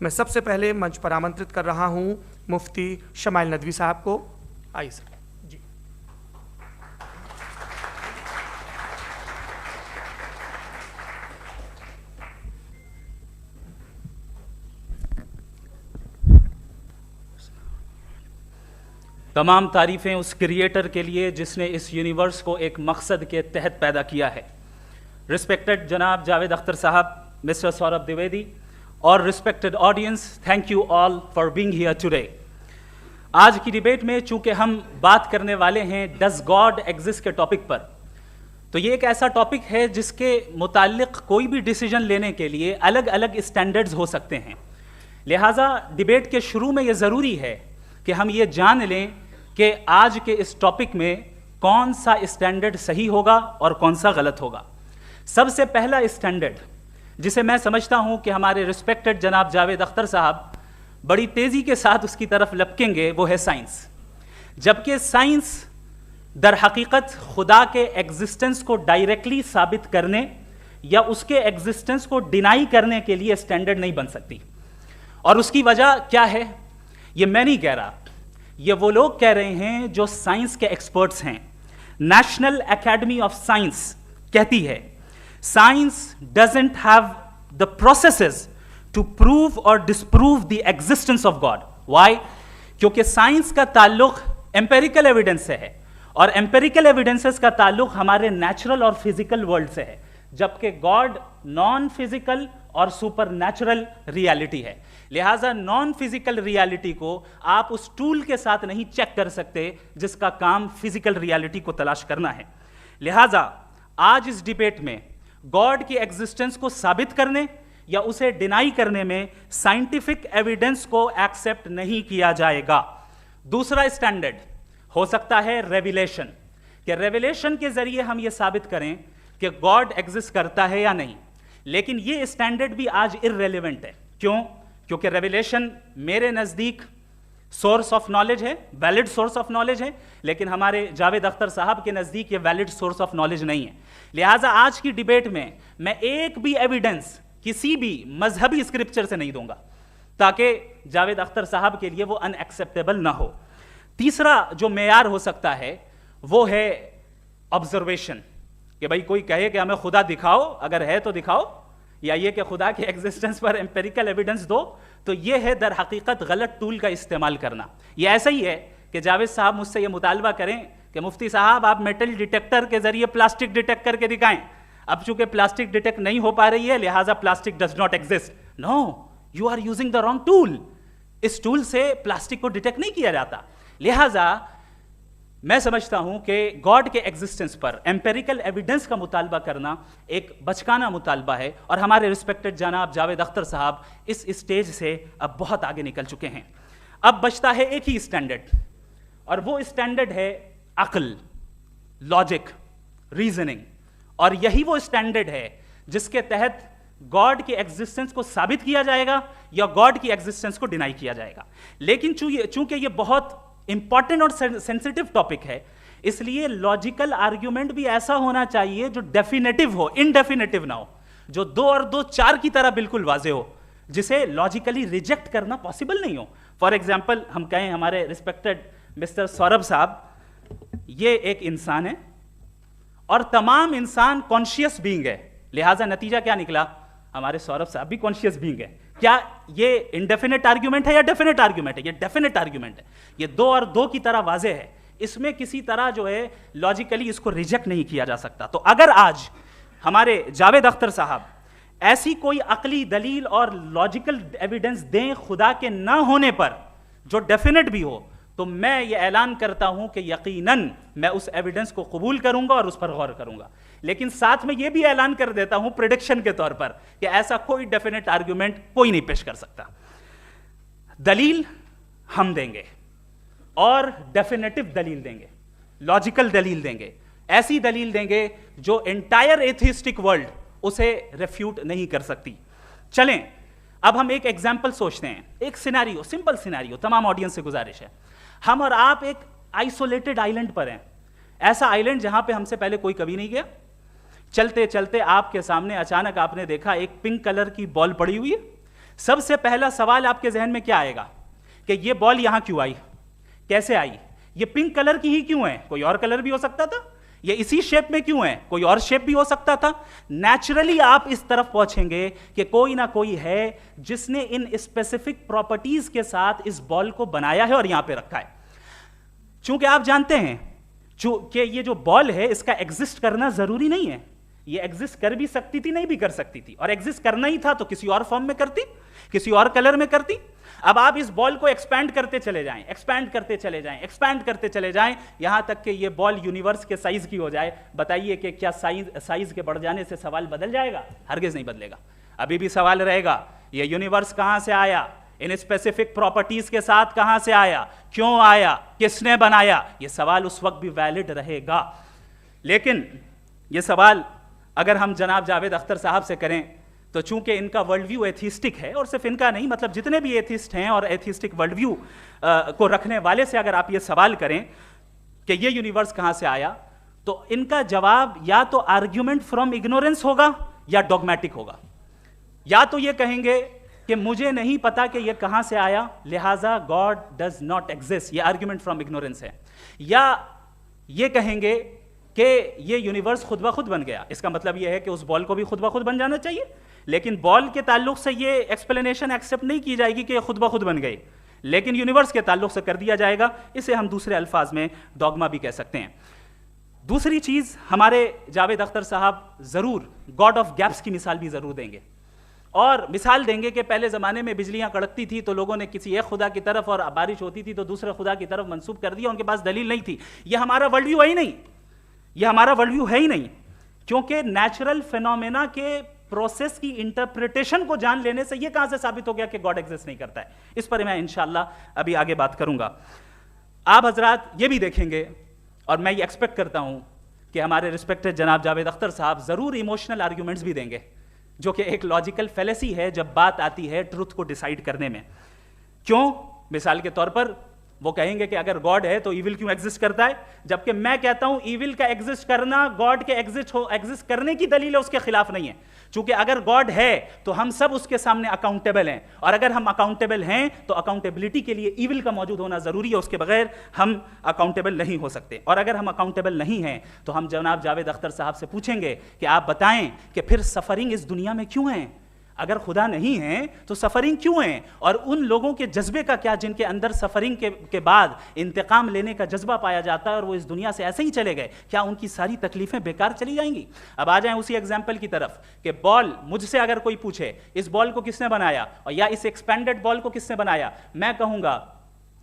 मैं सबसे पहले मंच पर आमंत्रित कर रहा हूं मुफ्ती शमाइल नदवी साहब को। आइए सर जी। तमाम तारीफ़ें उस क्रिएटर के लिए जिसने इस यूनिवर्स को एक मकसद के तहत पैदा किया है। रिस्पेक्टेड जनाब जावेद अख्तर साहब, मिस्टर सौरभ द्विवेदी और respected audience, thank you all for being here today. आज की डिबेट में चूंकि हम बात करने वाले हैं डज गॉड एग्जिस्ट के टॉपिक पर, तो ये एक ऐसा टॉपिक है जिसके मुताल्लिक कोई भी डिसीजन लेने के लिए अलग अलग स्टैंडर्ड्स हो सकते हैं। लिहाजा डिबेट के शुरू में ये ज़रूरी है कि हम ये जान लें कि आज के इस टॉपिक में कौन सा स्टैंडर्ड सही होगा और कौन सा गलत होगा। सबसे पहला स्टैंडर्ड जिसे मैं समझता हूं कि हमारे रिस्पेक्टेड जनाब जावेद अख्तर साहब बड़ी तेज़ी के साथ उसकी तरफ लपकेंगे, वो है साइंस। जबकि साइंस दर हकीकत खुदा के एग्जिस्टेंस को डायरेक्टली साबित करने या उसके एग्जिस्टेंस को डिनाई करने के लिए स्टैंडर्ड नहीं बन सकती। और उसकी वजह क्या है, ये मैं नहीं कह रहा, ये वो लोग कह रहे हैं जो साइंस के एक्सपर्ट्स हैं। नेशनल एकेडमी ऑफ साइंस कहती है science doesn't have the processes to prove और disprove the existence of God. Why? क्योंकि साइंस का ताल्लुक एम्पेरिकल एविडेंस से है और एम्पेरिकल एविडेंसेस का ताल्लुक हमारे नेचुरल और फिजिकल वर्ल्ड से है, जबकि गॉड नॉन फिजिकल और सुपर नेचुरल रियलिटी है। लिहाजा नॉन फिजिकल रियलिटी को आप उस टूल के साथ नहीं चेक कर सकते जिसका काम फिजिकल रियलिटी को तलाश करना है। लिहाजा आज इस डिबेट में गॉड की एग्जिस्टेंस को साबित करने या उसे डिनाई करने में साइंटिफिक एविडेंस को एक्सेप्ट नहीं किया जाएगा। दूसरा स्टैंडर्ड हो सकता है रेविलेशन, कि रेविलेशन के जरिए हम यह साबित करें कि गॉड एग्जिस्ट करता है या नहीं। लेकिन यह स्टैंडर्ड भी आज इररेलेवेंट है। क्यों? क्योंकि रेविलेशन मेरे नज़दीक सोर्स ऑफ नॉलेज है, वैलिड सोर्स ऑफ नॉलेज है, लेकिन हमारे जावेद अख्तर साहब के नज़दीक ये वैलिड सोर्स ऑफ नॉलेज नहीं है। लिहाजा आज की डिबेट में मैं एक भी एविडेंस किसी भी मजहबी स्क्रिप्चर से नहीं दूंगा ताकि जावेद अख्तर साहब के लिए वो अनएक्सेप्टेबल ना हो। तीसरा जो मेयार हो सकता है वो है ऑब्जर्वेशन, कि भाई कोई कहे कि हमें खुदा दिखाओ, अगर है तो दिखाओ, या ये कि खुदा के एग्जिस्टेंस पर एम्पेरिकल एविडेंस दो, तो ये है दर हकीकत गलत टूल का इस्तेमाल करना। ये ऐसा ही है कि जावेद साहब मुझसे ये मुतालबा करें कि मुफ्ती साहब आप मेटल डिटेक्टर के जरिए प्लास्टिक डिटेक्ट करके दिखाएं। अब चूंकि प्लास्टिक डिटेक्ट नहीं हो पा रही है लिहाजा plastic does not exist. No, you are using the wrong tool. इस टूल से प्लास्टिक को डिटेक्ट नहीं किया जाता। लिहाजा मैं समझता हूं कि गॉड के एग्जिस्टेंस पर एम्पेरिकल एविडेंस का मुतालबा करना एक बचकाना मुतालबा है और हमारे रिस्पेक्टेड जनाब जावेद अख्तर साहब इस स्टेज से अब बहुत आगे निकल चुके हैं। अब बचता है एक ही स्टैंडर्ड, और वो स्टैंडर्ड है अक्ल, लॉजिक, रीजनिंग। और यही वो स्टैंडर्ड है जिसके तहत गॉड के एग्जिस्टेंस को साबित किया जाएगा या गॉड की एग्जिस्टेंस को डिनाई किया जाएगा। लेकिन चूंकि ये बहुत इंपॉर्टेंट और सेंसिटिव टॉपिक है, इसलिए लॉजिकल आर्ग्यूमेंट भी ऐसा होना चाहिए जो डेफिनेटिव हो, इनडेफिनेटिव ना हो, जो 2 और 2 4 की तरह बिल्कुल वाजे हो, जिसे लॉजिकली रिजेक्ट करना पॉसिबल नहीं हो। फॉर एग्जाम्पल हम कहें हमारे रिस्पेक्टेड मिस्टर सौरभ साहब, ये एक इंसान है और तमाम इंसान कॉन्शियस बीइंग है, लिहाजा नतीजा क्या निकला, हमारे सौरभ साहब भी कॉन्शियस बीइंग है। क्या ये इनडेफिनेट आर्ग्यूमेंट है या डेफिनेट आर्ग्यूमेंट है? ये डेफिनेट आर्ग्यूमेंट है। ये 2 और 2 की तरह वाजे है, इसमें किसी तरह जो है लॉजिकली इसको रिजेक्ट नहीं किया जा सकता। तो अगर आज हमारे जावेद अख्तर साहब ऐसी कोई अकली दलील और लॉजिकल एविडेंस दें खुदा के ना होने पर जो डेफिनेट भी हो, तो मैं ये ऐलान करता हूं कि यकीनन मैं उस एविडेंस को कबूल करूंगा और उस पर गौर करूंगा। लेकिन साथ में यह भी ऐलान कर देता हूं प्रेडिक्शन के तौर पर कि ऐसा कोई डेफिनेट आर्ग्यूमेंट कोई नहीं पेश कर सकता। दलील हम देंगे और डेफिनेटिव दलील देंगे, लॉजिकल दलील देंगे, ऐसी दलील देंगे जो एंटायर एथिस्टिक वर्ल्ड उसे रेफ्यूट नहीं कर सकती। चलें अब हम एक एग्जाम्पल सोचते हैं, एक सिनेरियो, सिंपल सिनेरियो, तमाम ऑडियंस से गुजारिश है, हम और आप एक आइसोलेटेड आइलैंड पर हैं, ऐसा आइलैंड जहां पे हमसे पहले कोई कभी नहीं गया। चलते चलते आपके सामने अचानक आपने देखा एक पिंक कलर की बॉल पड़ी हुई है, सबसे पहला सवाल आपके जहन में क्या आएगा कि ये बॉल यहां क्यों आई, कैसे आई, ये पिंक कलर की ही क्यों है, कोई और कलर भी हो सकता था, ये इसी शेप में क्यों है, कोई और शेप भी हो सकता था। नेचुरली आप इस तरफ पहुंचेंगे कि कोई ना कोई है जिसने इन स्पेसिफिक प्रॉपर्टीज के साथ इस बॉल को बनाया है और यहां पे रखा है। चूंकि आप जानते हैं कि ये जो बॉल है इसका एग्जिस्ट करना जरूरी नहीं है, ये एग्जिस्ट कर भी सकती थी, नहीं भी कर सकती थी, और एग्जिस्ट करना ही था तो किसी और फॉर्म में करती, किसी और कलर में करती। अब आप इस बॉल को एक्सपैंड करते चले जाएं, एक्सपैंड करते चले जाएं, एक्सपैंड करते चले जाएं, यहां तक कि ये बॉल यूनिवर्स के साइज की हो जाए। बताइए कि क्या साइज के बढ़ जाने से सवाल बदल जाएगा? हरगिज नहीं बदलेगा। अभी भी सवाल रहेगा ये यूनिवर्स कहां से आया, इन स्पेसिफिक प्रॉपर्टीज के साथ कहां से आया, क्यों आया, किसने बनाया, ये सवाल उस वक्त भी वैलिड रहेगा। लेकिन ये सवाल अगर हम जनाब जावेद अख्तर साहब से करें तो चूंकि इनका वर्ल्ड व्यू एथिस्टिक है, और सिर्फ इनका नहीं, मतलब जितने भी एथिस्ट हैं और एथिस्टिक वर्ल्ड व्यू को रखने वाले से अगर आप ये सवाल करें कि ये यूनिवर्स कहां से आया, तो इनका जवाब या तो आर्ग्यूमेंट फ्रॉम इग्नोरेंस होगा या डॉगमेटिक होगा। या तो ये कहेंगे कि मुझे नहीं पता कि ये कहां से आया, लिहाजा गॉड डज नॉट एग्जिस्ट, ये आर्ग्यूमेंट फ्रॉम इग्नोरेंस है, या ये कहेंगे कि ये यूनिवर्स खुद ब खुद बन गया। इसका मतलब ये है कि उस बॉल को भी खुद ब खुद बन जाना चाहिए, लेकिन बॉल के ताल्लुक से ये एक्सप्लेनेशन एक्सेप्ट नहीं की जाएगी कि ये खुद ब खुद बन गई, लेकिन यूनिवर्स के ताल्लुक से कर दिया जाएगा। इसे हम दूसरे अल्फाज में डॉगमा भी कह सकते हैं। दूसरी चीज, हमारे जावेद अख्तर साहब जरूर गॉड ऑफ गैप्स की मिसाल भी जरूर देंगे, और मिसाल देंगे कि पहले ज़माने में बिजलियां कड़कती थी तो लोगों ने किसी एक खुदा की तरफ, और बारिश होती थी तो दूसरे खुदा की तरफ मंसूब कर दिया, उनके पास दलील नहीं थी। यह हमारा वर्ल्ड व्यू है ही नहीं, यह हमारा वर्ल्ड व्यू है ही नहीं, क्योंकि नेचुरल फिनोमेना के प्रोसेस की इंटरप्रिटेशन को जान लेने से यह कहां से साबित हो गया कि गॉड एग्जिस्ट नहीं करता है। इस पर मैं इंशाअल्लाह अभी आगे बात करूंगा। आप हजरात ये भी देखेंगे, और मैं ये एक्सपेक्ट करता हूं कि हमारे रिस्पेक्टेड जनाब जावेद अख्तर साहब जरूर इमोशनल आर्ग्यूमेंट्स भी देंगे, जो कि एक लॉजिकल फेलेसी है जब बात आती है ट्रुथ को डिसाइड करने में। क्यों? मिसाल के तौर पर वो कहेंगे कि अगर गॉड है तो ईविल क्यों एग्जिस्ट करता है, जबकि मैं कहता हूं ईविल का एग्जिस्ट करना गॉड के एग्जिस्ट करने की दलील है, उसके खिलाफ नहीं है। चूंकि अगर गॉड है तो हम सब उसके सामने अकाउंटेबल हैं, और अगर हम अकाउंटेबल हैं तो अकाउंटेबिलिटी के लिए ईविल का मौजूद होना जरूरी है, उसके बगैर हम अकाउंटेबल नहीं हो सकते। और अगर हम अकाउंटेबल नहीं हैं तो हम जनाब जावेद अख्तर साहब से पूछेंगे कि आप बताएं कि फिर सफरिंग इस दुनिया में क्यों है? अगर खुदा नहीं है तो सफरिंग क्यों है? और उन लोगों के जज्बे का क्या जिनके अंदर सफरिंग के बाद इंतकाम लेने का जज्बा पाया जाता है और वो इस दुनिया से ऐसे ही चले गए, क्या उनकी सारी तकलीफें बेकार चली जाएंगी? अब आ जाएं उसी एग्जाम्पल की तरफ कि बॉल, मुझसे अगर कोई पूछे इस बॉल को किसने बनाया और या इस एक्सपेंडेड बॉल को किसने बनाया, मैं कहूंगा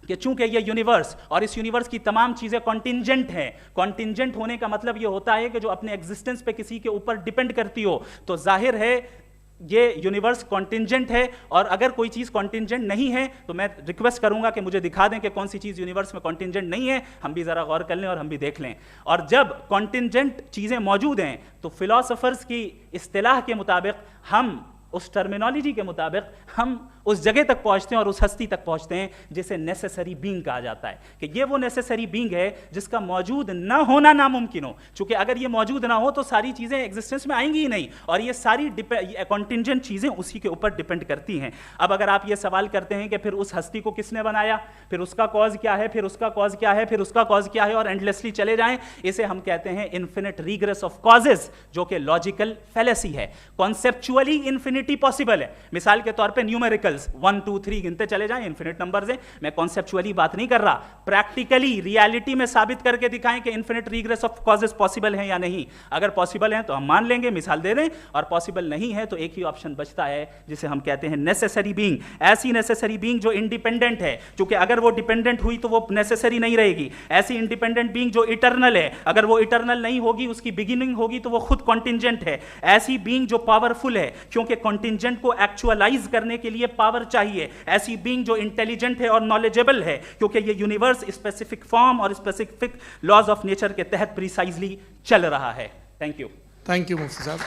कि चूंकि ये यूनिवर्स और इस यूनिवर्स की तमाम चीजें कॉन्टिंजेंट हैं। कॉन्टिंजेंट होने का मतलब ये होता है कि जो अपने एग्जिस्टेंस पे किसी के ऊपर डिपेंड करती हो, तो जाहिर है ये यूनिवर्स कॉन्टिंजेंट है। और अगर कोई चीज़ कॉन्टिंजेंट नहीं है तो मैं रिक्वेस्ट करूंगा कि मुझे दिखा दें कि कौन सी चीज़ यूनिवर्स में कॉन्टिंजेंट नहीं है, हम भी ज़रा गौर कर लें और हम भी देख लें। और जब कॉन्टिंजेंट चीज़ें मौजूद हैं तो फिलोसोफर्स की इस्तिलाह के मुताबिक, हम उस टर्मिनोलॉजी के मुताबिक हम उस जगह तक पहुंचते हैं और उस हस्ती तक पहुंचते हैं जिसे नेसेसरी बीइंग कहा जाता है, कि ये वो नेसेसरी बीइंग है जिसका मौजूद ना होना नामुमकिन हो। क्योंकि अगर ये मौजूद ना हो तो सारी चीज़ें एग्जिस्टेंस में आएंगी ही नहीं, और ये सारी कॉन्टिंजेंट चीज़ें उसी के ऊपर डिपेंड करती हैं। अब अगर आप ये सवाल करते हैं कि फिर उस हस्ती को किसने बनाया, फिर उसका कॉज क्या है, फिर उसका कॉज क्या है, फिर उसका कॉज क्या है, और एंडलेसली चले जाएं, इसे हम कहते हैं इन्फिनिट रीग्रेस ऑफ कॉजेज, जो कि लॉजिकल फेलेसी है। कॉन्सेप्चुअली इन्फिनिटी पॉसिबल है। मिसाल के तौर पे न्यूमेरिकल्स 1 2 3 गिनते चले जाएं, इन्फिनिट नंबर्स हैं। मैं कॉन्सेप्चुअली बात नहीं कर रहा, प्रैक्टिकली रियलिटी में साबित करके दिखाएं कि infinite regress of causes possible है या नहीं। अगर पॉसिबल है तो हम मान लेंगे, मिसाल दे दें, और पॉसिबल नहीं है तो एक ही ऑप्शन बचता है जिसे हम कहते हैं नेसेसरी बीइंग। ऐसी नेसेसरी बीइंग जो इंडिपेंडेंट है, क्योंकि अगर वो डिपेंडेंट हुई तो वो नेसेसरी नहीं रहेगी। ऐसी इंडिपेंडेंट बीइंग जो इटर्नल है, अगर वो इटर्नल नहीं होगी, उसकी बिगिनिंग होगी तो वो खुद कॉन्टिंजेंट है। ऐसी बीइंग जो पावरफुल है, क्योंकि कॉन्टिंजेंट को एक्चुअलाइज करने के लिए पावर चाहिए। ऐसी बीइंग जो इंटेलिजेंट है और नॉलेजेबल है, क्योंकि ये यूनिवर्स स्पेसिफिक फॉर्म और स्पेसिफिक लॉज ऑफ नेचर के तहत प्रिसाइजली चल रहा है। Thank you. थैंक यू मुफ्ती साहब।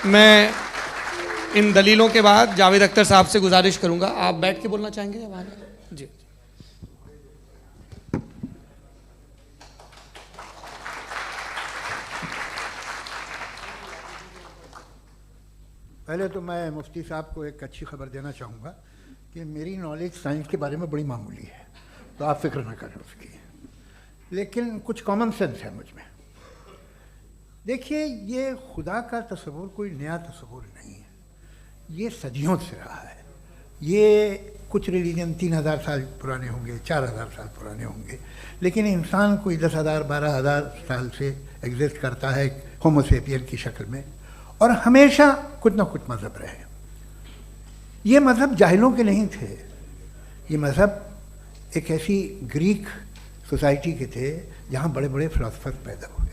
मैं इन दलीलों के बाद जावेद अख्तर साहब से गुजारिश करूंगा, आप बैठ के बोलना चाहेंगे या बाहर? जी। पहले तो मैं मुफ्ती साहब को एक अच्छी खबर देना चाहूँगा कि मेरी नॉलेज साइंस के बारे में बड़ी मामूली है, तो आप फिक्र न करें उसकी, लेकिन कुछ कॉमन सेंस है मुझ में। देखिए, ये खुदा का तस्वुर कोई नया तस्वुर नहीं है, ये सदियों से रहा है। ये कुछ रिलीजन 3000 साल पुराने होंगे, 4000 साल पुराने होंगे, लेकिन इंसान कोई 10,000 12,000 साल से एग्जिस्ट करता है होमो सेपियन की शक्ल में, और हमेशा कुछ ना कुछ मज़हब रहे। ये मज़हब जाहिलों के नहीं थे, ये मज़हब एक ऐसी ग्रीक सोसाइटी के थे जहाँ बड़े बड़े फिलोसफर पैदा हुए।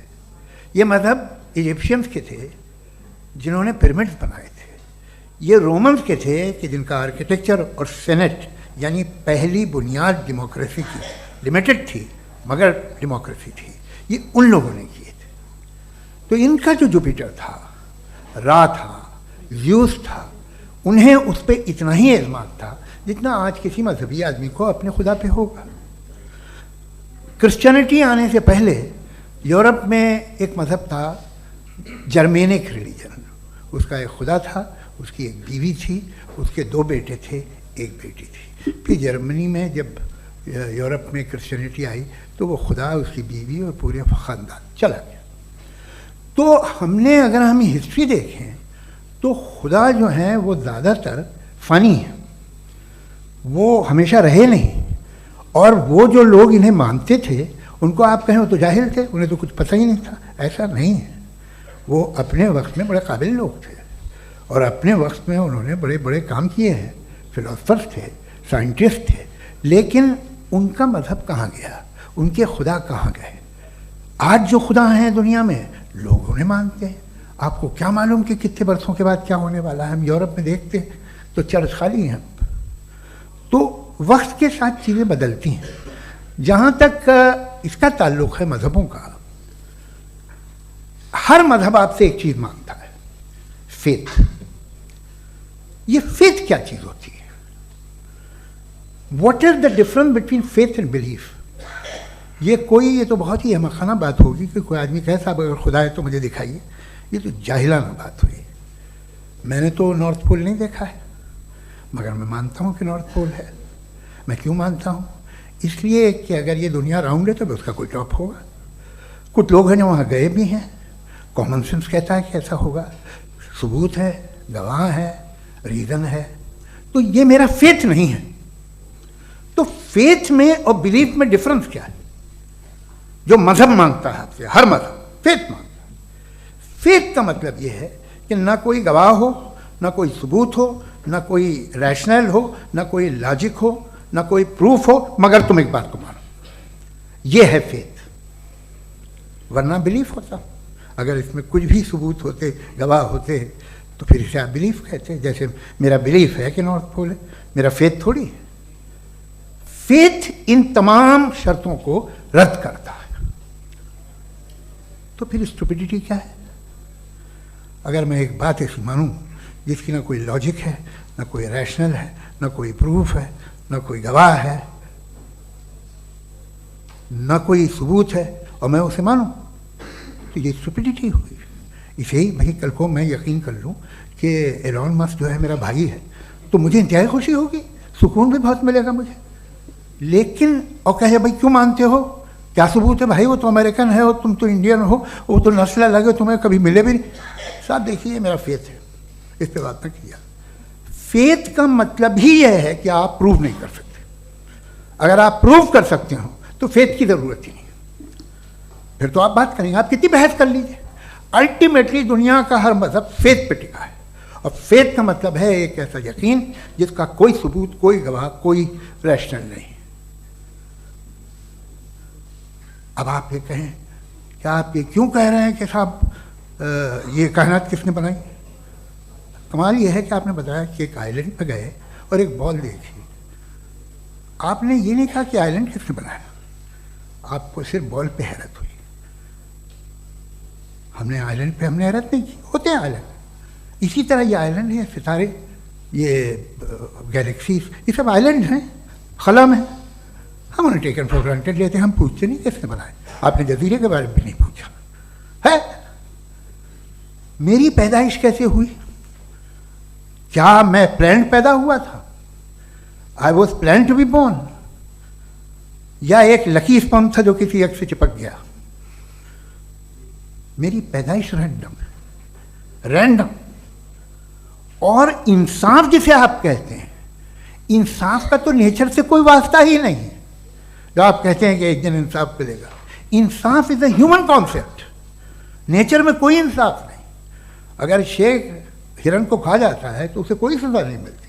ये मज़हब इजिप्शियंस के थे जिन्होंने पिरामिड्स बनाए थे। ये रोमन्स के थे कि जिनका आर्किटेक्चर और सेनेट यानी पहली बुनियाद डेमोक्रेसी की, लिमिटेड थी मगर डेमोक्रेसी थी, ये उन लोगों ने किए थे। तो इनका जो जुपिटर था, रा था, ज़्यूस था, उन्हें उस पर इतना ही एतमाद था जितना आज किसी मजहबी आदमी को अपने खुदा पे होगा। क्रिश्चियनिटी आने से पहले यूरोप में एक मज़हब था जर्मेनिक रिलीजन, उसका एक खुदा था, उसकी एक बीवी थी, उसके 2 बेटे थे, एक बेटी थी। फिर जर्मनी में जब यूरोप में क्रिश्चियनिटी आई तो वो खुदा, उसकी बीवी और पूरे ख़ानदान चला गया। तो हमने, अगर हम हिस्ट्री देखें तो खुदा जो हैं वो ज़्यादातर फ़नी है, वो हमेशा रहे नहीं। और वो जो लोग इन्हें मानते थे उनको आप कहें वो तो जाहिल थे, उन्हें तो कुछ पता ही नहीं था, ऐसा नहीं है। वो अपने वक्त में बड़े काबिल लोग थे और अपने वक्त में उन्होंने बड़े बड़े काम किए हैं, फिलोसफर्स थे, साइंटिस्ट थे, लेकिन उनका मज़हब कहाँ गया, उनके खुदा कहाँ गए? आज जो खुदा हैं दुनिया में लोग उन्हें मानते हैं। आपको क्या मालूम कि कितने बरसों के बाद क्या होने वाला है? हम यूरोप में देखते हैं तो चर्च खाली हैं। तो वक्त के साथ चीज़ें बदलती हैं। जहाँ तक इसका ताल्लुक़ है मज़हबों का, हर मज़हब आपसे एक चीज़ मांगता है, फेथ। ये फेथ क्या चीज़ होती है? What is the difference between faith and belief? ये तो बहुत ही अहमक़ाना बात होगी कि कोई आदमी कहे साहब अगर खुदा है तो मुझे दिखाइए। ये तो जाहिलाना बात हुई। मैंने तो नॉर्थ पोल नहीं देखा है, मगर मैं मानता हूँ कि नॉर्थ पोल है। मैं क्यों मानता हूँ? इसलिए कि अगर ये दुनिया राउंड है तो उसका कोई टॉप होगा। कुछ लोग हैं जो वहाँ गए भी हैं, कॉमन सेंस कहता है कि ऐसा होगा, सबूत है, गवाह है, रीज़न है। तो ये मेरा फेथ नहीं है। तो फेथ में और बिलीफ में डिफरेंस क्या है? जो मज़हब मांगता है आपसे, हर मज़हब फेथ मांगता है। फेथ का मतलब ये है कि ना कोई गवाह हो, ना कोई सबूत हो, ना कोई रैशनल हो, ना कोई लॉजिक हो, ना कोई प्रूफ हो, मगर तुम एक बात को मानो। ये है फेथ। वरना बिलीफ होता। अगर इसमें कुछ भी सबूत होते, गवाह होते, तो फिर इसे आप बिलीफ कहते। जैसे मेरा बिलीफ है कि नॉर्थ पोल है, मेरा फेथ थोड़ी है। फेथ इन तमाम शर्तों को रद्द करता है। तो फिर स्टुपिडिटी क्या है? अगर मैं एक बात ऐसी मानूं जिसकी ना कोई लॉजिक है, ना कोई रैशनल है, ना कोई प्रूफ है, ना कोई गवाह है, ना कोई सबूत है, और मैं उसे मानूं, तो ये स्टुपिडिटी हुई। इसे ही भाई कल को मैं यकीन कर लूं कि एलॉन मस्क जो है मेरा भाई है, तो मुझे इंतहाई खुशी होगी, सुकून भी बहुत मिलेगा मुझे। लेकिन और कहे भाई क्यों मानते हो, क्या सबूत है? भाई वो तो अमेरिकन है और तुम तो इंडियन हो, वो तो नस्ल अलग है, तुम्हें कभी मिले भी नहीं। साहब देखिए, मेरा फेथ है, इस पर बात न किया। फेथ का मतलब ही यह है कि आप प्रूव नहीं कर सकते। अगर आप प्रूव कर सकते हो तो फेथ की ज़रूरत ही नहीं, फिर तो आप बात करेंगे, आप कितनी बहस कर लीजिए। अल्टीमेटली दुनिया का हर मज़हब फेथ पे टिका है, और फेथ का मतलब है एक ऐसा यकीन जिसका कोई सबूत, कोई गवाह, कोई रैशनल नहीं। अब आप ये कहें, क्या आप ये क्यों कह रहे हैं कि साहब ये कायनात किसने बनाई? कमाल ये है कि आपने बताया कि एक आइलैंड पे गए और एक बॉल देखी। आपने ये नहीं कहा कि आइलैंड किसने बनाया, आपको सिर्फ बॉल पे हैरत हुई। हमने आइलैंड पे हमने हैरत नहीं की, होते हैं आइलैंड। इसी तरह ये आइलैंड है, सितारे, ये गैलेक्सीज, ये सब आइलैंड हैं, खला में। हम उन्हें टेकन फॉर ग्रांटेड लेते हैं, हम पूछते नहीं किसने बनाए। आपने जजीरे के बारे में भी नहीं पूछा है। मेरी पैदाइश कैसे हुई? क्या मैं प्लान पैदा हुआ था? I was plan to be born, या एक लकी स्पर्म था जो किसी एग से चिपक गया? मेरी पैदाइश रैंडम। और इंसाफ जिसे आप कहते हैं, इंसाफ का तो नेचर से कोई वास्ता ही नहीं है। जो आप कहते हैं कि एक दिन इंसाफ मिलेगा, इंसाफ is a human concept, nature में कोई इंसाफ नहीं। अगर शेर हिरन को खा जाता है तो उसे कोई सजा नहीं मिलती।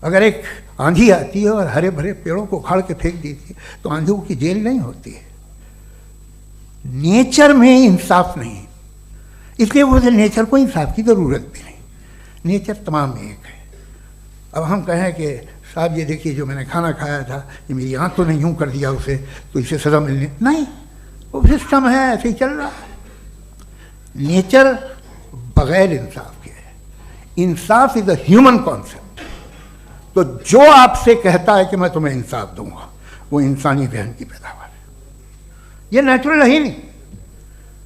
अगर एक आंधी आती है और हरे भरे पेड़ों को उखाड़ के फेंक देती है तो आंधियों की जेल नहीं होती है। नेचर में इंसाफ नहीं, इसलिए मुझे नेचर को इंसाफ की जरूरत भी नहीं। नेचर तमाम एक है। अब हम कहें कि साहब ये देखिए जो मैंने खाना खाया था, ये मेरी आँख तो नहीं यूँ कर दिया उसे, तो इसे सज़ा मिलने नहीं, वो सिस्टम है, ऐसे ही चल रहा है। नेचर बगैर इंसाफ के है। इंसाफ इज अ ह्यूमन कॉन्सेप्ट। तो जो आपसे कहता है कि मैं तुम्हें इंसाफ दूंगा, वो इंसानी जहन की पैदावार है। ये नेचुरल है ही नहीं,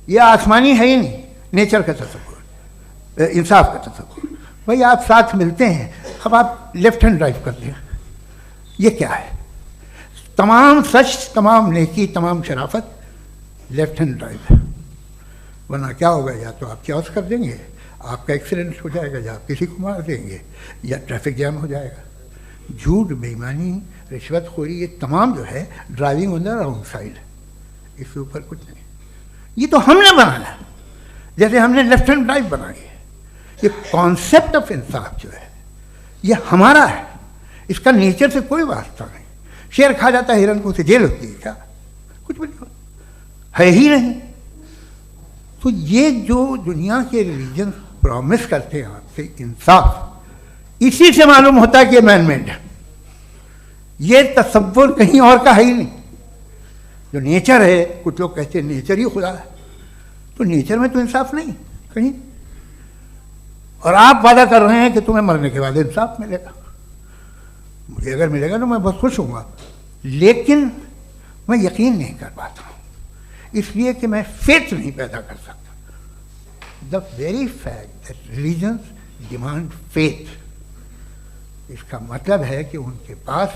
ये आसमानी है ही नहीं। नेचर का तसव्वुर, इंसाफ का तसव्वुर। भाई आप साथ मिलते हैं, अब आप लेफ्ट हैंड ड्राइव कर दिया, ये क्या है? तमाम सच, तमाम नेकी, तमाम शराफत लेफ्ट हैंड ड्राइव है। वरना क्या होगा, या तो आप क्रॉस कर देंगे, आपका एक्सीडेंट हो जाएगा, या आप किसी को मार देंगे, या ट्रैफिक जैम हो जाएगा। झूठ, बेईमानी, रिश्वतखोरी, ये तमाम जो है driving on the wrong side, इसके ऊपर कुछ नहीं। ये तो हमने बनाया, जैसे हमने लेफ्ट हैंड ड्राइव बनाई है। ये कॉन्सेप्ट ऑफ इंसाफ जो है ये हमारा है, इसका नेचर से कोई वास्ता नहीं। शेर खा जाता है हिरन को, उसे जेल होती है क्या? कुछ भी नहीं, है ही नहीं। तो ये जो दुनिया के रिलीजन प्रॉमिस करते हैं आपसे इंसाफ, इसी से मालूम होता है कि मैन मेड है। ये तसव्वुर कहीं और का है ही नहीं। जो नेचर है, कुछ लोग कहते हैं नेचर ही खुदा है, तो नेचर में तो इंसाफ नहीं कहीं। और आप वादा कर रहे हैं कि तुम्हें मरने के बाद इंसाफ मिलेगा। मुझे अगर मिलेगा तो मैं बहुत खुश होऊंगा, लेकिन मैं यकीन नहीं कर पाता हूँ, इसलिए कि मैं फेथ नहीं पैदा कर सकता। The very fact that religions demand faith, इसका मतलब है कि उनके पास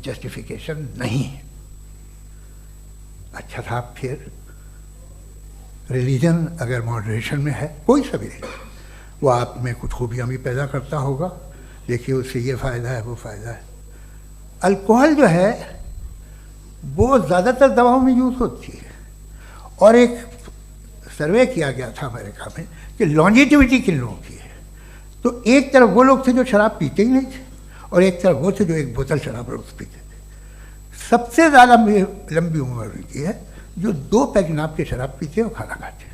जस्टिफिकेशन नहीं है। अच्छा साहब, फिर रिलीजन अगर मॉडरेशन में है, कोई सा भी रिलीजन, वो आप में कुछ खूबियाँ भी पैदा करता होगा। देखिए उससे ये फ़ायदा है, वो फ़ायदा है। अल्कोहल जो है वो ज़्यादातर दवाओं में यूज़ होती है, और एक सर्वे किया गया था अमेरिका में कि लॉन्जिटिविटी किन लोगों की है। तो एक तरफ वो लोग थे जो शराब पीते ही नहीं थे, और एक तरफ वो थे जो एक बोतल शराब रोज़ पीते थे। सबसे ज़्यादा लंबी उम्र उनकी है जो 2 पैक नाप के शराब पीते हैं और खाना खाते हैं।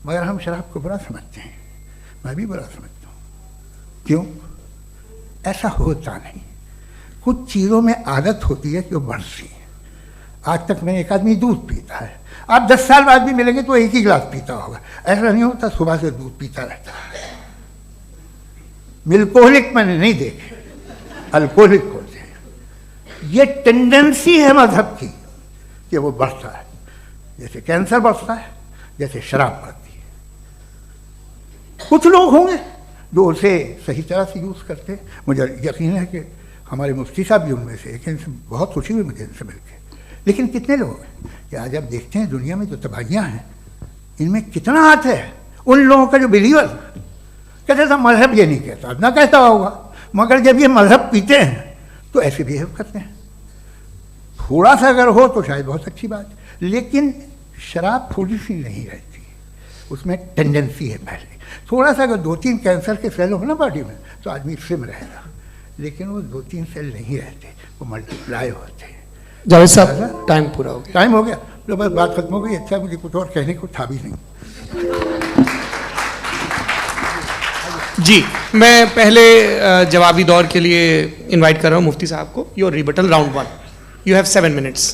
मगर हम शराब को बुरा समझते हैं, मैं भी बुरा समझता हूँ। क्यों? ऐसा होता नहीं। कुछ चीज़ों में आदत होती है कि वो बढ़ती है। आज तक में एक आदमी दूध पीता है, आप 10 साल बाद भी मिलेंगे तो एक ही गिलास पीता होगा। ऐसा नहीं होता, सुबह से दूध पीता रहता है। मिल्कोहलिक मैंने नहीं देखे, अल्कोहलिक होते हैं। ये टेंडेंसी है मजहब की कि वो बढ़ता है, जैसे कैंसर बढ़ता है, जैसे शराब बढ़ती है। कुछ लोग होंगे जो उसे सही तरह से यूज़ करते हैं। मुझे यकीन है कि हमारे मुफ्ती साहब भी उनमें से एक, इनसे बहुत खुशी हुई मुझे इनसे मिलकर। लेकिन कितने लोग हैं कि आज आप देखते हैं दुनिया में जो तबाहियाँ हैं, इनमें कितना हाथ है उन लोगों का जो बिलीवर कहते थे मजहब ये नहीं कहता, ना कहता होगा, मगर जब ये मजहब पीते हैं तो ऐसे बिहेव करते हैं। थोड़ा सा अगर हो तो शायद बहुत अच्छी बात, लेकिन शराब थोड़ी सी नहीं रहती, उसमें टेंडेंसी है। पहले थोड़ा सा अगर 2-3 कैंसर के सेल हो ना बॉडी में तो आदमी स्लिम रहेगा, लेकिन वो 2-3 सेल नहीं रहते, वो मल्टीप्लाई होते हैं। जावेद साहब, टाइम पूरा हो गया। टाइम हो गया तो बस बात खत्म हो गई। अच्छा, मुझे कुछ और कहने को था भी नहीं। जी, मैं पहले जवाबी दौर के लिए इनवाइट कर रहा हूँ मुफ्ती साहब को। Your rebuttal round 1, you have 7 minutes.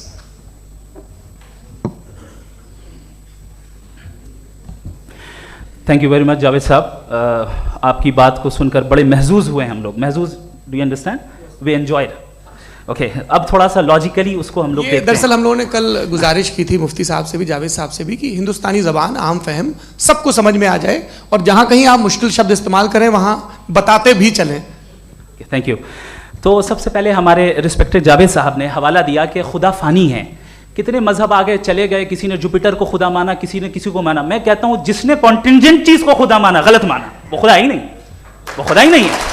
Thank you very much Javed साहब। आपकी बात को सुनकर बड़े महजूज हुए हम लोग। महजूज, do you understand? We enjoyed. Okay, अब थोड़ा सा लॉजिकली उसको हम लोग देखते हैं। दरअसल हम लोगों ने कल गुजारिश की थी मुफ्ती साहब से भी, जावेद साहब से भी, कि हिंदुस्तानी ज़बान आम फहम सबको समझ में आ जाए और जहाँ कहीं आप मुश्किल शब्द इस्तेमाल करें वहाँ बताते भी चलें। Thank you. तो सबसे पहले हमारे रिस्पेक्टेड जावेद साहब ने हवाला दिया कि खुदा फ़ानी है, कितने मजहब आगे चले गए, किसी ने जुपिटर को खुदा माना, किसी ने किसी को माना। मैं कहता हूँ जिसने कॉन्टिंजेंट चीज़ को खुदा माना, गलत माना, वो खुदा ही नहीं, वो खुदा ही नहीं है।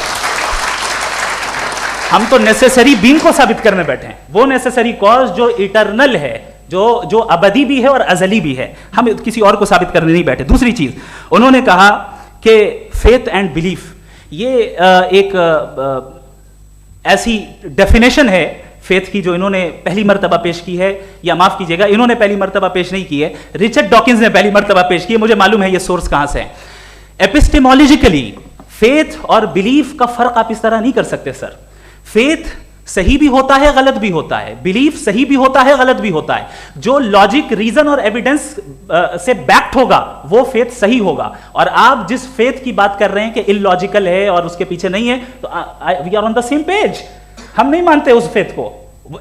हम तो नेसेसरी बीइंग को साबित करने बैठे हैं, वो नेसेसरी कॉज जो इटरनल है, जो अबदी भी है और अजली भी है, हम किसी और को साबित करने नहीं बैठे। दूसरी चीज उन्होंने कहा कि फेथ एंड बिलीफ, ये एक ऐसी डेफिनेशन है फेथ की जो इन्होंने पहली मर्तबा पेश की है, या माफ कीजिएगा इन्होंने पहली मर्तबा पेश नहीं की है, रिचर्ड डॉकिंस ने पहली मर्तबा पेश की है। मुझे मालूम है ये सोर्स कहां से है। एपिस्टेमोलॉजिकली फेथ और बिलीफ का फर्क आप इस तरह नहीं कर सकते सर। फेथ सही भी होता है, गलत भी होता है, बिलीफ सही भी होता है, गलत भी होता है। जो लॉजिक, रीजन और एविडेंस से बैक्ड होगा वो फेथ सही होगा। और आप जिस फेथ की बात कर रहे हैं कि इलॉजिकल है और उसके पीछे नहीं है, तो we are on the same page. हम नहीं मानते उस फेथ को,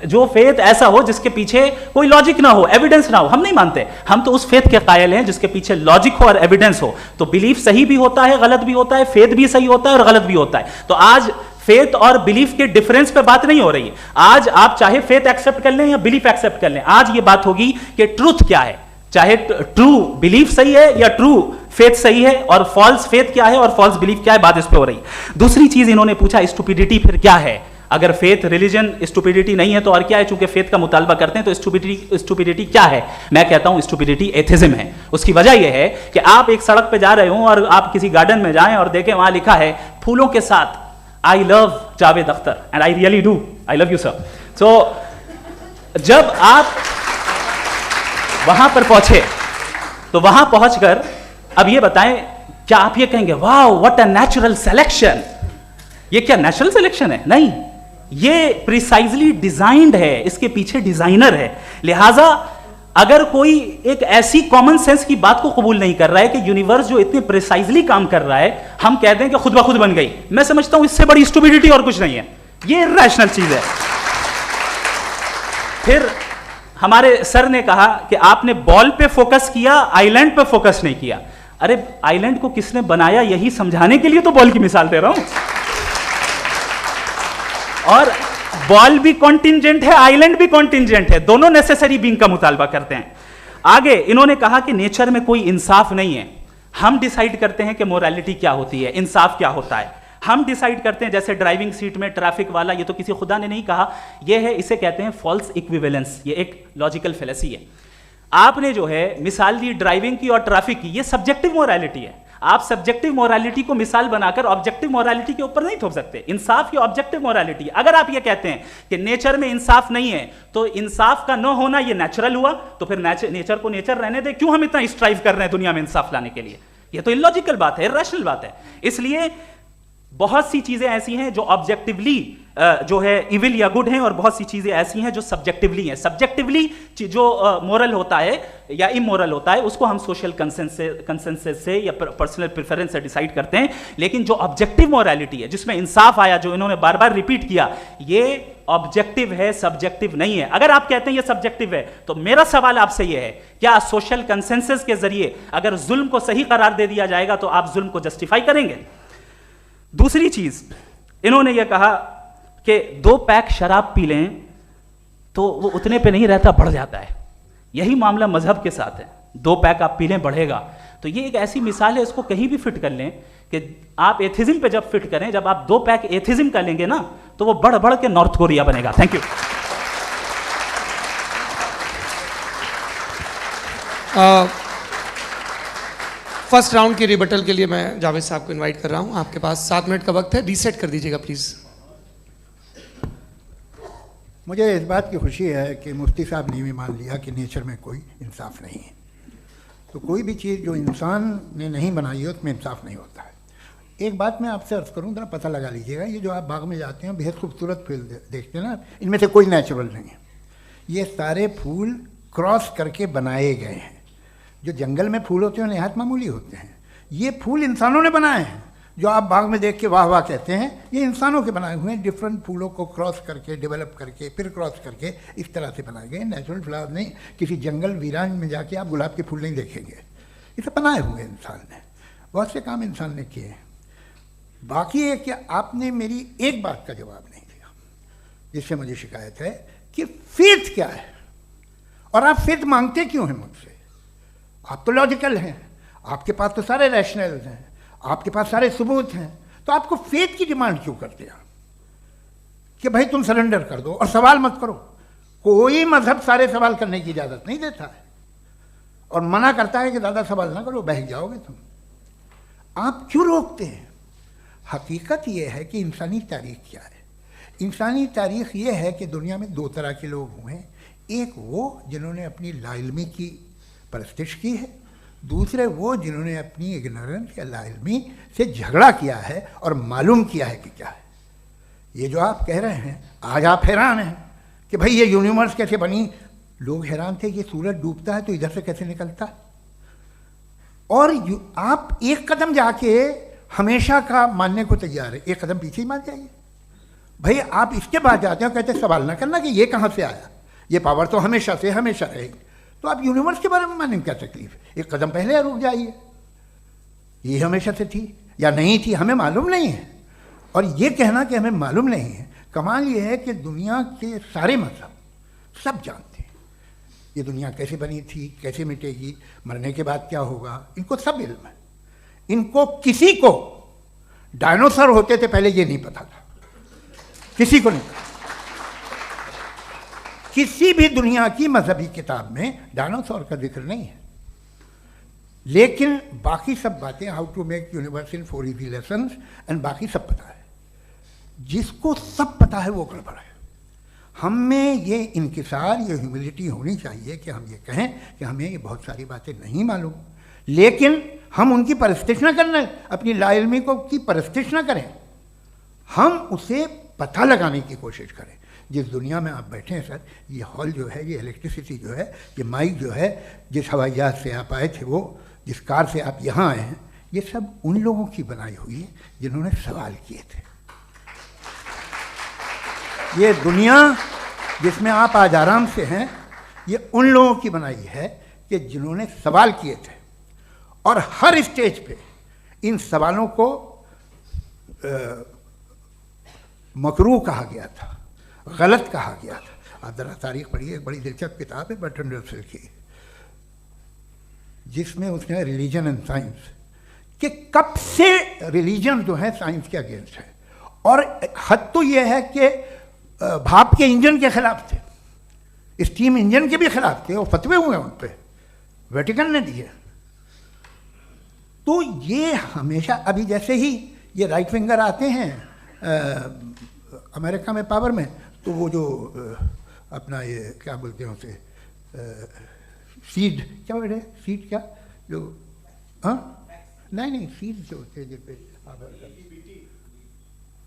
जो फेथ ऐसा हो जिसके पीछे कोई लॉजिक ना हो, एविडेंस ना हो, हम नहीं मानते। हम तो उस फेथ के कायल हैं जिसके पीछे लॉजिक हो और एविडेंस हो। तो बिलीफ सही भी होता है, गलत भी होता है, फेथ भी सही होता है और गलत भी होता है। तो आज फेथ और बिलीफ के डिफरेंस पे बात नहीं हो रही है। आज आप चाहे फेथ एक्सेप्ट कर लें या बिलीफ एक्सेप्ट कर लें, आज ये बात होगी कि ट्रूथ क्या है, चाहे ट्रू बिलीफ सही है या ट्रू फेथ सही है, और फॉल्स फेथ क्या है और फॉल्स बिलीफ क्या है, बात इस पे हो रही है। दूसरी चीज इन्होंने पूछा स्टुपिडिटी फिर क्या है। अगर फेथ रिलीजन स्टुपिडिटी नहीं है तो और क्या है? चूंकि फेथ का मुतालबा करते हैं तो स्टुपिडिटी क्या है? मैं कहता हूं स्टुपिडिटी एथिज्म है। उसकी वजह यह है कि आप एक सड़क पे जा रहे हो और आप किसी गार्डन में जाएं और देखें वहां लिखा है फूलों के साथ I love Javed Akhtar, and I really do. I love you, sir. So, जब आप वहां पर पहुंचे तो वहां पहुंचकर अब ये बताएं, क्या आप ये कहेंगे wow what a natural selection? ये क्या नेचुरल सिलेक्शन है? नहीं, ये प्रिसाइजली डिजाइंड है, इसके पीछे डिजाइनर है। लिहाजा अगर कोई एक ऐसी कॉमन सेंस की बात को कबूल नहीं कर रहा है कि यूनिवर्स जो इतने प्रिसाइजली काम कर रहा है, हम कहते हैं कि खुद ब खुद बन गई, मैं समझता हूं इससे बड़ी स्टुपिडिटी और कुछ नहीं है। ये इरैशनल चीज है। फिर हमारे सर ने कहा कि आपने बॉल पे फोकस किया, आइलैंड पे फोकस नहीं किया। अरे आइलैंड को किसने बनाया यही समझाने के लिए तो बॉल की मिसाल दे रहा हूं। और बॉल भी कॉन्टिंजेंट है, आइलैंड भी कॉन्टिंजेंट है, दोनों नेसेसरी बीइंग का मुतालबा करते हैं। आगे इन्होंने कहा कि नेचर में कोई इंसाफ नहीं है। हम डिसाइड करते हैं कि मोरालिटी क्या होती है, इंसाफ क्या होता है। हम डिसाइड करते हैं, जैसे ड्राइविंग सीट में ट्रैफिक वाला, ये तो किसी खुदा ने नहीं कहा, ये है, इसे कहते हैं फॉल्स इक्विवेलेंस। ये एक लॉजिकल फेलेसी है। आपने जो है मिसाल दी ड्राइविंग की और ट्रैफिक की, ये सब्जेक्टिव मोरालिटी है। आप सब्जेक्टिव मोरालिटी को मिसाल बनाकर ऑब्जेक्टिव मोरालिटी के ऊपर नहीं थोप सकते। इंसाफ की ऑब्जेक्टिव मोरालिटी। अगर आप ये कहते हैं कि नेचर में इंसाफ नहीं है तो इंसाफ का न होना ये नेचुरल हुआ, तो फिर नेचर को नेचर रहने दे, क्यों हम इतना स्ट्राइव कर रहे हैं दुनिया में इंसाफ लाने के लिए? ये तो इलॉजिकल बात है, इरैशनल बात है। इसलिए बहुत सी चीजें ऐसी हैं जो ऑब्जेक्टिवली जो है इविल या गुड हैं, और बहुत सी चीजें ऐसी हैं जो सब्जेक्टिवली हैं। सब्जेक्टिवली जो मोरल होता है या इमोरल होता है उसको हम सोशल कंसेंसस से या पर्सनल प्रेफरेंस से डिसाइड करते हैं। लेकिन जो ऑब्जेक्टिव मोरालिटी है, जिसमें इंसाफ आया, जो इन्होंने बार बार रिपीट किया, ये ऑब्जेक्टिव है, सब्जेक्टिव नहीं है। अगर आप कहते हैं ये सब्जेक्टिव है तो मेरा सवाल आपसे ये है, क्या सोशल कंसेंसस के जरिए अगर जुल्म को सही करार दे दिया जाएगा तो आप जुल्म को जस्टिफाई करेंगे? दूसरी चीज इन्होंने ये कहा कि 2 पैक शराब पी लें तो वो उतने पे नहीं रहता, बढ़ जाता है। यही मामला मजहब के साथ है। 2 पैक आप पी लें बढ़ेगा। तो ये एक ऐसी मिसाल है, इसको कहीं भी फिट कर लें कि आप एथिज्म पे जब फिट करें, जब आप 2 पैक एथिज्म का लेंगे ना तो वो बढ़ बढ़ के नॉर्थ कोरिया बनेगा। Thank you. फर्स्ट राउंड की रिबटल के लिए मैं जावेद साहब को इनवाइट कर रहा हूं। आपके पास 7 मिनट का वक्त है, रीसेट कर दीजिएगा प्लीज। मुझे इस बात की खुशी है कि मुफ्ती साहब ने भी मान लिया कि नेचर में कोई इंसाफ नहीं है। तो कोई भी चीज़ जो इंसान ने नहीं बनाई है उसमें इंसाफ नहीं होता है। एक बात मैं आपसे अर्ज़ करूँ, ज़रा पता लगा लीजिएगा, ये जो आप बाग में जाते हैं बेहद खूबसूरत फूल देखते हैं ना, इनमें से कोई नेचुरल नहीं है। ये सारे फूल क्रॉस करके बनाए गए हैं। जो जंगल में फूल होते हैं नहायत मामूली होते हैं, ये फूल इंसानों ने बनाए हैं। जो आप बाग में देख के वाह वाह कहते हैं, ये इंसानों के बनाए हुए हैं, डिफरेंट फूलों को क्रॉस करके, डेवलप करके, फिर क्रॉस करके इस तरह से बनाए गए नेचुरल फ्लावर नहीं। किसी जंगल वीरान में जाके आप गुलाब के फूल नहीं देखेंगे, इसे बनाए हुए इंसान ने, बहुत से काम इंसान ने किए हैं। बाकी है कि आपने मेरी एक बात का जवाब नहीं दिया, जिससे मुझे शिकायत है कि फेथ क्या है और आप फेथ मांगते क्यों हैं मुझसे? आप तो लॉजिकल हैं, आपके पास तो सारे रैशनल्स हैं, आपके पास सारे सबूत हैं, तो आपको फेथ की डिमांड क्यों करते हैं कि भाई तुम सरेंडर कर दो और सवाल मत करो? कोई मजहब सारे सवाल करने की इजाजत नहीं देता है और मना करता है कि ज़्यादा सवाल ना करो, बह जाओगे तुम। आप क्यों रोकते हैं? हकीकत यह है कि इंसानी तारीख क्या है। इंसानी तारीख ये है कि दुनिया में दो तरह के लोग हुए हैं, एक वो जिन्होंने अपनी लाइल्मी की परस्तिश की है, दूसरे वो जिन्होंने अपनी इग्नोरेंस या लाइल्मी से झगड़ा किया है और मालूम किया है कि क्या है। ये जो आप कह रहे हैं, आज आप हैरान हैं कि भाई ये यूनिवर्स कैसे बनी। लोग हैरान थे कि सूरज डूबता है तो इधर से कैसे निकलता, और आप एक कदम जाके हमेशा का मानने को तैयार है, एक कदम पीछे ही मान जाइए। भाई आप इसके बाद जाते हो, कहते सवाल ना करना कि ये कहाँ से आया, ये पावर तो हमेशा से हमेशा रहेगी, तो आप यूनिवर्स के बारे में मानने में क्या तकलीफ है? एक कदम पहले रुक जाइए, ये हमेशा से थी या नहीं थी हमें मालूम नहीं है। और ये कहना कि हमें मालूम नहीं है, कमाल ये है कि दुनिया के सारे मजहब सब जानते हैं ये दुनिया कैसे बनी थी, कैसे मिटेगी, मरने के बाद क्या होगा, इनको सब इल्म है। इनको किसी को डायनासोर होते थे पहले ये नहीं पता था, किसी को नहीं पता। किसी भी दुनिया की मजहबी किताब में डायनासोर का जिक्र नहीं है, लेकिन बाकी सब बातें, how to make universe in 4 easy lessons and बाकी सब पता है। जिसको सब पता है वो गड़बड़ है। हम में ये इंकिसार, ये ह्यूमिलिटी होनी चाहिए कि हम ये कहें कि हमें ये बहुत सारी बातें नहीं मालूम, लेकिन हम उनकी परस्तिश न करना, अपनी लाइल्मी को की परस्तिश न करें, हम उसे पता लगाने की कोशिश करें। जिस दुनिया में आप बैठे हैं सर, ये हॉल जो है, ये इलेक्ट्रिसिटी जो है, ये माइक जो है, जिस हवाई जहाज से आप आए थे, वो जिस कार से आप यहाँ आए हैं, ये सब उन लोगों की बनाई हुई है जिन्होंने सवाल किए थे। ये दुनिया जिसमें आप आज आराम से हैं, ये उन लोगों की बनाई है कि जिन्होंने सवाल किए थे, और हर स्टेज पे इन सवालों को मकरूह कहा गया था, गलत कहा गया था। आप जरा तारीख पढ़िए, एक बड़ी दिलचस्प किताब है बर्ट्रैंड रसेल की, जिसमें उसने रिलीजन एंड साइंस कि कब से रिलीजन जो है साइंस के अगेंस्ट है, और हद तो यह है कि भाप के इंजन के खिलाफ थे, स्टीम इंजन के भी खिलाफ थे, और फतवे हुए उन पर, वेटिकन ने दिए। तो ये हमेशा, अभी जैसे ही ये राइट विंगर आते हैं अमेरिका में पावर में, तो वो जो अपना ये क्या बोलते हैं उसे, सीड क्या बोल रहे, सीड क्या जो, हाँ नहीं सीड जो होते हैं जिन पे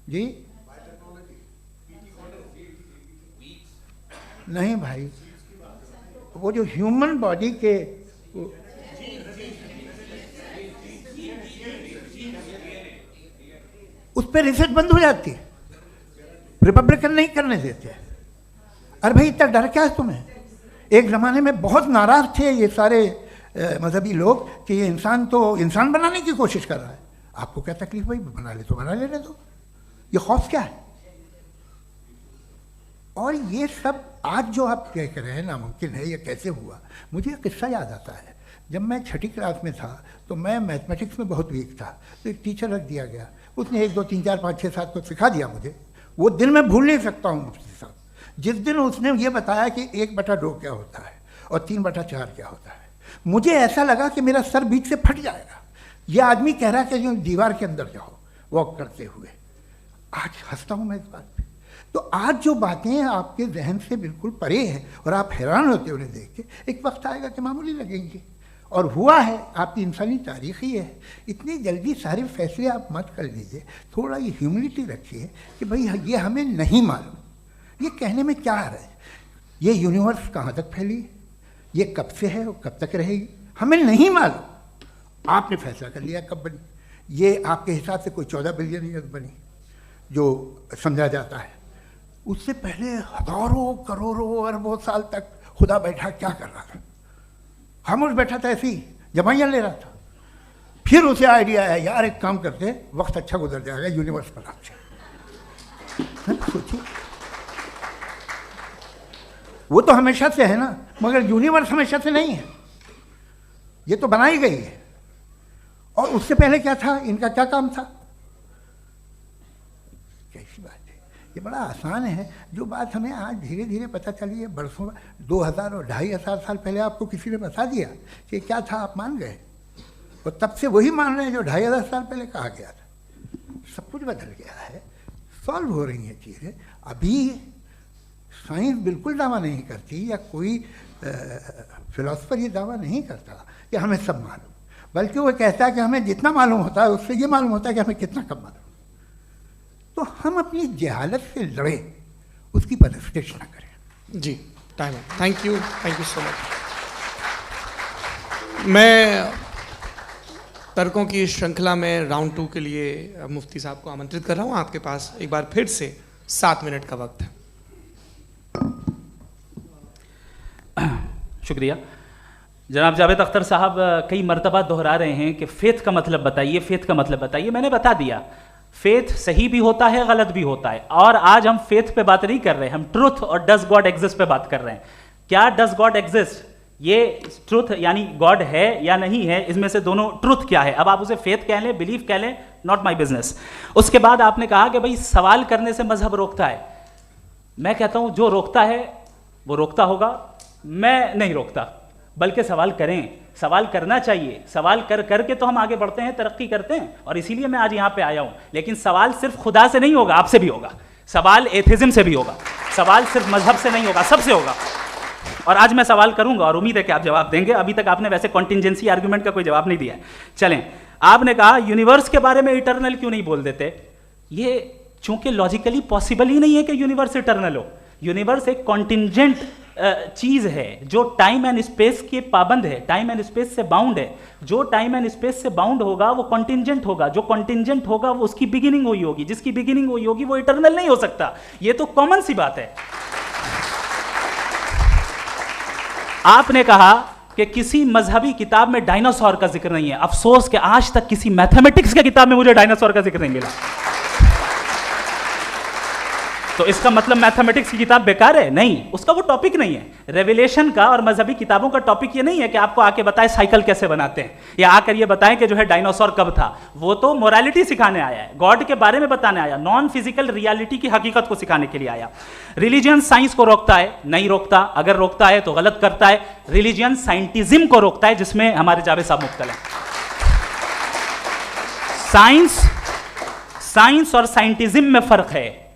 जी, नहीं भाई, वो जो ह्यूमन बॉडी के उस पर रिसर्च बंद हो जाती है, रिपब्लिकन नहीं करने देते। अरे भाई इतना डर क्या है तुम्हें? एक ज़माने में बहुत नाराज़ थे ये सारे मजहबी लोग कि ये इंसान तो इंसान बनाने की कोशिश कर रहा है। आपको क्या तकलीफ भाई, बना ले तो बना लेने दो, ये खौफ क्या है? और ये सब आज जो आप कह रहे हैं नामुमकिन है, ये कैसे हुआ? मुझे एक किस्सा याद आता है। जब मैं 6ठी क्लास में था तो मैं मैथमेटिक्स में बहुत वीक था, तो एक टीचर रख दिया गया, उसने 1 2 3 4 5 6 7 को सिखा दिया मुझे। वो दिन मैं भूल नहीं सकता हूँ मुफ्ती साहब, जिस दिन उसने ये बताया कि 1/2 क्या होता है और 3/4 क्या होता है। मुझे ऐसा लगा कि मेरा सर बीच से फट जाएगा। ये आदमी कह रहा है कि जो दीवार के अंदर जाओ वॉक करते हुए। आज हंसता हूँ मैं इस बात पे। तो आज जो बातें आपके जहन से बिल्कुल परे हैं और आप हैरान होते उन्हें देख के, एक वक्त आएगा कि मामूली लगेंगे, और हुआ है। आपकी इंसानी तारीख ही है। इतनी जल्दी सारे फैसले आप मत कर लीजिए, थोड़ा ये ह्यूमिलिटी रखिए कि भाई ये हमें नहीं मालूम। ये कहने में क्या आ रहा है? ये यूनिवर्स कहाँ तक फैली, ये कब से है और कब तक रहेगी, हमें नहीं मालूम। आपने फैसला कर लिया कब बनी। ये आपके हिसाब से कोई 14 बिलियन ईयर बनी जो समझा जाता है। उससे पहले हजारों करोड़ों अरबों साल तक खुदा बैठा क्या कर रहा था? खामोश बैठा था, ऐसे ही जमाइयाँ ले रहा था। फिर उसे आइडिया आया, यार एक काम करते, वक्त अच्छा गुजर जाएगा, यूनिवर्स बनाते हैं। सोचिए, वो तो हमेशा से है ना, मगर यूनिवर्स हमेशा से नहीं है, ये तो बनाई गई है। और उससे पहले क्या था, इनका क्या काम था? कैसी बात है, ये बड़ा आसान है। जो बात हमें आज धीरे धीरे पता चली है, बरसों 2000 और 2500 साल पहले आपको किसी ने बता दिया कि क्या था, आप मान गए, और तब से वही मान रहे हैं जो 2500 साल पहले कहा गया था। सब कुछ बदल गया है, सॉल्व हो रही हैं चीज़ें। अभी साइंस बिल्कुल दावा नहीं करती, या कोई फिलोसफर ये दावा नहीं करता कि हमें सब मालूम, बल्कि वो कहता है कि हमें जितना मालूम होता है उससे ये मालूम होता है कि हमें कितना कम मालूम। तो हम अपनी जहालत से लड़े, उसकी परस्तिश ना करें। जी, टाइम है। Thank you so much. मैं तर्कों की श्रृंखला में राउंड 2 के लिए मुफ्ती साहब को आमंत्रित कर रहा हूँ। आपके पास एक बार फिर से 7 मिनट का वक्त है। शुक्रिया। जनाब जावेद अख्तर साहब कई मर्तबा दोहरा रहे हैं कि फेथ का मतलब बताइए, फेथ का मतलब बताइए। मैंने बता दिया, फेथ सही भी होता है, गलत भी होता है। और आज हम फेथ पे बात नहीं कर रहे, हम ट्रुथ और डज गॉड एग्जिस्ट पे बात कर रहे हैं। क्या डज गॉड एग्जिस्ट, ये ट्रुथ यानी गॉड है या नहीं है, इसमें से दोनों ट्रुथ क्या है। अब आप उसे फेथ कह लें, बिलीफ कह लें, नॉट माई बिजनेस। उसके बाद आपने कहा कि भाई सवाल करने से मजहब रोकता है। मैं कहता हूं जो रोकता है वो रोकता होगा, मैं नहीं रोकता, बल्कि सवाल करें, सवाल करना चाहिए। सवाल कर करके तो हम आगे बढ़ते हैं, तरक्की करते हैं, और इसीलिए मैं आज यहाँ पे आया हूँ। लेकिन सवाल सिर्फ खुदा से नहीं होगा, आपसे भी होगा। सवाल एथिज्म से भी होगा, सवाल सिर्फ मजहब से नहीं होगा, सबसे होगा। और आज मैं सवाल करूंगा और उम्मीद है कि आप जवाब देंगे। अभी तक आपने वैसे कॉन्टिंजेंसी आर्गुमेंट का कोई जवाब नहीं दिया है। चलें, आपने कहा यूनिवर्स के बारे में इटर्नल क्यों नहीं बोल देते। ये चूंकि लॉजिकली पॉसिबल ही नहीं है कि यूनिवर्स इटर्नल हो। यूनिवर्स एक कॉन्टिंजेंट चीज है जो टाइम एंड स्पेस के पाबंद है, टाइम एंड स्पेस से बाउंड है। जो टाइम एंड स्पेस से बाउंड होगा वो कॉन्टिंजेंट होगा, जो कॉन्टिंजेंट होगा वो उसकी बिगिनिंग हुई होगी, जिसकी बिगिनिंग हुई होगी वो इटर्नल नहीं हो सकता। ये तो कॉमन सी बात है। आपने कहा कि किसी मजहबी किताब में डायनासोर का जिक्र नहीं है। अफसोस कि आज तक किसी मैथमेटिक्स की किताब में मुझे डायनासोर का जिक्र नहीं मिला। तो इसका मतलब मैथमेटिक्स की किताब बेकार है? नहीं, उसका वो टॉपिक नहीं है। रेवलेशन का और मजहबी किताबों का टॉपिक ये नहीं है कि आपको आके बताए साइकिल कैसे बनाते हैं, या आकर ये बताएं कि जो है डायनासोर कब था। वो तो मोरालिटी सिखाने आया है, गॉड के बारे में बताने आया, नॉन फिजिकल रियलिटी की हकीकत को सिखाने के लिए आया। रिलीजियन साइंस को रोकता है? नहीं रोकता। अगर रोकता है तो गलत करता है। रिलीजियन साइंटिज्म को रोकता है, जिसमें हमारे जावेद साहब मुब्तला हैं। साइंस और साइंटिज्म में फर्क है।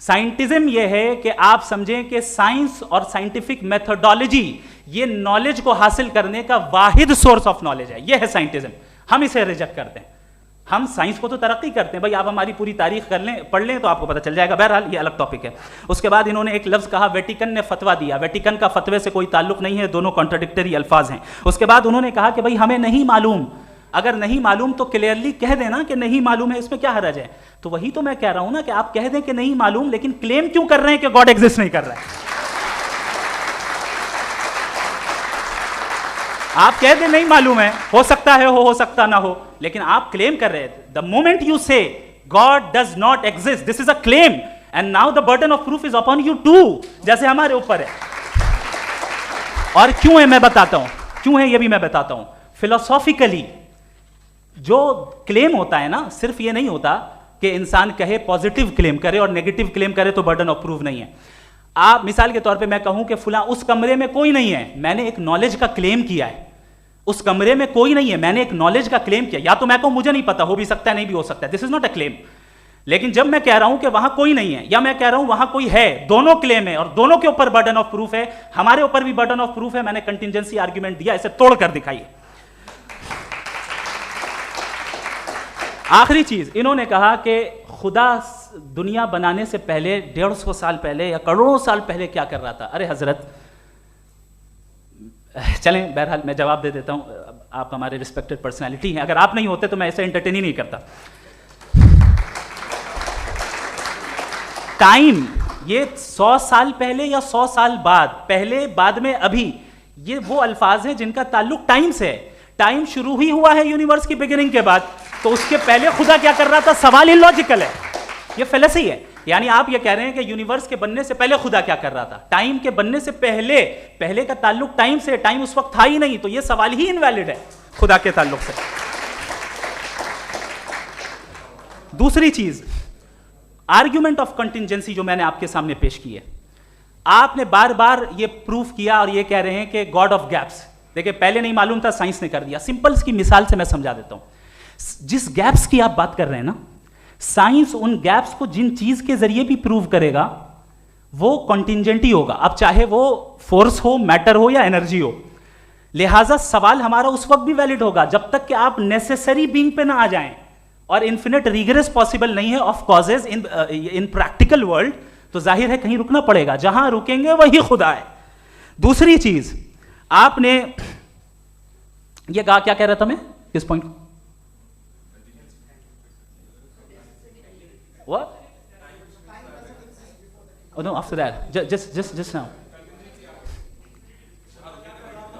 साइंटिज्म यह है कि आप समझें कि साइंस और साइंटिफिक मेथोडोलॉजी ये नॉलेज को हासिल करने का वाहिद सोर्स ऑफ नॉलेज है। यह है साइंटिज्म। हम इसे रिजेक्ट करते हैं। हम साइंस को तो तरक्की करते हैं, भाई आप हमारी पूरी तारीख कर लें, पढ़ लें तो आपको पता चल जाएगा। बहरहाल ये अलग टॉपिक है। उसके बाद इन्होंने एक लफ्ज कहा, वेटिकन ने फतवा दिया। वेटिकन का फतवे से कोई ताल्लुक नहीं है, दोनों कॉन्ट्राडिक्टरी अल्फाज हैं। उसके बाद उन्होंने कहा कि भाई हमें नहीं मालूम। अगर नहीं मालूम तो क्लियरली कह देना कि नहीं मालूम है, इसमें क्या हर्ज है। तो वही तो मैं कह रहा हूं ना कि आप कह दें कि नहीं मालूम, लेकिन क्लेम क्यों कर रहे हैं कि गॉड एग्जिस्ट नहीं कर रहा है। आप कह दें नहीं मालूम है, हो सकता है हो सकता ना हो, लेकिन आप क्लेम कर रहे हैं। The moment you say God does not exist, this is a claim, and now the burden of proof is upon you too, जैसे हमारे ऊपर है। और क्यों है मैं बताता हूं, क्यों है ये भी मैं बताता हूं। फिलोसॉफिकली जो क्लेम होता है ना, सिर्फ ये नहीं होता कि इंसान कहे पॉजिटिव क्लेम करे और नेगेटिव क्लेम करे तो बर्डन ऑफ प्रूफ नहीं है। आप मिसाल के तौर पे मैं कहूं कि फुला उस कमरे में कोई नहीं है, मैंने एक नॉलेज का क्लेम किया है। उस कमरे में कोई नहीं है, मैंने एक नॉलेज का क्लेम किया। या तो मैं कहूं मुझे नहीं पता, हो भी सकता है नहीं भी हो सकता है, this is not a claim. लेकिन जब मैं कह रहा हूं कि वहां कोई नहीं है, या मैं कह रहा हूं वहां कोई है, दोनों क्लेम है और दोनों के ऊपर बर्डन ऑफ प्रूफ है। हमारे ऊपर भी बर्डन ऑफ प्रूफ है। मैंने कंटिजेंसी आर्ग्यूमेंट दिया, इसे तोड़कर दिखाइए। आखिरी चीज, इन्होंने कहा कि खुदा दुनिया बनाने से पहले 150 साल पहले या करोड़ों साल पहले क्या कर रहा था। अरे हजरत, चलें बहरहाल मैं जवाब दे देता हूं। आप हमारे रिस्पेक्टेड पर्सनैलिटी हैं, अगर आप नहीं होते तो मैं ऐसे एंटरटेन ही नहीं करता। टाइम, ये 100 साल पहले या 100 साल बाद, पहले बाद में अभी, ये वो अल्फाज हैं जिनका ताल्लुक टाइम से है। टाइम शुरू ही हुआ है यूनिवर्स की बिगिनिंग के बाद, तो उसके पहले खुदा क्या कर रहा था? सवाल इलॉजिकल है, ये फेलेसी है। यानी आप ये कह रहे हैं कि यूनिवर्स के बनने से पहले खुदा क्या कर रहा था? टाइम के बनने से पहले, पहले का ताल्लुक टाइम से, टाइम उस वक्त था ही नहीं, तो ये सवाल ही इनवैलिड है खुदा के ताल्लुक से। दूसरी चीज, आर्ग्यूमेंट ऑफ कंटिंजेंसी जो मैंने आपके सामने पेश की है, आपने बार बार ये प्रूफ किया और ये कह रहे हैं कि गॉड ऑफ गैप्स। देखिए, पहले नहीं मालूम था, साइंस ने कर दिया। सिंपल की मिसाल से मैं समझा देता हूं। जिस गैप्स की आप बात कर रहे हैं ना, साइंस उन गैप्स को जिन चीज के जरिए भी प्रूव करेगा वो कॉन्टिंजेंट ही होगा, अब चाहे वो फोर्स हो, मैटर हो या एनर्जी हो। लिहाजा सवाल हमारा उस वक्त भी वैलिड होगा जब तक कि आप नेसेसरी बीइंग पे ना आ जाएं, और इन्फिनिट रिगरेस पॉसिबल नहीं है of causes in practical world, तो जाहिर है कहीं रुकना पड़ेगा, जहां रुकेंगे वही खुदा है। दूसरी चीज, आपने ये कहा, क्या कह रहा था मैं किस पॉइंट को? What? Oh no, after that, just now.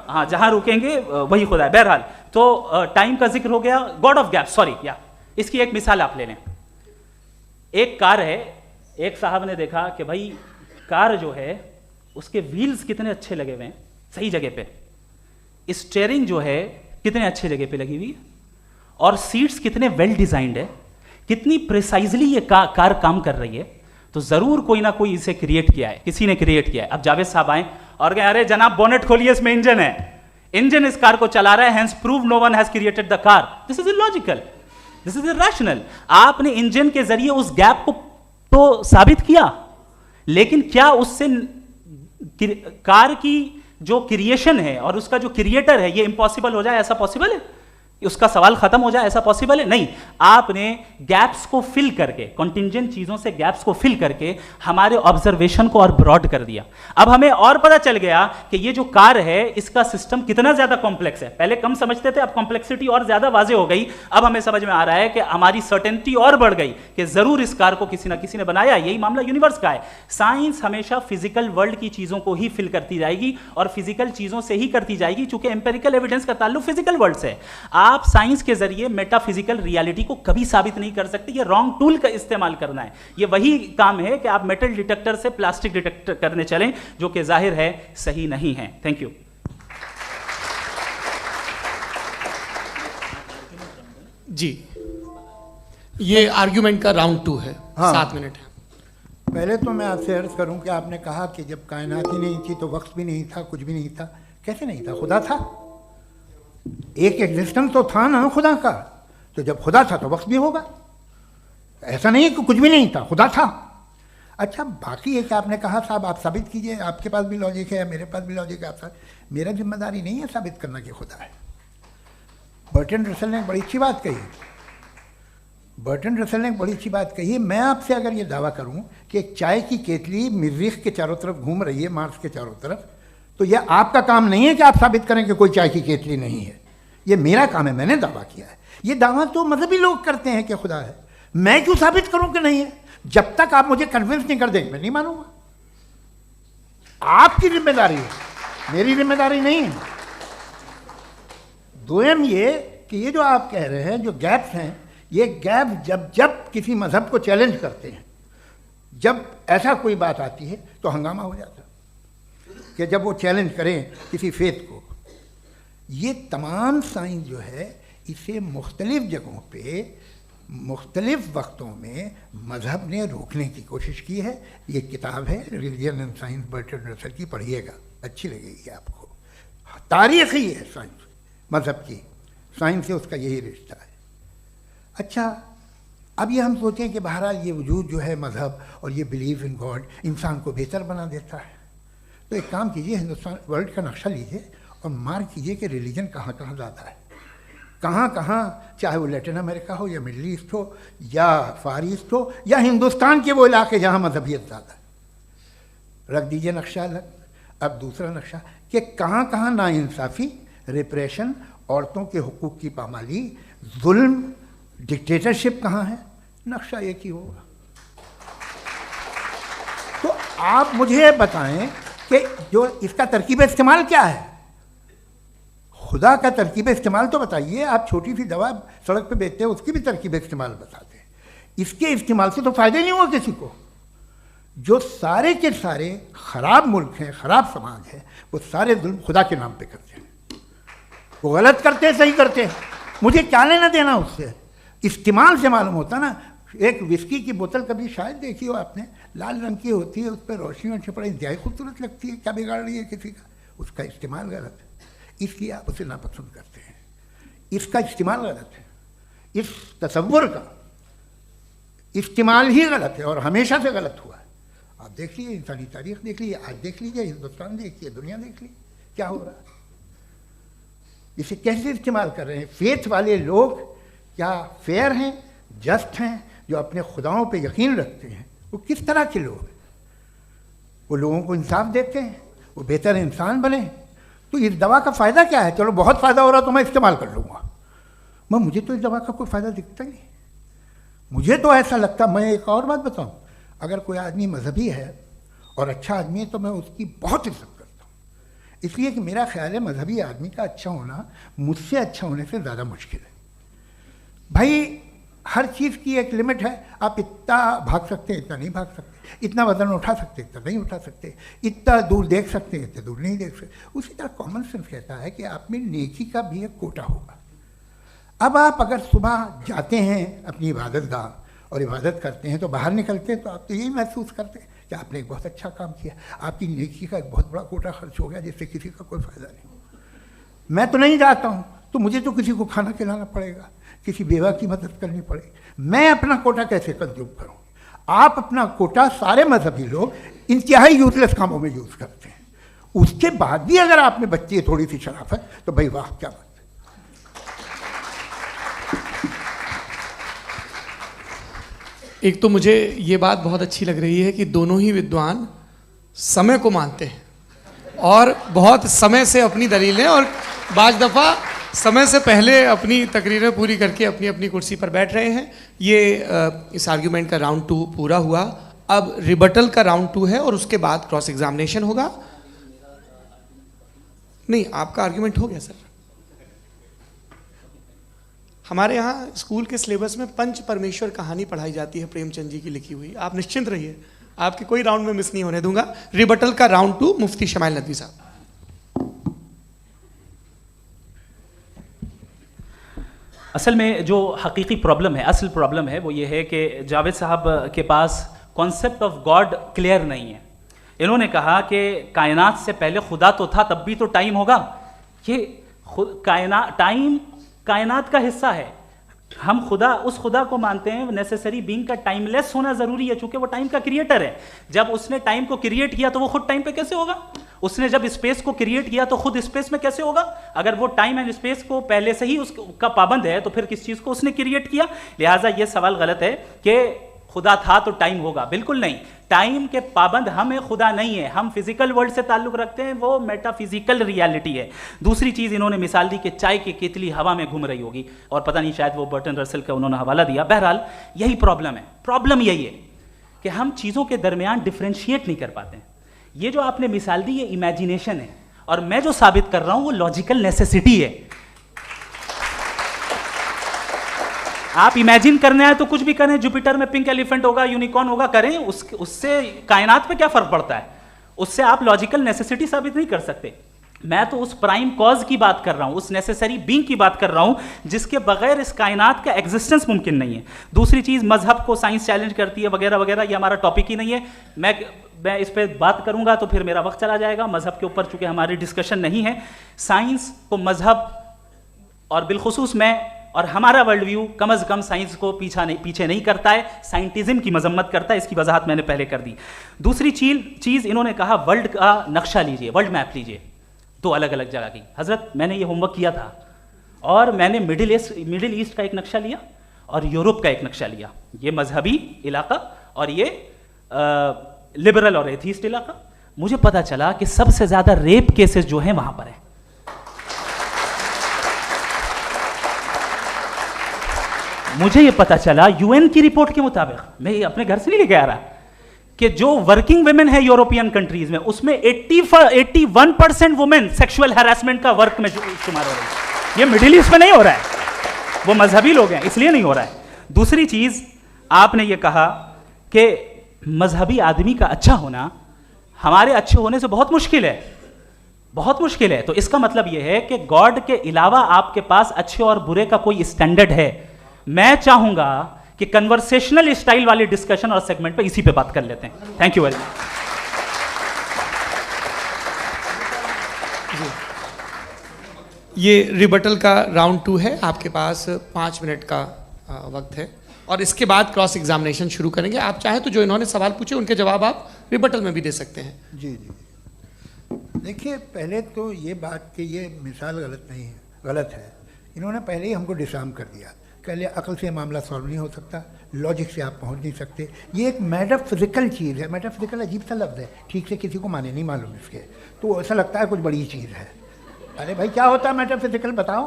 हाँ, जहां रुकेंगे वही खुदा है। बहरहाल, तो टाइम का जिक्र हो गया, गॉड ऑफ गैप, सॉरी, या इसकी एक मिसाल आप ले लें। एक कार है, एक साहब ने देखा कि भाई कार जो है उसके व्हील्स कितने अच्छे लगे हुए हैं सही जगह पे, स्टीयरिंग जो है कितने अच्छे जगह पे लगी हुई है, और सीट्स कितने वेल डिजाइंड है, कितनी प्रिसाइजली ये कार काम कर रही है, तो जरूर कोई ना कोई इसे क्रिएट किया है, किसी ने क्रिएट किया है। अब जावेद साहब आए और कहे, अरे जनाब बोनेट खोलिए, इसमें इंजन है, इंजन इस कार को चला रहा है, hence prove no one has created the car. This is illogical, this is irrational. आपने इंजन के जरिए उस गैप को तो साबित किया, लेकिन क्या उससे कार की जो क्रिएशन है और उसका जो क्रिएटर है ये इंपॉसिबल हो जाए? ऐसा पॉसिबल है? उसका सवाल खत्म हो जाए, ऐसा पॉसिबल है? नहीं। आपने गैप्स को फिल करके, कॉन्टिंजेंट चीजों से गैप्स को फिल करके हमारे ऑब्जर्वेशन को और ब्रॉड कर दिया। अब हमें और पता चल गया कि ये जो कार है इसका सिस्टम कितना ज्यादा कॉम्प्लेक्स है। पहले कम समझते थे, अब कॉम्प्लेक्सिटी और ज्यादा वाजे हो गई। अब हमें समझ में आ रहा है कि हमारी सर्टेनिटी और बढ़ गई कि जरूर इस कार को किसी ना किसी ने बनाया। यही मामला यूनिवर्स का है। साइंस हमेशा फिजिकल वर्ल्ड की चीजों को ही फिल करती जाएगी और फिजिकल चीजों से ही करती जाएगी, चूंकि एम्पेरिकल एविडेंस का ताल्लुक फिजिकल वर्ल्ड से है। आप साइंस के जरिए मेटाफिजिकल रियलिटी को कभी साबित नहीं कर सकते। ये रॉन्ग टूल का इस्तेमाल करना है। ये वही काम है कि आप मेटल डिटेक्टर से प्लास्टिक डिटेक्टर करने चलें, जो कि जाहिर है सही नहीं है। Thank you. जी, ये आर्ग्यूमेंट का राउंड 2 है। हाँ। 7 मिनट है। पहले तो मैं आपसे अर्ज करूं कि आपने कहा कि जब कायनात ही नहीं थी तो वक्त भी नहीं था, कुछ भी नहीं था। कैसे नहीं था? खुदा था, एक एग्जिस्टेंस तो था ना खुदा का। तो जब खुदा था तो वक्त भी होगा। ऐसा नहीं है कि कुछ भी नहीं था, खुदा था। अच्छा, बाकी एक आपने कहा साहब आप साबित कीजिए, आपके पास भी लॉजिक है या मेरे पास भी लॉजिक है। आप मेरा जिम्मेदारी नहीं है साबित करना कि खुदा है। बर्टन रसल ने एक बड़ी अच्छी बात कही। बर्टन रसल ने एक बड़ी अच्छी बात कही है। मैं आपसे अगर ये दावा करूं कि एक चाय की केतली मरीख के चारों तरफ घूम रही है, मार्स के चारों तरफ, तो यह आपका काम नहीं है कि आप साबित करें कि कोई चाय की केतली नहीं है। ये मेरा काम है, मैंने दावा किया है। ये दावा तो मजहबी लोग करते हैं कि खुदा है। मैं क्यों साबित करूं कि नहीं है? जब तक आप मुझे कन्विंस नहीं कर देंगे मैं नहीं मानूंगा। आपकी जिम्मेदारी है, मेरी जिम्मेदारी नहीं है। दोयम ये कि ये जो आप कह रहे हैं, जो गैप्स हैं, ये गैप जब जब किसी मजहब को चैलेंज करते हैं, जब ऐसा कोई बात आती है तो हंगामा हो जाता है कि जब वो चैलेंज करें किसी फेथ को। ये तमाम साइंस जो है इसे मुख्तलिफ जगहों पे मुख्तलिफ वक्तों में मज़हब ने रोकने की कोशिश की है। ये किताब है religion and science, Burton Russell की, पढ़िएगा, अच्छी लगेगी आपको। तारीख़ ही है साइंस, मज़हब की साइंस से उसका यही रिश्ता है। अच्छा, अब ये हम सोचें कि बहरहाल ये वजूद जो है मज़हब और ये बिलीव इन गॉड इंसान को बेहतर बना देता है। तो एक काम कीजिए, हिंदुस्तान वर्ल्ड का नक्शा लीजिए और मार्क कीजिए कि रिलीजन कहाँ कहाँ ज़्यादा है, कहाँ कहाँ, चाहे वो लैटिन अमेरिका हो या मिडल ईस्ट हो या फार ईस्ट हो या हिंदुस्तान के वो इलाके जहाँ मजहबियत ज़्यादा है। रख दीजिए नक्शा अलग। अब दूसरा नक्शा कि कहाँ कहाँ नाइंसाफ़ी, रिप्रेशन औरतों के हुकूक की पामाली, जुल्म, डिक्टेटरशिप कहाँ है? नक्शा एक ही होगा। तो आप मुझे बताएं कि जो इसका तरकीब इस्तेमाल क्या है? खुदा का तरकीब इस्तेमाल तो बताइए। आप छोटी सी दवा सड़क पे बेचते हैं, उसकी भी तरकीब इस्तेमाल बताते हैं। इसके इस्तेमाल से तो फ़ायदे नहीं हुआ किसी को। जो सारे के सारे ख़राब मुल्क हैं, ख़राब समाज है, वो सारे जुल्म खुदा के नाम पे करते हैं। वो गलत करते हैं, सही करते हैं, मुझे क्या लेना देना उससे? इस्तेमाल से मालूम होता ना। एक विस्की की बोतल कभी शायद देखी हो आपने, लाल रंग की होती है, उस पर रोशनी और छपड़ा इंतहाई खूबसूरत लगती है, क्या बिगाड़ रही है किसी का? उसका इस्तेमाल गलत है, इसलिए आप उसे नापसंद करते हैं। इसका इस्तेमाल गलत है, इस तसव्वुर का इस्तेमाल ही गलत है और हमेशा से गलत हुआ है। आप देख लीजिए, इंसानी तारीख देख लीजिए, आज देख लीजिए, हिंदुस्तान देखिए, दुनिया देख लीजिए, क्या हो रहा है। इसे कैसे इस्तेमाल कर रहे हैं? फेथ वाले लोग क्या फेयर हैं, जस्ट हैं, जो अपने खुदाओं पे यकीन रखते हैं? वो किस तरह के लोग हैं? वो लोगों को इंसाफ देते हैं, वो बेहतर इंसान बने। तो इस दवा का फ़ायदा क्या है? चलो बहुत फ़ायदा हो रहा तो मैं इस्तेमाल कर लूँगा, मुझे तो इस दवा का कोई फ़ायदा दिखता ही नहीं। मुझे तो ऐसा लगता, मैं एक और बात बताऊँ, अगर कोई आदमी मजहबी है और अच्छा आदमी है तो मैं उसकी बहुत इज्जत करता हूँ, इसलिए कि मेरा ख्याल है मजहबी आदमी का अच्छा होना मुझसे अच्छा होने से ज़्यादा मुश्किल है। भाई हर चीज़ की एक लिमिट है। आप इतना भाग सकते हैं, इतना नहीं भाग सकते, इतना वजन उठा सकते, इतना नहीं उठा सकते, इतना दूर देख सकते हैं, इतना दूर नहीं देख सकते। उसी तरह कॉमन सेंस कहता है कि आप में नेकी का भी एक कोटा होगा। अब आप अगर सुबह जाते हैं अपनी इबादत गाह और इबादत करते हैं तो बाहर निकलते हैं तो आप तो यही महसूस करते हैं कि आपने एक बहुत अच्छा काम किया, आपकी नेकी का एक बहुत बड़ा कोटा खर्च हो गया जिससे किसी का कोई फ़ायदा नहीं। मैं तो नहीं जाता हूँ तो मुझे तो किसी को खाना खिलाना पड़ेगा, किसी बेवा की मदद करनी पड़ेगी। मैं अपना कोटा कैसे कंज्यूम करूँ? आप अपना कोटा, सारे मजहबी लोग इंतहाई यूजलेस कामों में यूज़ करते हैं। उसके बाद भी अगर आप में बच्ची है थोड़ी सी शराफत तो भाई वाह, क्या बात। एक तो मुझे ये बात बहुत अच्छी लग रही है कि दोनों ही विद्वान समय को मानते हैं और बहुत समय से अपनी दलीलें और बाज़ दफ़ा समय से पहले अपनी तकरीरें पूरी करके अपनी अपनी कुर्सी पर बैठ रहे हैं। ये इस आर्ग्यूमेंट का राउंड 2 पूरा हुआ। अब रिबटल का राउंड 2 है और उसके बाद क्रॉस एग्जामिनेशन होगा। नहीं, आपका आर्ग्यूमेंट हो गया सर। हमारे यहाँ स्कूल के सिलेबस में पंच परमेश्वर कहानी पढ़ाई जाती है, प्रेमचंद जी की लिखी हुई। आप निश्चिंत रहिए, आपके कोई राउंड में मिस नहीं होने दूंगा। रिबटल का राउंड 2, मुफ्ती शमाइल नदवी साहब। असल में जो हकीकी प्रॉब्लम है, असल प्रॉब्लम है वो ये है कि जावेद साहब के पास कॉन्सेप्ट ऑफ गॉड क्लियर नहीं है। इन्होंने कहा कि कायनात से पहले खुदा तो था, तब भी तो टाइम होगा। ये टाइम कायनात का हिस्सा है। हम खुदा, उस खुदा को मानते हैं, नेसेसरी बीइंग का टाइमलेस होना जरूरी है, चूंकि वो टाइम का क्रिएटर है। जब उसने टाइम को क्रिएट किया तो वो खुद टाइम पे कैसे होगा? उसने जब स्पेस को क्रिएट किया तो खुद स्पेस में कैसे होगा? अगर वो टाइम एंड स्पेस को पहले से ही उसका पाबंद है तो फिर किस चीज को उसने क्रिएट किया? लिहाजा ये सवाल गलत है कि खुदा था तो टाइम होगा। बिल्कुल नहीं, टाइम के पाबंद हम है, खुदा नहीं है। हम फिजिकल वर्ल्ड से ताल्लुक रखते हैं, वो मेटाफिजिकल रियलिटी है। दूसरी चीज इन्होंने मिसाल दी कि चाय की केतली हवा में घूम रही होगी, और पता नहीं शायद वो बर्टन रसल का उन्होंने हवाला दिया। बहरहाल यही प्रॉब्लम है। प्रॉब्लम यही है कि हम चीजों के दरमियान डिफ्रेंशिएट नहीं कर पाते हैं। ये जो आपने मिसाल दी ये इमेजिनेशन है, और मैं जो साबित कर रहा हूं वो लॉजिकल नेसेसिटी है। आप इमेजिन करने आए तो कुछ भी करें, जुपिटर में पिंक एलिफेंट होगा, यूनिकॉर्न होगा, करें, उससे कायनात पे क्या फर्क पड़ता है? उससे आप लॉजिकल नेसेसिटी साबित नहीं कर सकते। मैं तो उस प्राइम कॉज की बात कर रहा हूं, उस नेसेसरी बीइंग की बात कर रहा हूं जिसके बगैर इस कायनात का एग्जिस्टेंस मुमकिन नहीं है। दूसरी चीज, मजहब को साइंस चैलेंज करती है वगैरह वगैरह, ये हमारा टॉपिक ही नहीं है। मैं इस पर बात करूंगा तो फिर मेरा वक्त चला जाएगा। मजहब के ऊपर चूंकि हमारी डिस्कशन नहीं है, साइंस को मजहब और बिलखुसूस मैं और हमारा वर्ल्ड व्यू कम अज कम साइंस को पीछे नहीं करता है, साइंटिज्म की मजम्मत करता है। इसकी वजाहत मैंने पहले कर दी। दूसरी चीज इन्होंने कहा वर्ल्ड का नक्शा लीजिए, वर्ल्ड मैप लीजिए, दो अलग अलग जगह की। हजरत मैंने ये होमवर्क किया था और मैंने मिडिल ईस्ट का एक नक्शा लिया और यूरोप का एक नक्शा लिया, ये मजहबी इलाका और ये लिबरल और एथीस्ट इलाका। मुझे पता चला कि सबसे ज्यादा रेप केसेस जो हैं वहां पर है। मुझे ये पता चला यूएन की रिपोर्ट के मुताबिक, मैं ये अपने घर से नहीं लेके आ रहा, कि जो वर्किंग वुमेन है यूरोपियन कंट्रीज में, उसमें 81% वुमेन सेक्सुअल हैरेसमेंट का वर्क में शुमार हो रही है। ये मिडिल ईस्ट में नहीं हो रहा है, वो मजहबी लोग हैं इसलिए नहीं हो रहा है। दूसरी चीज आपने ये कहा कि मजहबी आदमी का अच्छा होना हमारे अच्छे होने से बहुत मुश्किल है, बहुत मुश्किल है। तो इसका मतलब यह है कि गॉड के अलावा आपके पास अच्छे और बुरे का कोई स्टैंडर्ड है। मैं चाहूंगा कि कन्वर्सेशनल स्टाइल वाले डिस्कशन और सेगमेंट पे इसी पे बात कर लेते हैं। Thank you very much. ये रिबटल का राउंड 2 है, आपके पास 5 मिनट का वक्त है और इसके बाद क्रॉस एग्जामिनेशन शुरू करेंगे। आप चाहें तो जो इन्होंने सवाल पूछे उनके जवाब आप रिबटल में भी दे सकते हैं। जी जी, देखिए पहले तो ये बात कि ये मिसाल गलत नहीं है, गलत है। इन्होंने पहले ही हमको डिसार्म कर दिया। पहले अकल से मामला सॉल्व नहीं हो सकता, लॉजिक से आप पहुंच नहीं सकते। ये एक मेटाफिजिकल चीज़ है। मेटाफिजिकल अजीब सा लफ्ज़ है, ठीक से किसी को माने नहीं मालूम इसके, तो ऐसा लगता है कुछ बड़ी चीज़ है। अरे भाई क्या होता है मेटाफिजिकल, बताओ,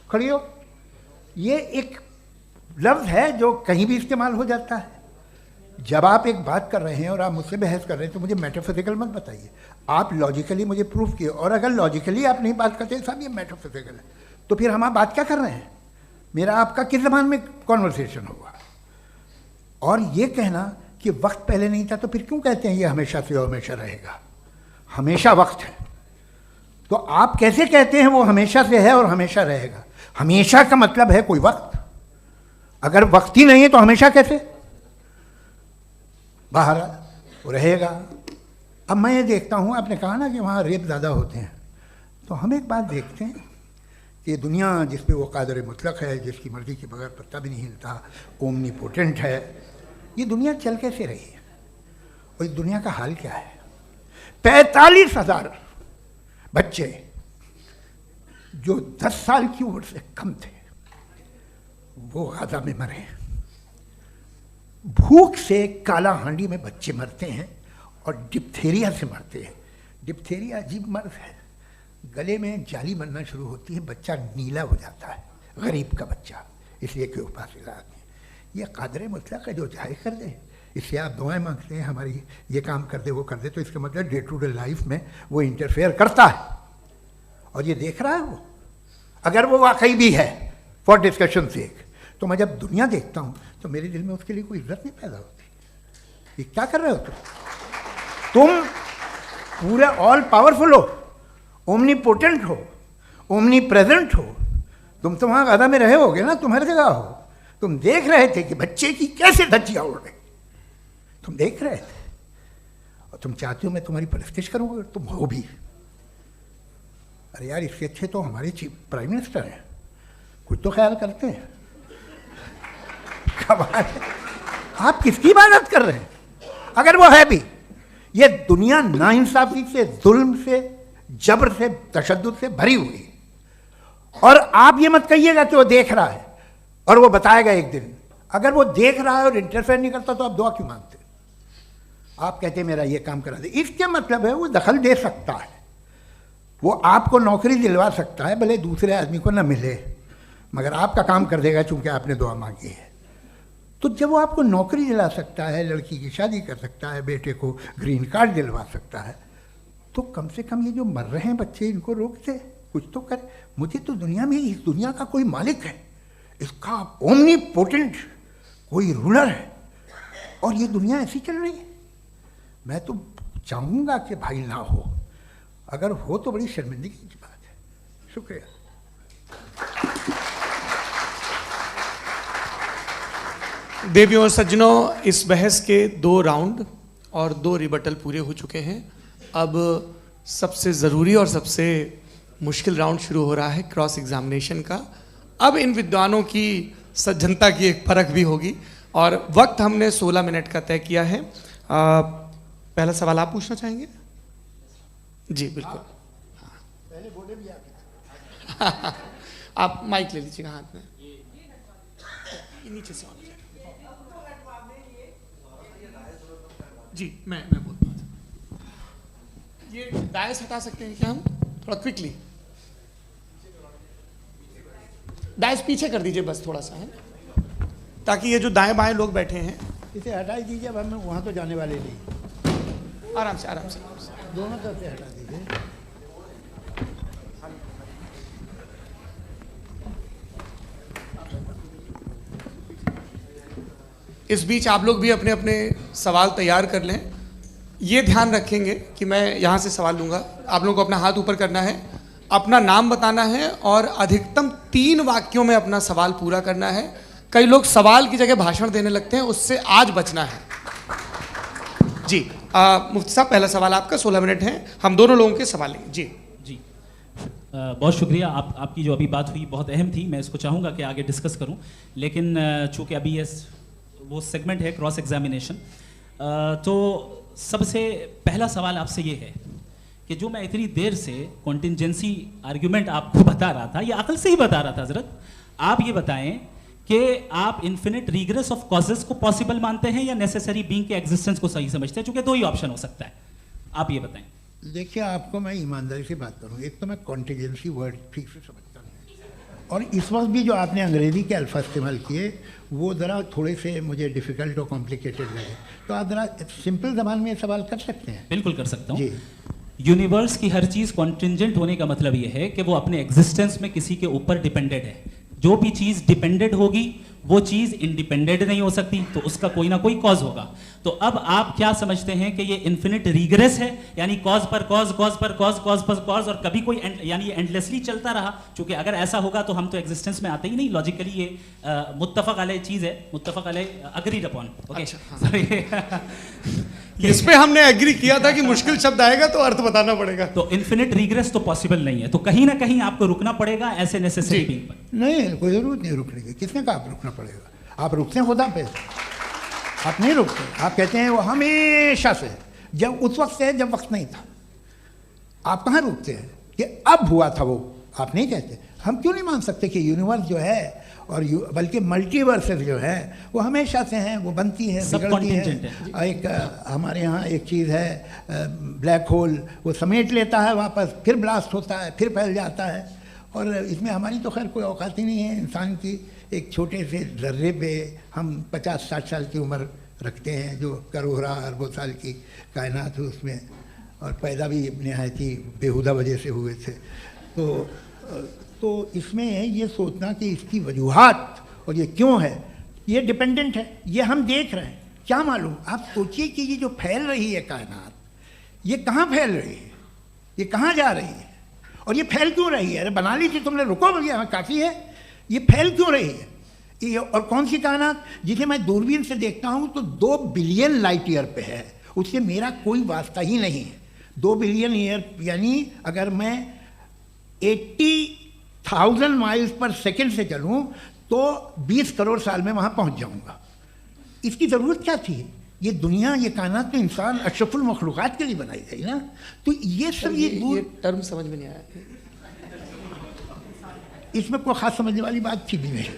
खड़ी हो। ये एक लफ्ज़ है जो कहीं भी इस्तेमाल हो जाता है। जब आप एक बात कर रहे हैं और आप मुझसे बहस कर रहे हैं तो मुझे मेटाफिजिकल मत बताइए, आप लॉजिकली मुझे प्रूफ किए। और अगर लॉजिकली आप नहीं बात करते साहब ये मेटाफिजिकल है, तो फिर हम आप बात क्या कर रहे हैं? मेरा आपका किस ज़बान में कॉन्वर्सेशन होगा? और ये कहना कि वक्त पहले नहीं था तो फिर क्यों कहते हैं ये हमेशा से और हमेशा रहेगा? हमेशा वक्त है, तो आप कैसे कहते हैं वो हमेशा से है और हमेशा रहेगा? हमेशा का मतलब है कोई वक्त, अगर वक्त ही नहीं है तो हमेशा कैसे? बाहर वो रहेगा। अब मैं ये देखता हूँ, आपने कहा ना कि वहाँ रेप ज़्यादा होते हैं, तो हम एक बात देखते हैं कि दुनिया जिस पे वो कादर मुतलक है, जिसकी मर्ज़ी के बगैर पत्ता भी नहीं हिलता, ओमनीपोटेंट है, ये दुनिया चल कैसे रही है? और इस दुनिया का हाल क्या है? 45,000 बच्चे जो 10 साल की उम्र से कम थे वो गाजा में मरे। भूख से काला हांडी में बच्चे मरते हैं और डिप्थेरिया से मरते हैं। डिप्थेरिया अजीब मर्ज है, गले में जाली बनना शुरू होती है, बच्चा नीला हो जाता है, गरीब का बच्चा, इसलिए कि उपास इलाज में। ये कादर मुतलक है जो चाहे कर दे, इससे आप दुआएं मांगते हैं हमारी ये काम कर दे वो कर दे, तो इसका मतलब डे टू डे लाइफ में वो इंटरफेयर करता है और ये देख रहा है वो। अगर वो वाकई भी है फॉर डिस्कशन सेक, तो मैं जब दुनिया देखता हूँ तो मेरे दिल में उसके लिए कोई इज्जत नहीं पैदा होती। ये क्या कर रहे हो तुम पूरे ऑल पावरफुल हो, ओमनीपोटेंट हो, ओमनी प्रेजेंट हो। तुम तो वहाँ गादा में रहे होगे ना, तुम हर जगह हो। तुम देख रहे थे कि बच्चे की कैसे धज्जियाँ उड़ रही, तुम देख रहे थे और तुम चाहते हो मैं तुम्हारी परस्तिश करूँगा, तुम हो भी। अरे यार इससे अच्छे तो हमारे चीफ प्राइम मिनिस्टर हैं, कुछ तो ख्याल करते हैं। आप किसकी इबादत कर रहे हैं? अगर वो है भी, ये दुनिया नाइंसाफी से, जुल्म से, जबर से, तशद्दुद से भरी हुई। और आप ये मत कहिएगा कि वो देख रहा है और वो बताएगा एक दिन। अगर वो देख रहा है और इंटरफेयर नहीं करता तो आप दुआ क्यों मांगते? आप कहते हैं मेरा ये काम करा दे, इसके मतलब है वो दखल दे सकता है, वो आपको नौकरी दिलवा सकता है, भले दूसरे आदमी को ना मिले, मगर आपका काम कर देगा चूंकि आपने दुआ मांगी है। तो जब वो आपको नौकरी दिला सकता है, लड़की की शादी कर सकता है, बेटे को ग्रीन कार्ड दिलवा सकता है, तो कम से कम ये जो मर रहे हैं बच्चे इनको रोक दे, कुछ तो करे। मुझे तो दुनिया में, इस दुनिया का कोई मालिक है, इसका ओमनीपोटेंट कोई रूलर है और ये दुनिया ऐसी चल रही है। मैं तो चाहूँगा कि भाई ना हो, अगर हो तो बड़ी शर्मिंदगी की बात है। शुक्रिया। देवियों और सज्जनों, इस बहस के 2 राउंड और 2 रिबटल पूरे हो चुके हैं। अब सबसे ज़रूरी और सबसे मुश्किल राउंड शुरू हो रहा है, क्रॉस एग्जामिनेशन का। अब इन विद्वानों की सज्जनता की एक परख भी होगी और वक्त हमने 16 मिनट का तय किया है। पहला सवाल आप पूछना चाहेंगे? जी बिल्कुल। पहले बोले भी आप आप माइक ले लीजिएगा हाथ में, नीचे से ऑन जी। मैं बोलता हूँ, ये डायस हटा सकते हैं क्या हम थोड़ा क्विकली? डायस पीछे कर दीजिए बस थोड़ा सा, है ताकि ये जो दाएं बाएं लोग बैठे हैं, इसे हटा ही दीजिए, अब हम वहाँ तो जाने वाले नहीं। आराम से आराम से आराम से। दोनों तरफ से हटा दीजिए। इस बीच आप लोग भी अपने अपने सवाल तैयार कर लें। ये ध्यान रखेंगे कि मैं यहाँ से सवाल लूँगा, आप लोगों को अपना हाथ ऊपर करना है, अपना नाम बताना है और अधिकतम 3 वाक्यों में अपना सवाल पूरा करना है। कई लोग सवाल की जगह भाषण देने लगते हैं, उससे आज बचना है। जी मुफ्ती साहब, पहला सवाल आपका, 16 मिनट हैं, हम दोनों लोगों के सवाल लेंगे। जी जी बहुत शुक्रिया। आपकी जो अभी बात हुई बहुत अहम थी, मैं इसको चाहूँगा कि आगे डिस्कस करूँ, लेकिन चूँकि अभी ये वो सेगमेंट है क्रॉस एग्जामिनेशन, तो सबसे पहला सवाल आपसे ये है कि जो मैं इतनी देर से कॉन्टिंजेंसी आर्ग्यूमेंट आपको बता रहा था, ये अकल से ही बता रहा था हजरत, आप ये बताएं कि आप इन्फिनिट रिग्रेस ऑफ कॉजेस को पॉसिबल मानते हैं या नेसेसरी बीइंग के एग्जिस्टेंस को सही समझते हैं, चूंकि 2 ही ऑप्शन हो सकता है, आप ये बताएं। देखिए, आपको मैं ईमानदारी से बात करूँ, एक तो मैं कॉन्टिजेंसी वर्ड ठीक से समझता नहीं, और इस वक्त भी जो आपने अंग्रेज़ी के अल्फाज इस्तेमाल किए वो ज़रा थोड़े से मुझे डिफ़िकल्ट और कॉम्प्लिकेटेड लगे, तो आप ज़रा सिंपल ज़बान में सवाल कर सकते हैं? बिल्कुल कर सकता हूँ। जी। यूनिवर्स की हर चीज़ कॉन्टिंजेंट होने का मतलब ये है कि वो अपने एग्जिस्टेंस में किसी के ऊपर डिपेंडेड है। जो भी चीज़ डिपेंडेड होगी वो चीज़ इंडिपेंडेंट नहीं हो सकती, तो उसका कोई ना कोई कॉज होगा। तो अब आप क्या समझते हैं कि ये इन्फिनिट रिग्रेस है, यानी कॉज पर कॉज, कॉज पर कॉज, कॉज पर कॉज, और कभी कोई यानी एंडलेसली चलता रहा? क्योंकि अगर ऐसा होगा तो हम तो एग्जिस्टेंस में आते ही नहीं, लॉजिकली ये मुत्तफक अलैह चीज़ है, मुत्तफक अलैह अग्रीड अपॉन। ओके, इस पे हमने एग्री किया था कि मुश्किल शब्द आएगा तो अर्थ बताना पड़ेगा। तो इन्फिनिट रिग्रेस तो पॉसिबल नहीं है, तो कहीं ना कहीं आपको रुकना पड़ेगा ऐसे नेसेसरी बीइंग पर। नहीं, कोई ज़रूरत नहीं रुकने की। किसने कहा आप रुकना पड़ेगा? आप रुकते हैं खुदा पे, आप नहीं रुकते। आप कहते हैं वो हमेशा से, जब उस वक्त से जब वक्त नहीं था। आप कहाँ रुकते हैं कि अब हुआ था वो? आप नहीं कहते। हम क्यों नहीं मान सकते कि यूनिवर्स जो है और बल्कि मल्टीवर्सेस जो है वो हमेशा से हैं, वो बनती है, बिगड़ती है। एक हमारे यहाँ एक चीज़ है ब्लैक होल, वो समेट लेता है वापस, फिर ब्लास्ट होता है, फिर फैल जाता है। और इसमें हमारी तो खैर कोई औकात ही नहीं है। इंसान की एक छोटे से ज़र्रे पे हम 50-60 साल की उम्र रखते हैं, जो करोड़ों अरबों साल की कायनात है उसमें, और पैदा भी नहायत ही बेहुदा वजह से हुए थे। तो इसमें ये सोचना कि इसकी वजूहात और ये क्यों है, ये डिपेंडेंट है, ये हम देख रहे हैं, क्या मालूम। आप सोचिए कि ये जो फैल रही है कायनात, ये कहाँ फैल रही है, ये कहाँ जा रही है, और ये फैल क्यों रही है? अरे बना ली थी तुमने, रुको भैया, काफ़ी है। ये फैल क्यों रही है? ये और कौन सी कायनात जिसे मैं दूरबीन से देखता हूँ तो 2 बिलियन लाइट ईयर पे है, उससे मेरा कोई वास्ता ही नहीं है। 2 बिलियन ईयर यानी अगर मैं 80,000 माइल्स पर सेकेंड से चलूँ तो 20 करोड़ साल में वहाँ पहुँच जाऊँगा। इसकी ज़रूरत क्या थी? ये दुनिया, ये कायनात में इंसान अशरफुल मखलूक़ात के लिए बनाई गई ना। तो ये सब ये टर्म समझ में नहीं आया। इसमें कोई ख़ास समझने वाली बात थी भी नहीं।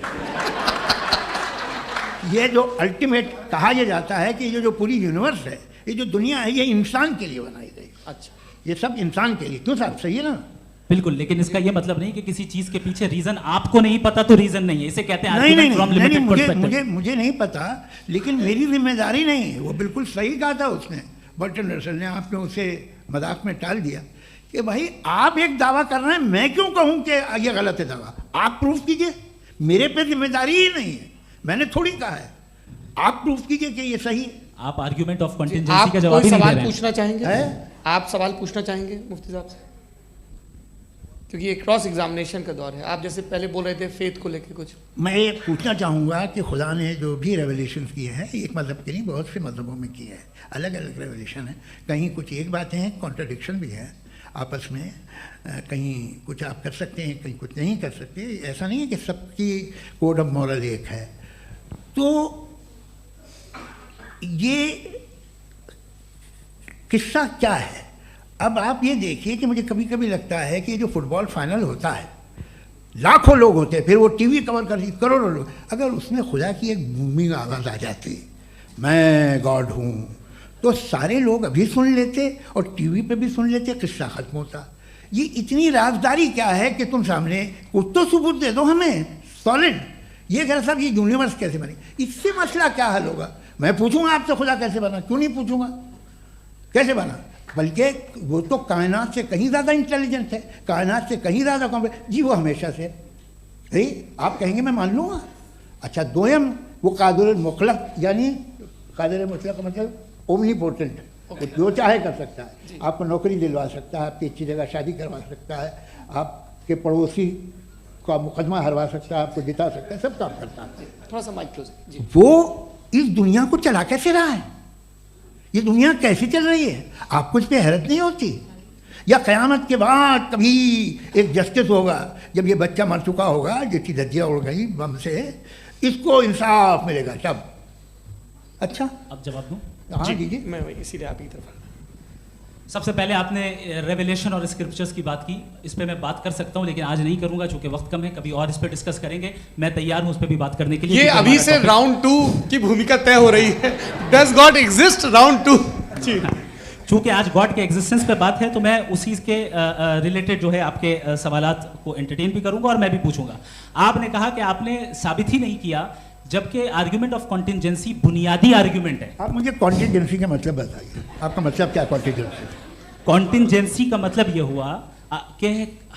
ये जो अल्टीमेट कहा यह जाता है कि ये जो पूरी यूनिवर्स है, ये जो दुनिया है, ये इंसान के लिए बनाई गई। अच्छा, ये सब इंसान के लिए। क्यों साहब, सही है ना? बिल्कुल, लेकिन इसका ये मतलब नहीं कि किसी चीज के पीछे रीजन आपको नहीं पता तो रीजन नहीं है, इसे कहते हैं नहीं, मुझे नहीं पता, लेकिन मेरी जिम्मेदारी नहीं है। वो बिल्कुल सही कहा था उसने, बर्टन रसल ने। आपने उसे मजाक में टाल दिया कि भाई आप एक दावा कर रहे हैं, मैं क्यों कहूं कि ये गलत है दावा? आप प्रूफ कीजिए, मेरे पे जिम्मेदारी ही नहीं है, मैंने थोड़ी कहा है। आप प्रूफ कीजिए कि ये सही है। आप आर्ग्यूमेंट ऑफ कंटिजेंसी का जवाब ही नहीं दे रहे हैं। पूछना चाहेंगे? आप सवाल पूछना चाहेंगे मुफ्ती साहब से? क्योंकि ये क्रॉस एग्जामिनेशन का दौर है। आप जैसे पहले बोल रहे थे फेथ को लेके कुछ, मैं ये पूछना चाहूँगा कि खुदा ने जो भी रेवोल्यूशन किए हैं, एक मज़हब के नहीं बहुत से मज़हबों में किए हैं, अलग अलग रेवोल्यूशन है। कहीं कुछ एक बातें हैं, कॉन्ट्रडिक्शन भी है आपस में, कहीं कुछ आप कर सकते हैं, कहीं कुछ नहीं कर सकते। ऐसा नहीं है कि सबकी कोड ऑफ मॉरल एक है। तो ये किस्सा क्या है? अब आप ये देखिए कि मुझे कभी कभी लगता है कि जो फुटबॉल फाइनल होता है, लाखों लोग होते हैं, फिर वो टीवी कवर कर करोड़ों लोग, अगर उसमें खुदा की एक बूमिंग आवाज़ आ जाती, मैं गॉड हूँ, तो सारे लोग अभी सुन लेते और टीवी पे भी सुन लेते, किस्सा खत्म होता। ये इतनी राजदारी क्या है कि तुम सामने कुछ तो सबूत दे दो हमें सॉलिड। ये कह रहा साहब ये यूनिवर्स कैसे बनी, इससे मसला क्या हल होगा? मैं पूछूंगा आपसे खुदा कैसे बना, क्यों नहीं पूछूंगा कैसे बना? बल्कि वो तो कायनात से कहीं ज़्यादा इंटेलिजेंट है, कायनात से कहीं ज़्यादा कॉम्प्लेक्स। जी वो हमेशा से है, आप कहेंगे मैं मान लूँगा। अच्छा दोयम वो कादिर मुतलक, यानी कादिर मुतलक का मतलब ओमनीपोटेंट, वो जो चाहे कर सकता है। आपको नौकरी दिलवा सकता है, आपकी अच्छी जगह शादी करवा सकता है, आपके पड़ोसी का मुकदमा हरवा सकता है, आपको जिता सकता है, सब काम करता है। थोड़ा सा माइक क्लोज जी। वो इस दुनिया को चला कैसे रहा है, ये दुनिया कैसे चल रही है, आपको इस पर हैरत नहीं होती? या क़यामत के बाद कभी एक जस्टिस होगा, जब ये बच्चा मर चुका होगा जिसकी धज्जियाँ उड़ गई बम से, इसको इंसाफ मिलेगा तब? अच्छा अब जवाब दूं? हाँ दीजिए। मैं वही इसीलिए आप ही की तरफ। सबसे पहले आपने रेवलेशन और स्क्रिप्चर्स की बात की, इस पे मैं बात कर सकता हूं लेकिन आज नहीं करूंगा चूंकि वक्त कम है, कभी और इस पे डिस्कस करेंगे। मैं तैयार हूं उस पे भी बात करने के लिए। ये क्योंकि अभी हमारा से topic- राउंड 2 की भूमिका तय हो रही है। डज गॉड एग्जिस्ट राउंड 2 जी। चूंकि आज गॉड के एग्जिस्टेंस पे बात है तो मैं उसी के रिलेटेड जो है आपके सवालात को एंटरटेन भी करूंगा और मैं भी पूछूंगा। आपने कहा कि आपने साबित ही नहीं किया, जबकि आर्ग्यूमेंट ऑफ कॉन्टिजेंसी बुनियादी आर्ग्यूमेंट है। आप मुझे कॉन्टिजेंसी का मतलब बताइए, आपका मतलब क्या कॉन्टिजेंसी? कॉन्टिजेंसी का मतलब यह हुआ कि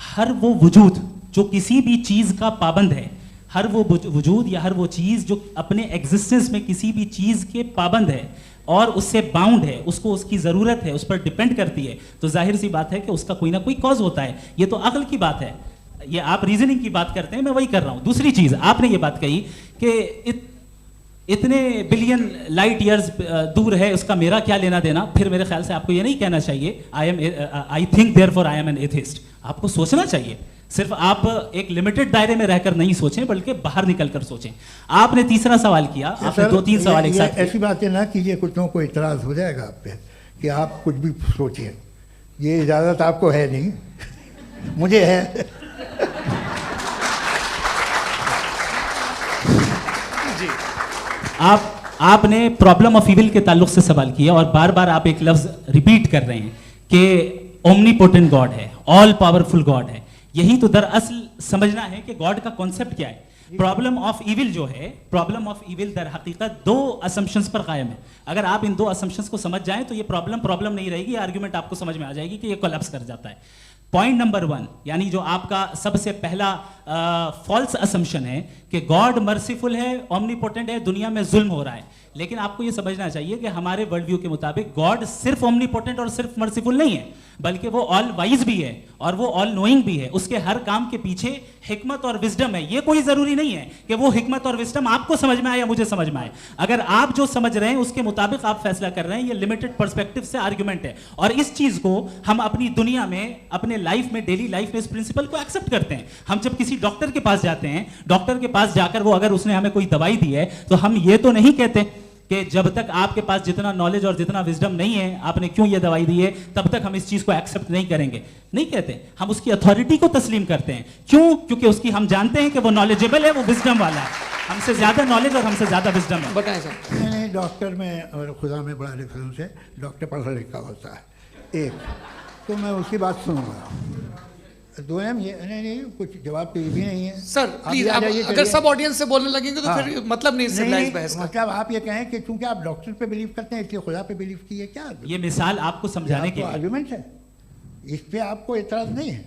हर वो वजूद जो किसी भी चीज का पाबंद है, हर वो वजूद या हर वो चीज जो अपने एग्जिस्टेंस में किसी भी चीज के पाबंद है और उससे बाउंड है, उसको उसकी ज़रूरत है, उस पर डिपेंड करती है, तो जाहिर सी बात है कि उसका कोई ना कोई कॉज होता है। ये तो अक्ल की बात है, ये आप रीजनिंग की बात करते हैं, मैं वही कर रहा हूँ। दूसरी चीज़ आपने ये बात कही कि इतने बिलियन लाइट ईयर्स दूर है, उसका मेरा क्या लेना देना। फिर मेरे ख्याल से आपको ये नहीं कहना चाहिए I think therefore I am an atheist. आपको सोचना चाहिए, सिर्फ आप एक लिमिटेड दायरे में रहकर नहीं सोचें बल्कि बाहर निकलकर सोचें। आपने तीसरा सवाल किया, आपने 2-3 सवाल एक साथ। ऐसी बातें ना कीजिए, कुछ लोगों को इतराज हो जाएगा आप पे कि आप कुछ भी सोचिए, ये इजाज़त आपको है नहीं, मुझे है। जी आपने प्रॉब्लम ऑफ इविल के ताल्लुक से सवाल किया और बार बार आप एक लफ्ज रिपीट कर रहे हैं कि ओमनीपोटेंट गॉड है, ऑल पावरफुल गॉड है। यही तो दरअसल समझना है कि गॉड का कॉन्सेप्ट क्या है। प्रॉब्लम ऑफ इविल जो है, प्रॉब्लम ऑफ इविल दर हकीकत 2 असम्पशंस पर कायम है। अगर आप इन 2 असम्पशंस को समझ जाएं तो ये प्रॉब्लम नहीं रहेगी, आर्ग्यूमेंट आपको समझ में आ जाएगी कि ये कोलैप्स कर जाता है। पॉइंट नंबर 1, यानी जो आपका सबसे पहला फॉल्स असम्पशन है कि गॉड मर्सीफुल है, ओमनीपोटेंट है, दुनिया में जुल्म हो रहा है। लेकिन आपको ये समझना चाहिए कि हमारे वर्ल्ड व्यू के मुताबिक गॉड सिर्फ ओमनीपोटेंट और सिर्फ मर्सीफुल नहीं है, बल्कि वो ऑल वाइज भी है और वो ऑल नोइंग भी है। उसके हर काम के पीछे हिकमत और विजडम है। ये कोई जरूरी नहीं है कि वो हिकमत और विजडम आपको समझ में आए या मुझे समझ में आए। अगर आप जो समझ रहे हैं उसके मुताबिक आप फैसला कर रहे हैं, ये लिमिटेड पर्सपेक्टिव से आर्ग्यूमेंट है। और इस चीज को हम अपनी दुनिया में, अपने लाइफ में, डेली लाइफ में इस प्रिंसिपल को एक्सेप्ट करते हैं। हम जब किसी डॉक्टर के पास जाते हैं, डॉक्टर के पास जाकर वो अगर उसने हमें कोई दवाई दी है तो हम ये तो नहीं कहते कि जब तक आपके पास जितना नॉलेज और जितना विजडम नहीं है, आपने क्यों ये दवाई दी है, तब तक हम इस चीज को एक्सेप्ट नहीं करेंगे। नहीं कहते, हम उसकी अथॉरिटी को तस्लीम करते हैं। क्यों? क्योंकि उसकी हम जानते हैं कि वो नॉलेजेबल है, वो विजडम वाला है, हमसे ज्यादा नॉलेज और हमसे ज्यादा विजडम है। बताएं सर। मैंने डॉक्टर में और खुदा में बड़ा डिफरेंस है, डॉक्टर पढ़ा लिखा होता है एक, तो मैं उसकी बात सुनूंगा। दोयम ये नहीं कुछ जवाब तो ये भी नहीं है सर प्लीज, आप अगर सब ऑडियंस से बोलने लगेंगे तो फिर मतलब नहीं सिविलाइज्ड बहस का। मतलब आप ये कहें कि चूंकि आप डॉक्टर पे बिलीव करते हैं इसलिए खुदा पे बिलीव किए, क्या ये मिसाल आपको समझाने के लिए आर्गुमेंट है, इस पे आपको एतराज नहीं है।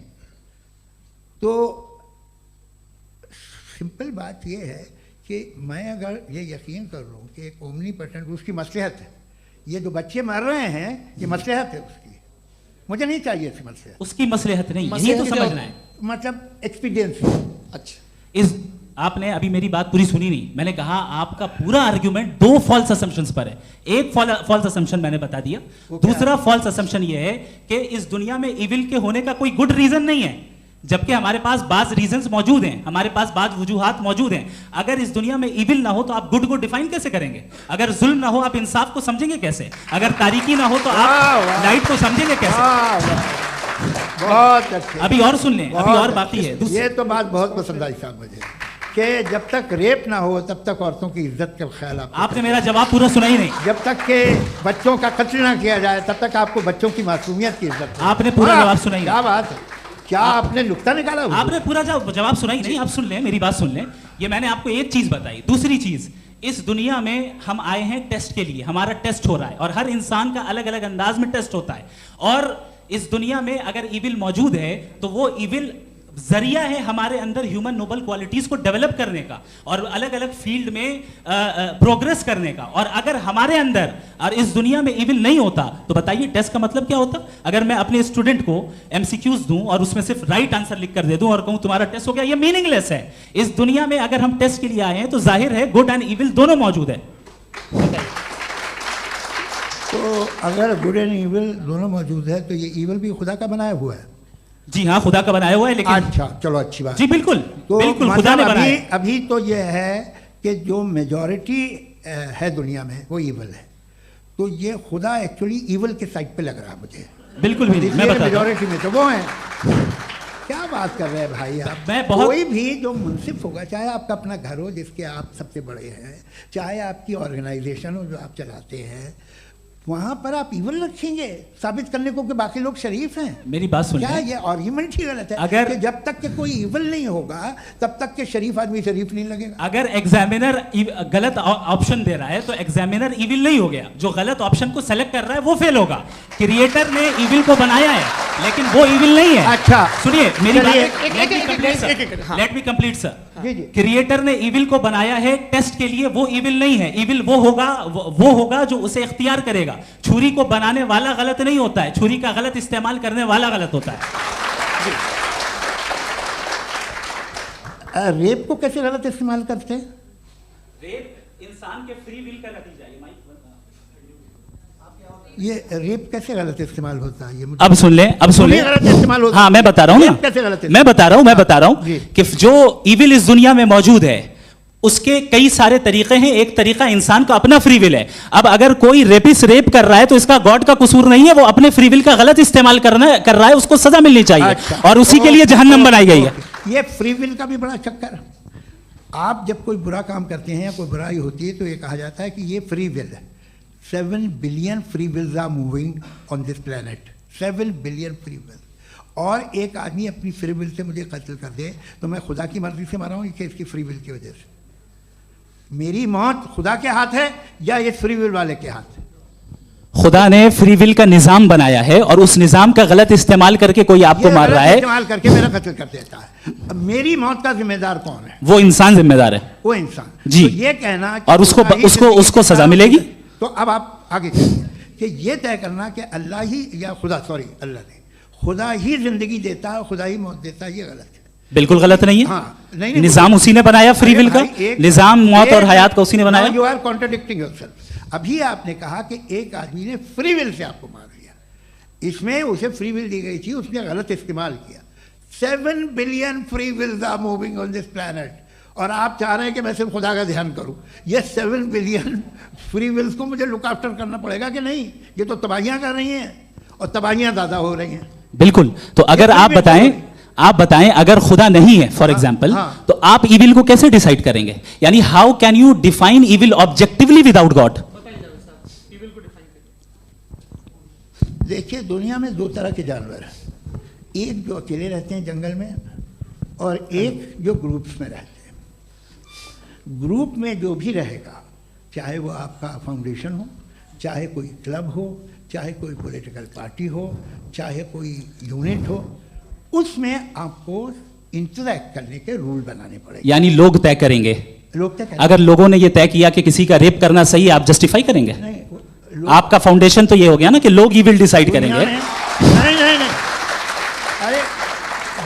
तो सिंपल बात ये है कि मैं अगर ये यकीन कर लूँ कि एक ओमनीपोटेंट, उसकी मसलहत है, ये जो बच्चे मर रहे हैं ये मसलहत है उसकी, मुझे नहीं चाहिए थी मसलहत, उसकी मसलहत नहीं, यही तो समझना है। मतलब एक्सपीरियंस। अच्छा, इस आपने अभी मेरी बात पूरी सुनी नहीं। मैंने कहा आपका पूरा आर्ग्यूमेंट 2 फॉल्स असम्पशंस पर है। एक फॉल्स असम्पशन मैंने बता दिया, दूसरा फॉल्स असम्पशन ये है कि इस दुनिया में इविल के होने का कोई गुड रीजन नहीं है, जबकि हमारे पास बाज रीजंस मौजूद हैं, हमारे पास बाज वजूहात मौजूद हैं। अगर इस दुनिया में इविल ना हो तो आप गुड को डिफाइन कैसे करेंगे? अगर जुल्म ना हो आप इंसाफ को समझेंगे कैसे? अगर तारीकी ना हो तो आप लाइट को समझेंगे कैसे? बहुत अच्छे। अभी और सुन लें, अभी और बाकी है। ये तो बात बहुत पसंद आई साहब मुझे कि जब तक रेप ना हो तब तक औरतों की इज्जत का ख्याल आपने मेरा जवाब पूरा सुना ही नहीं। जब तक के बच्चों का कत्ल ना किया जाए तब तक आपको बच्चों की मासूमियत की इज्जत। आपने पूरा जवाब सुना ही क्या बात है, क्या आपने नुक्ता निकाला? आपने पूरा जवाब सुना ही नहीं। आप सुन लें, मेरी बात सुन लें ये मैंने आपको एक चीज बताई। दूसरी चीज, इस दुनिया में हम आए हैं टेस्ट के लिए, हमारा टेस्ट हो रहा है और हर इंसान का अलग अलग अंदाज में टेस्ट होता है। और इस दुनिया में अगर इविल मौजूद है तो वो इविल जरिया है हमारे अंदर ह्यूमन नोबल क्वालिटीज को डेवलप करने का और अलग अलग फील्ड में प्रोग्रेस करने का। और अगर हमारे अंदर और इस दुनिया में इविल नहीं होता तो बताइए टेस्ट का मतलब क्या होता? अगर मैं अपने स्टूडेंट को एमसीक्यूज दूं और उसमें सिर्फ राइट आंसर लिख कर दे दूं और कहूं तुम्हारा टेस्ट हो गया, ये मीनिंगलेस है। इस दुनिया में अगर हम टेस्ट के लिए आए हैं तो जाहिर है गुड एंड इविल दोनों मौजूद है। तो अगर गुड एंड इविल दोनों मौजूद है तो ये इविल भी खुदा का बनाया हुआ है? जी हाँ, खुदा का बनाया हुआ है। लेकिन अच्छा, चलो अच्छी बात। जी बिल्कुल, तो बिल्कुल खुदा ने बनाया। अभी तो ये है कि जो मेजॉरिटी है दुनिया में वो इविल है, तो ये खुदा एक्चुअली इविल के साइड पे लग रहा है मुझे। बिल्कुल भी नहीं, मैं बता मेजॉरिटी में तो वो है। क्या बात कर रहे हैं भाई आप? कोई भी जो मुंसिफ होगा, चाहे आपका अपना घर हो जिसके आप सबसे बड़े हैं, चाहे आपकी ऑर्गेनाइजेशन हो जो आप चलाते हैं, वहां पर आप इविल रखेंगे साबित करने को कि बाकी लोग शरीफ हैं? मेरी बात सुनिए, क्या ये आर्ग्यूमेंट ही गलत है? अगर कि जब तक के कोई इविल नहीं होगा तब तक के शरीफ आदमी शरीफ नहीं लगेगा। अगर एग्जामिनर गलत ऑप्शन दे रहा है तो एग्जामिनर इविल नहीं हो गया, जो गलत ऑप्शन को सेलेक्ट कर रहा है वो फेल होगा। क्रिएटर ने इविल को बनाया है लेकिन वो इविल नहीं है। अच्छा सुनिए मेरी बात, लेट मी कंप्लीट सर। जी जी। क्रिएटर ने इविल को बनाया है टेस्ट के लिए, वो इविल नहीं है। इविल वो होगा जो उसे इख्तियार करेगा। छुरी को बनाने वाला गलत नहीं होता है, छुरी का गलत इस्तेमाल करने वाला गलत होता है। रेप को कैसे गलत इस्तेमाल करते हैं? रेप इंसान के फ्री विल का नतीजा है। ये रेप कैसे गलत इस्तेमाल होता है? ये मुझे अब सुन ले, गलत इस्तेमाल होता है। हाँ मैं बता रहा हूँ ना, कैसे गलत मैं बता रहा हूँ जी। कि जो इविल इस दुनिया में मौजूद है उसके कई सारे तरीके हैं। एक तरीका इंसान का अपना फ्री विल है। अब अगर कोई रेपिस्ट रेप कर रहा है तो इसका गॉड का कसूर नहीं है, वो अपने फ्री विल का गलत इस्तेमाल कर रहा है, उसको सजा मिलनी चाहिए। अच्छा। और उसी के लिए जहन्नम बनाई गई है। ये फ्री विल का भी बड़ा चक्कर। आप जब कोई बुरा काम करते हैं या कोई बुराई होती है तो ये कहा जाता है कि ये फ्री विल है। 7 billion free wills are moving on this planet. 7 billion free will. और एक आदमी अपनी फ्री विल से मुझे कत्ल कर दे तो मैं खुदा की मर्जी से मरा हूँ कि इसकी फ्री विल की वजह से? मेरी मौत खुदा के हाथ है या ये फ्री विल वाले के हाथ है? खुदा ने फ्री विल का निजाम बनाया है और उस निजाम का गलत इस्तेमाल करके कोई आपको मार रहा है, इस्तेमाल करके मेरा कत्ल कर देता है। अब मेरी मौत का जिम्मेदार कौन है? वो इंसान जिम्मेदार है। वो इंसान जी। तो ये कहना और उसको सजा मिलेगी। तो अब आप आगे कहिए कि ये तय करना कि अल्लाह ही या अल्लाह ने खुदा ही जिंदगी देता है, खुदा ही मौत देता है, ये गलत है। बिल्कुल गलत नहीं है। हाँ, नहीं, निजाम उसी ने बनाया फ्री विल का, निजाम मौत और हयात का उसी ने बनाया। You are contradicting yourself. अभी आपने कहा कि एक आदमी ने फ्री विल से आपको मार दिया, इसमें उसे फ्री विल दी गई थी, उसने गलत इस्तेमाल किया। 7 billion free wills are moving on this planet और आप चाह रहे हैं कि मैं सिर्फ खुदा का ध्यान करूं। ये 7 बिलियन फ्री विल्स को मुझे लुक आफ्टर करना पड़ेगा कि नहीं? ये तो तबाहियां कर रही हैं और तबाहियां ज़्यादा हो रही हैं। बिल्कुल। तो अगर आप बताएं अगर खुदा नहीं है फॉर एग्जाम्पल, तो आप इविल को कैसे डिसाइड करेंगे? यानी how can you define evil objectively without God? देखिए दुनिया में 2 तरह के जानवर हैं। एक जो अकेले रहते हैं जंगल में और एक जो ग्रुप्स में रहते हैं। ग्रुप में जो भी रहेगा, चाहे वो आपका फाउंडेशन हो, चाहे कोई क्लब हो, चाहे कोई पॉलिटिकल पार्टी हो, चाहे कोई यूनिट हो, उसमें आपको इंटरैक्ट करने के रूल बनाने पड़ेंगे। यानी लोग तय करेंगे। लोग तय करेंगे। अगर लोगों ने ये तय किया कि किसी का रेप करना सही है, आप जस्टिफाई करेंगे? नहीं, आपका फाउंडेशन तो ये हो गया ना कि लोग इविल डिसाइड करेंगे। नहीं। अरे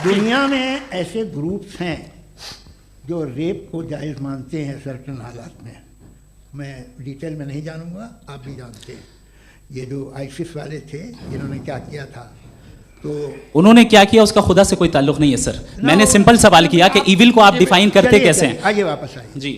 दुनिया में ऐसे ग्रुप्स हैं जो रेप को जायज़ मानते हैं सर्टेन हालात में। मैं डिटेल में नहीं जानूंगा, आप भी जानते हैं। ये जो आईसिस वाले थे इन्होंने क्या किया था, तो उन्होंने क्या किया उसका खुदा से कोई ताल्लुक नहीं है सर। मैंने सिंपल सवाल किया कि इविल को आप डिफाइन करते कैसे हैं? आइए वापस आइए जी।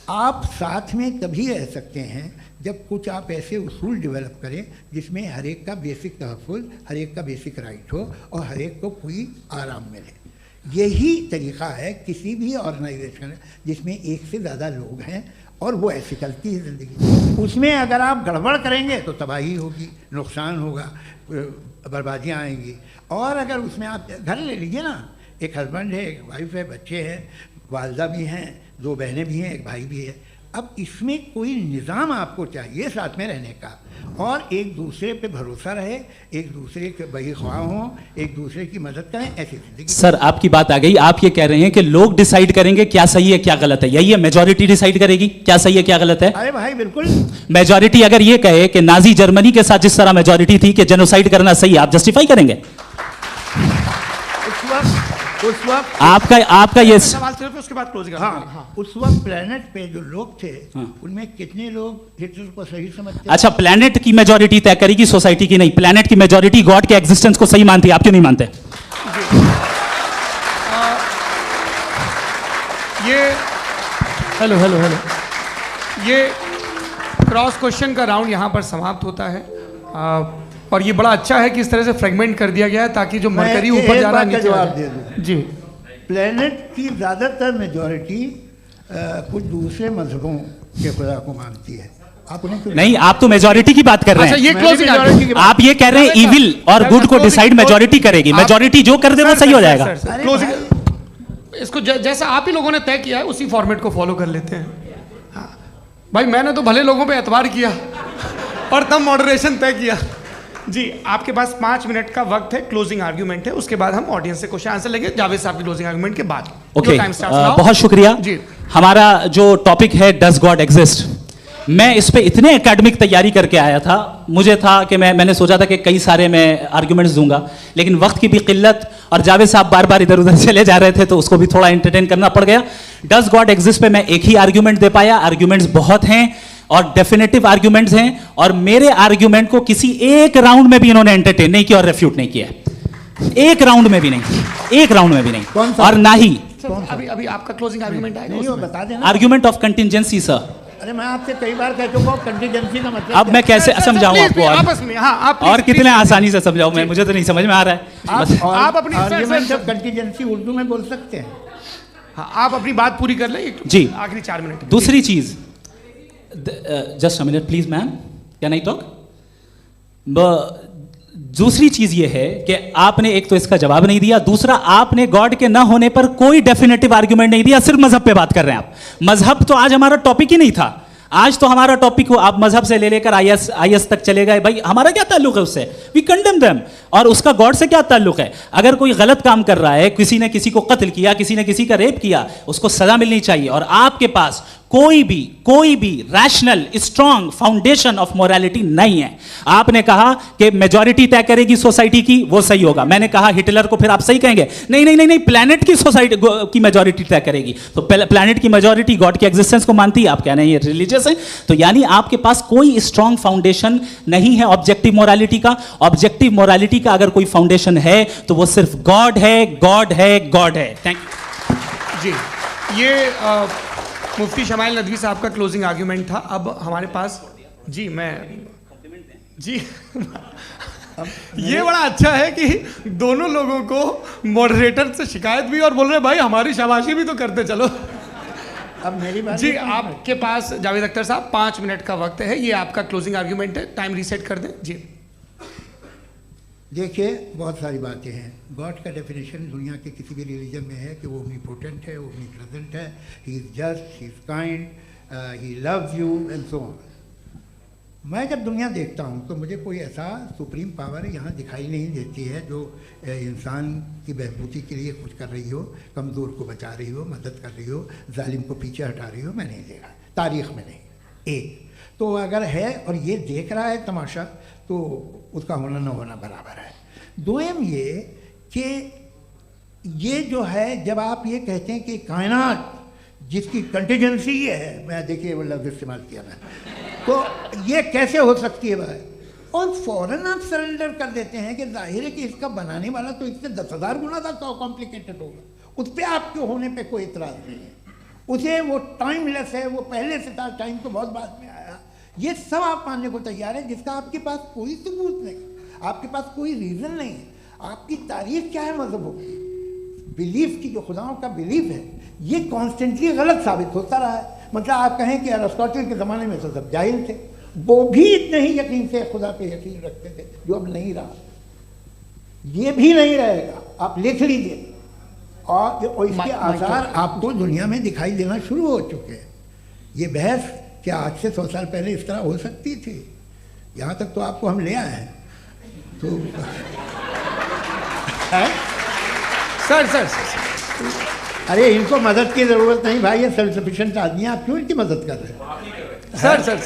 आप साथ में तभी रह सकते हैं जब कुछ आप ऐसे उसूल डेवलप करें जिसमें हर एक का बेसिक तहफ़्फ़ुज़, हर एक का बेसिक राइट हो और हर एक को कोई आराम मिले। यही तरीक़ा है किसी भी ऑर्गेनाइजेशन जिसमें एक से ज़्यादा लोग हैं और वो ऐसे चलती है ज़िंदगी। उसमें अगर आप गड़बड़ करेंगे तो तबाही होगी, नुकसान होगा, बर्बादियाँ आएंगी। और अगर उसमें आप घर ले लीजिए ना, एक हस्बैंड है, एक वाइफ है, बच्चे हैं, वालदा भी हैं, 2 बहनें भी हैं, एक भाई भी है। अब इसमें कोई निज़ाम आपको चाहिए साथ में रहने का, और एक दूसरे पे भरोसा रहे, एक दूसरे के बहीख्वाह हों, एक दूसरे की मदद करें, ऐसी जिंदगी। सर आपकी बात आ गई, आप ये कह रहे हैं कि लोग डिसाइड करेंगे क्या सही है क्या गलत है, यही है? मेजॉरिटी डिसाइड करेगी क्या सही है क्या गलत है? अरे भाई बिल्कुल। मेजॉरिटी अगर ये कहे कि नाजी जर्मनी के साथ जिस तरह मेजॉरिटी थी कि जेनोसाइड करना सही है, आप जस्टिफाई करेंगे? उस वक्त आपका ये सवाल सिर्फ उसके बाद क्लोजिंग। हाँ, उस वक्त प्लेनेट पे जो लोग थे उनमें कितने लोग हिटलर को सही समझते? अच्छा, प्लेनेट की मेजॉरिटी तय करेगी, सोसाइटी की नहीं। प्लेनेट की मेजॉरिटी गॉड के एग्जिस्टेंस को सही मानती है, आप क्यों नहीं मानते? ये हेलो ये क्रॉस क्वेश्चन का राउंड यहाँ पर समाप्त होता है, और ये बड़ा अच्छा है कि इस तरह से फ्रेगमेंट कर दिया गया है ताकि जो मरकरी ऊपर जा रहा है नीचे जवाब दे दूं जी। प्लेनेट की ज़्यादातर मेजॉरिटी कुछ दूसरे मजहबों के खुदा को मानती है। आप उन्हें क्यों नहीं, आप तो मेजॉरिटी की बात कर रहे अच्छा, हैं। ये क्लोजिंग आप ये कह रहे हैं इविल और गुड को डिसाइड मेजॉरिटी करेगी, मेजॉरिटी जो कर दे वो सही हो जाएगा। क्लोजिंग इसको जैसा आप ही लोगों ने तय किया है उसी फॉर्मेट को फॉलो कर लेते हैं। हाँ। भाई मैंने तो भले लोगों पे एतबार किया और तब मॉडरेशन तय किया जी। आपके पास 5 मिनट का वक्त है, क्लोजिंग आर्ग्यूमेंट है, उसके बाद हम ऑडियंस से क्वेश्चन आंसर लेंगे जावेद साहब की क्लोजिंग आर्ग्यूमेंट के बाद। ओके, बहुत शुक्रिया जी। हमारा जो टॉपिक है डज गॉड एग्जिस्ट, मैं इस पे इतने एकेडमिक तैयारी करके आया था, मुझे था कि मैंने सोचा था कि कई सारे मैं आर्ग्यूमेंट्स दूंगा, लेकिन वक्त की भी किल्लत और जावेद साहब बार बार इधर उधर चले जा रहे थे तो उसको भी थोड़ा एंटरटेन करना पड़ गया। डज गॉड एग्जिस्ट पे मैं एक ही आर्ग्यूमेंट दे पाया, आर्ग्यूमेंट्स बहुत हैं और डेफिनेटिव आर्ग्यूमेंट्स हैं, और मेरे आर्ग्यूमेंट को किसी एक राउंड में भी इन्होंने एंटरटेन नहीं किया और रेफ्यूट नहीं किया, एक राउंड में भी नहीं, एक राउंड में भी नहीं, और ना ही अभी आपका क्लोजिंग आर्ग्यूमेंट आएगा, नहीं, वो बता देना। Argument of contingency sir. अरे मैं आपसे कई बार कह चुका हूं कंटीजेंसी का मतलब अब मैं कैसे समझाऊं आपको, आपस में हाँ, आप और कितने आसानी से समझाऊं मैं, मुझे तो नहीं समझ में आ रहा है। आप अपनी आर्ग्यूमेंट ऑफ कंटीजेंसी उर्दू में बोल सकते हैं। हाँ, आप अपनी बात पूरी कर लें जी, आखिरी 4 मिनट। दूसरी चीज, just a minute please ma'am, can I talk? दूसरी चीज ये है कि आपने एक तो इसका जवाब नहीं दिया, दूसरा आपने गॉड के ना होने पर कोई डेफिनेटिव आर्गुमेंट नहीं दिया, सिर्फ मजहब पे बात कर रहे हैं आप। मजहब तो आज हमारा टॉपिक ही नहीं था, आज तो हमारा टॉपिक हो आप मजहब से ले लेकर आईएस तक चले गए। भाई हमारा क्या ताल्लुक है उससे? We condemn them. और उसका गॉड से क्या ताल्लुक है? अगर कोई गलत काम कर रहा है, किसी ने किसी को कत्ल किया, किसी ने किसी का रेप किया, उसको सजा मिलनी चाहिए। और आपके पास कोई भी rational strong foundation of morality नहीं है। आपने कहा कि मेजॉरिटी तय करेगी सोसाइटी की, वो सही होगा। मैंने कहा हिटलर को फिर आप सही कहेंगे, नहीं, प्लैनेट की सोसाइटी की मेजॉरिटी तय करेगी। तो प्लैनेट की मेजॉरिटी गॉड के एग्जिस्टेंस को मानती है, आप कह रहे हैं ये रिलीजियस है। तो यानी आपके पास कोई स्ट्रॉन्ग फाउंडेशन नहीं है ऑब्जेक्टिव मोरालिटी का। ऑब्जेक्टिव मोरालिटी का अगर कोई फाउंडेशन है तो वो सिर्फ गॉड है, गॉड है, गॉड है। थैंक यू जी। ये मुफ्ती शमाइल नदवी साहब का क्लोजिंग आर्ग्यूमेंट था। अब हमारे पास जी ये बड़ा अच्छा है कि दोनों लोगों को मॉडरेटर से शिकायत भी और बोल रहे भाई हमारी शाबाशी भी तो करते चलो। अब मेरी बात जी, आपके पास जावेद अख्तर साहब 5 मिनट का वक्त है, ये आपका क्लोजिंग आर्ग्यूमेंट है, टाइम रीसेट कर दें जी। देखिए, बहुत सारी बातें हैं। गॉड का डेफिनेशन दुनिया के किसी भी रिलीजन में है कि वो ओमनीपोटेंट है, ओमनीप्रेजेंट है, he is just, he is kind, he loves you and so on. मैं जब दुनिया देखता हूँ तो मुझे कोई ऐसा सुप्रीम पावर यहाँ दिखाई नहीं देती है जो इंसान की बहबूदी के लिए कुछ कर रही हो, कमज़ोर को बचा रही हो, मदद कर रही हो, जालिम को पीछे हटा रही हो। मैं नहीं देखा, तारीख़ में नहीं। एक तो अगर है और ये देख रहा है तमाशा, तो उसका होना न होना बराबर है। दोयम ये कि ये जो है, जब आप ये कहते हैं कि कायनात जिसकी कंटीजेंसी ये है, मैं देखिए वो लफ्ज़ इस्तेमाल किया मैं, तो ये कैसे हो सकती है भाई? और फ़ौरन आप सरेंडर कर देते हैं कि जाहिर है कि इसका बनाने वाला तो इससे 10,000 गुना ज़्यादा कॉम्प्लिकेटेड होगा। उस पर आपके होने पे कोई इतराज़ नहीं है। उसे वो टाइमलेस है, वो पहले से था, टाइम तो बहुत बाद में आया। ये सब आप मानने को तैयार है जिसका आपके पास कोई सबूत नहीं, आपके पास कोई रीज़न नहीं है। आपकी तारीख क्या है मज़हबों की? बिलीफ की, जो खुदाओं का बिलीफ है, ये कॉन्स्टेंटली गलत साबित होता रहा है। मतलब आप कहें कि अरिस्टोटल के ज़माने में तो सब जाहिल थे, वो भी इतने ही यकीन से खुदा पे यकीन रखते थे, जो अब नहीं रहा। ये भी नहीं रहेगा, आप लिख लीजिए। और इसके आसार आपको दुनिया में दिखाई देना शुरू हो चुके हैं। ये बहस क्या आज से 100 साल पहले इस तरह हो सकती थी? यहाँ तक तो आपको हम ले आए हैं। तो सर अरे इनको मदद की ज़रूरत नहीं भाई, ये सेल्फ सफिशिएंट आदमी है, आप क्यों इनकी मदद कर रहे हैं?